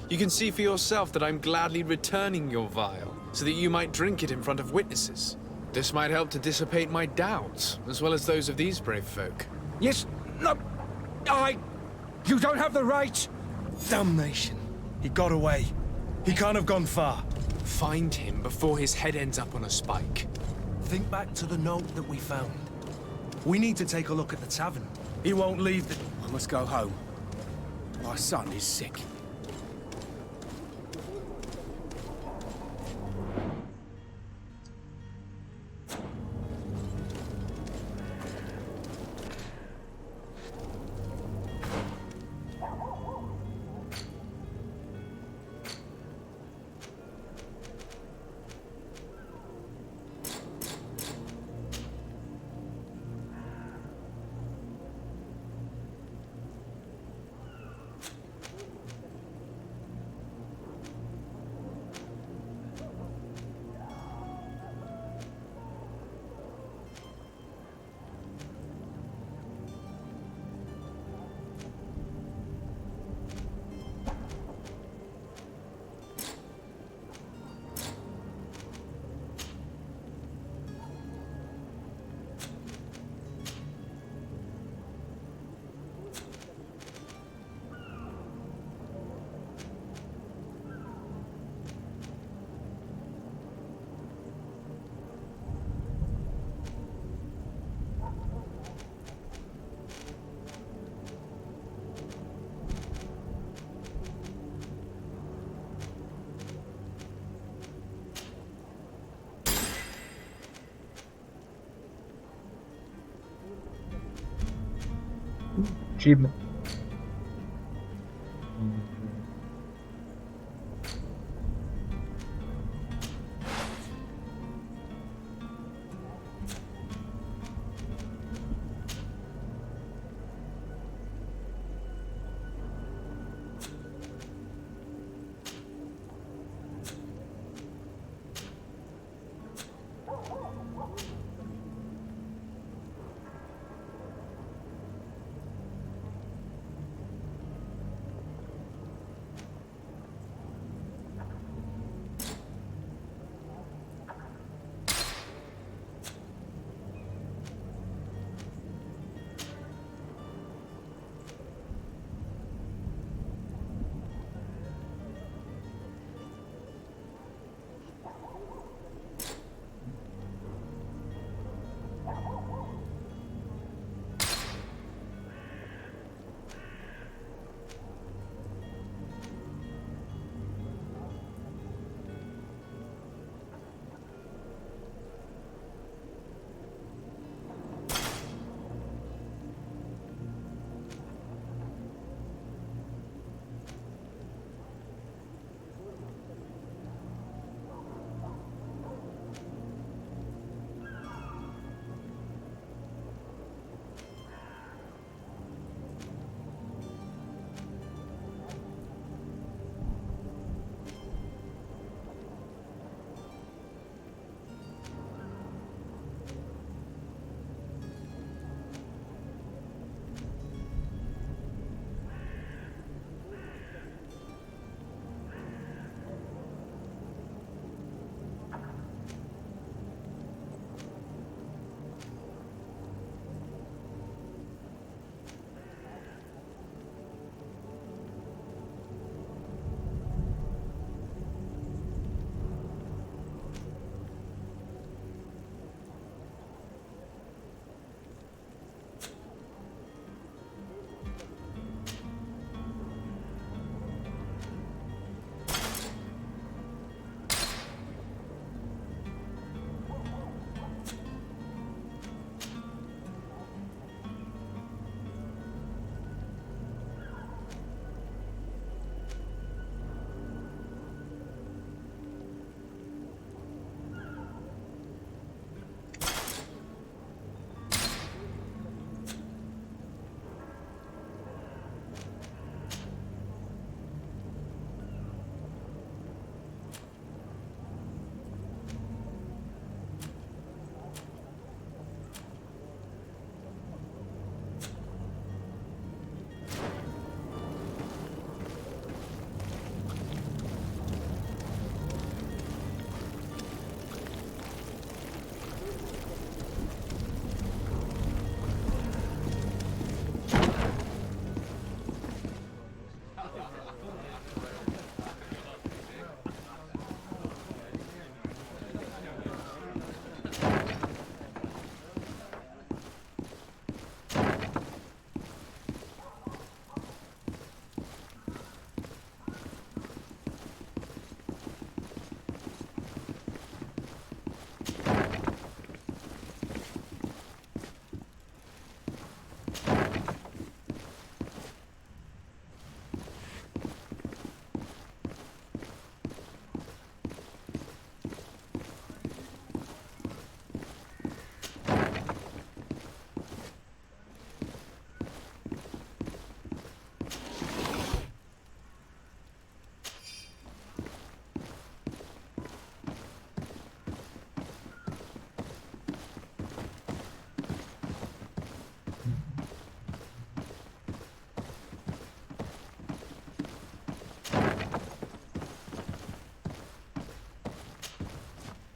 D: You can see for yourself that I'm gladly returning your vial, so that you might drink it in front of witnesses. This might help to dissipate my doubts, as well as those of these brave folk.
M: Yes, no, you don't have the right.
G: Damnation. He got away. He can't have gone far.
D: Find him before his head ends up on a spike.
G: Think back to the note that we found. We need to take a look at the tavern. He won't leave the...
L: I must go home. My son is sick.
A: Achievement.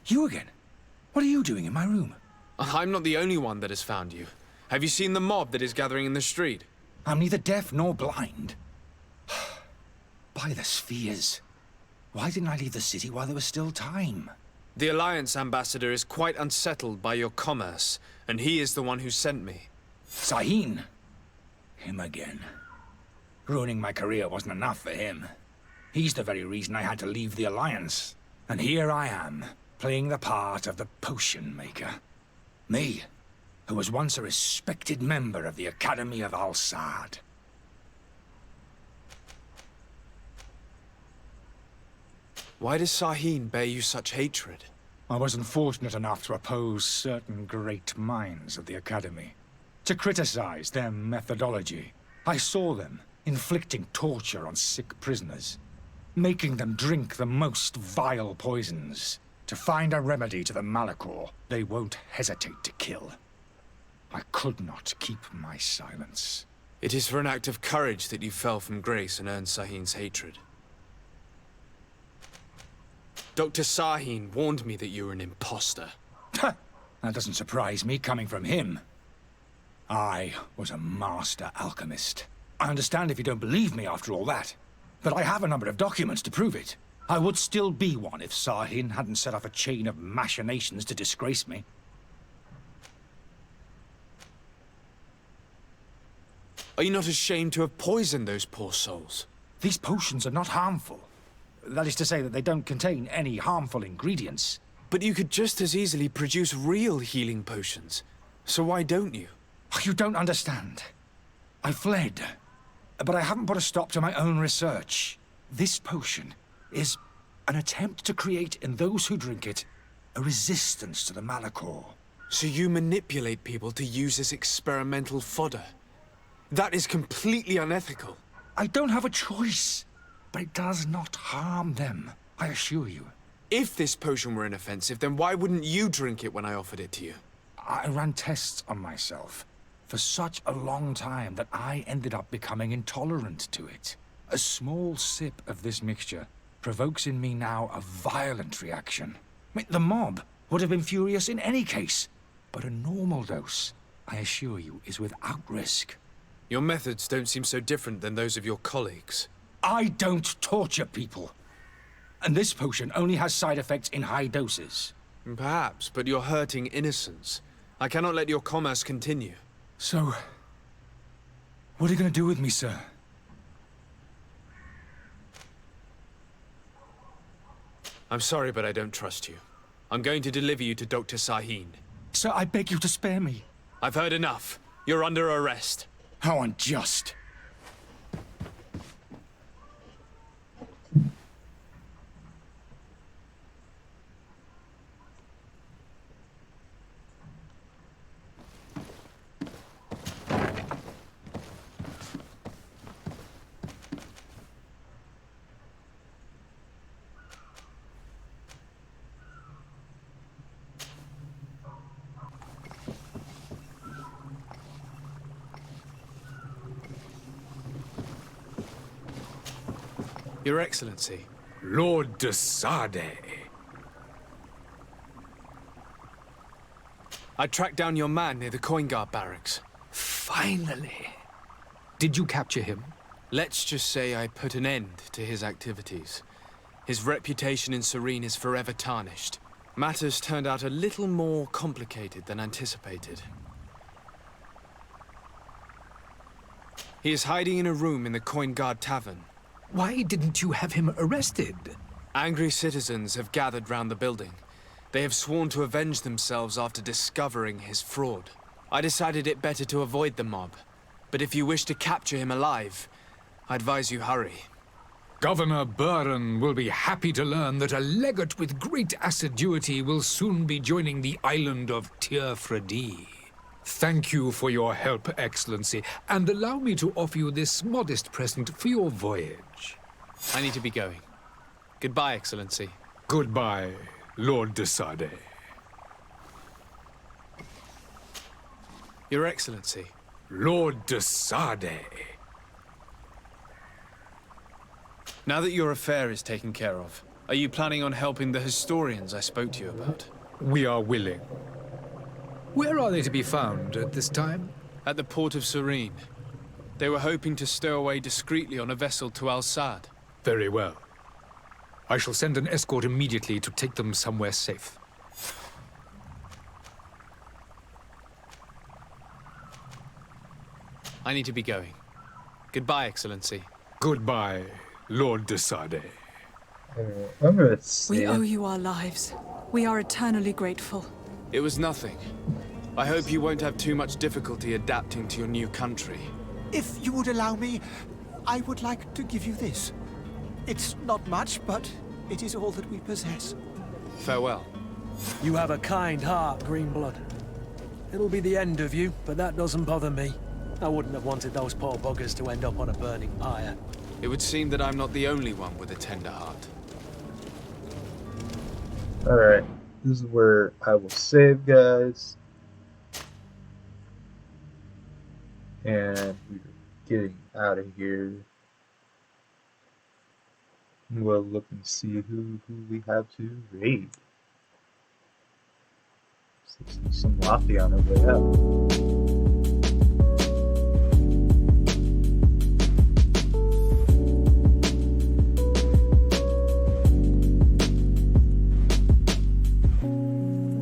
M: You again? What are you doing in my room?
D: I'm not the only one that has found you. Have you seen the mob that is gathering in the street?
M: I'm neither deaf nor blind. By the spheres. Why didn't I leave the city while there was still time?
D: The Alliance ambassador is quite unsettled by your commerce, and he is the one who sent me.
M: Sahin? Him again. Ruining my career wasn't enough for him. He's the very reason I had to leave the Alliance. And here I am, playing the part of the potion maker. Me, who was once a respected member of the Academy of Al-Sad.
D: Why does Sahin bear you such hatred?
M: I wasn't fortunate enough to oppose certain great minds of the Academy, to criticize their methodology. I saw them inflicting torture on sick prisoners, making them drink the most vile poisons. To find a remedy to the Malachor, they won't hesitate to kill. I could not keep my silence.
D: It is for an act of courage that you fell from grace and earned Sahin's hatred. Dr. Sahin warned me that you were an imposter.
M: That doesn't surprise me, coming from him. I was a master alchemist. I understand if you don't believe me after all that, but I have a number of documents to prove it. I would still be one if Sahin hadn't set off a chain of machinations to disgrace me.
D: Are you not ashamed to have poisoned those poor souls?
M: These potions are not harmful. That is to say that they don't contain any harmful ingredients.
D: But you could just as easily produce real healing potions. So why don't you?
M: You don't understand. I fled, but I haven't put a stop to my own research. This potion is an attempt to create in those who drink it a resistance to the Malachor.
D: So you manipulate people to use as experimental fodder? That is completely unethical.
M: I don't have a choice, but it does not harm them, I assure you.
D: If this potion were inoffensive, then why wouldn't you drink it when I offered it to you?
M: I ran tests on myself for such a long time that I ended up becoming intolerant to it. A small sip of this mixture provokes in me now a violent reaction. I mean, the mob would have been furious in any case, but a normal dose, I assure you, is without risk.
D: Your methods don't seem so different than those of your colleagues.
M: I don't torture people. And this potion only has side effects in high doses.
D: Perhaps, but you're hurting innocents. I cannot let your commerce continue.
M: So, what are you going to do with me, sir?
D: I'm sorry, but I don't trust you. I'm going to deliver you to Dr. Sahin.
M: Sir, I beg you to spare me.
D: I've heard enough. You're under arrest.
M: How unjust.
D: Your Excellency.
J: Lord de Sade.
D: I tracked down your man near the Coin Guard barracks.
J: Finally. Did you capture him?
D: Let's just say I put an end to his activities. His reputation in Serene is forever tarnished. Matters turned out a little more complicated than anticipated. He is hiding in a room in the Coin Guard Tavern.
J: Why didn't you have him arrested?
D: Angry citizens have gathered round the building. They have sworn to avenge themselves after discovering his fraud. I decided it better to avoid the mob. But if you wish to capture him alive, I advise you hurry.
J: Governor Buren will be happy to learn that a legate with great assiduity will soon be joining the island of Tir-Fredi. Thank you for your help, Excellency, and allow me to offer you this modest present for your voyage.
D: I need to be going. Goodbye, Excellency.
J: Goodbye, Lord de Sade.
D: Your Excellency.
J: Lord de Sade.
D: Now that your affair is taken care of, are you planning on helping the historians I spoke to you about?
J: We are willing. Where are they to be found at this time?
D: At the port of Serene. They were hoping to stow away discreetly on a vessel to Al-Sad.
J: Very well. I shall send an escort immediately to take them somewhere safe.
D: I need to be going. Goodbye, Excellency.
J: Goodbye, Lord de Sade.
A: I'm gonna say
H: We owe you our lives. We are eternally grateful.
D: It was nothing. I hope you won't have too much difficulty adapting to your new country.
E: If you would allow me, I would like to give you this. It's not much, but it is all that we possess.
D: Farewell.
G: You have a kind heart, Greenblood. It'll be the end of you, but that doesn't bother me. I wouldn't have wanted those poor buggers to end up on a burning pyre.
D: It would seem that I'm not the only one with a tender heart.
A: Alright, this is where I will save, guys. And we're getting out of here. We'll look and see who we have to raid. Some Mafia on our way out.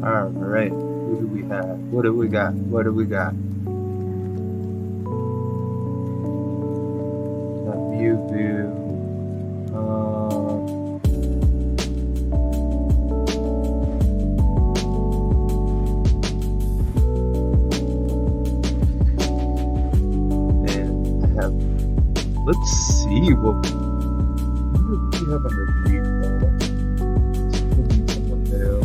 A: Alright, who do we have? What do we got? What do we got? View. And I have. Let's see what do we have under recall. Let's put someone new.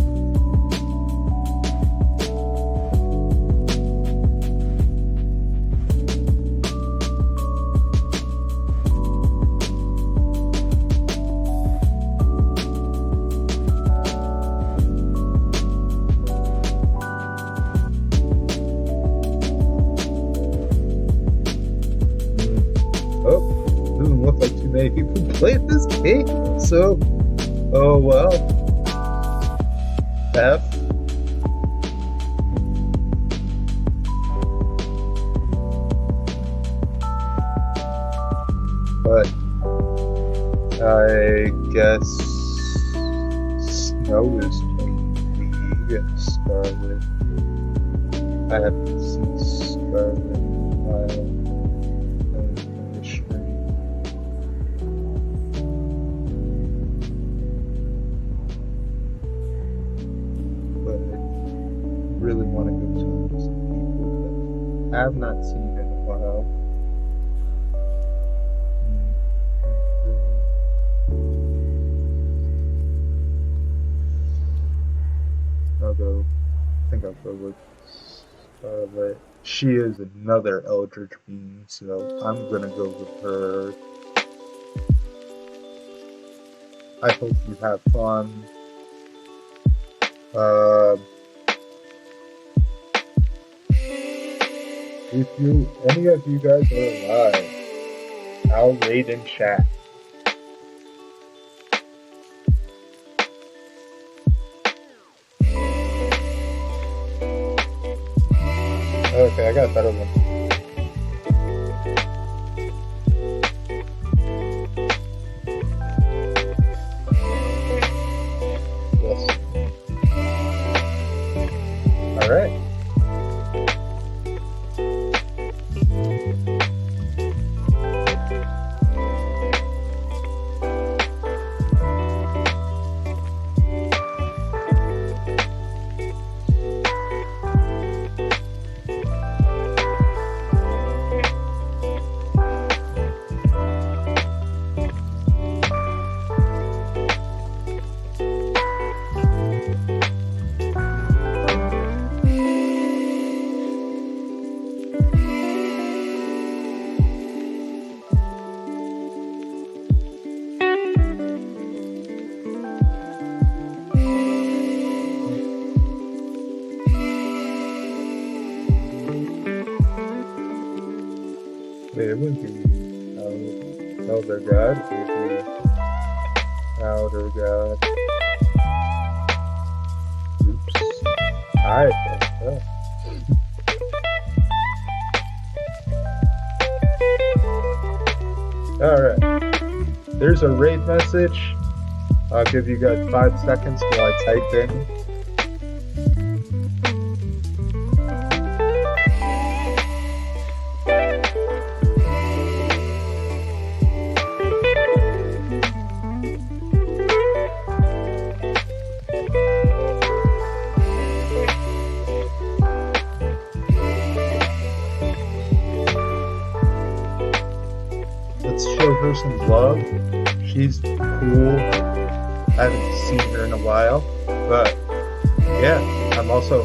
A: People played this game, so oh well. F. But I guess Snow is playing League and Scarlet. I haven't seen Scarlet in a while. Really want to go talk to some people that I have not seen in a while. I think I'll go with Scarlet. She is another Eldritch Being, so I'm gonna go with her. I hope you have fun. If any of you guys are alive, I'll raid in chat. Okay, I got a better one. Yes. Alright. It would be Elder God, it would be Outer God. Oops. I fucked up. Alright. There's a raid message. I'll give you guys 5 seconds while I type in. show her some love. She's cool. I haven't seen her in a while. But, yeah, I'm also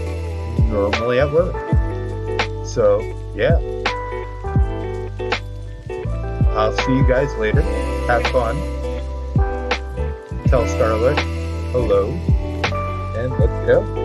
A: normally at work. So, yeah. I'll see you guys later. Have fun. Tell Starlight hello. And let's go.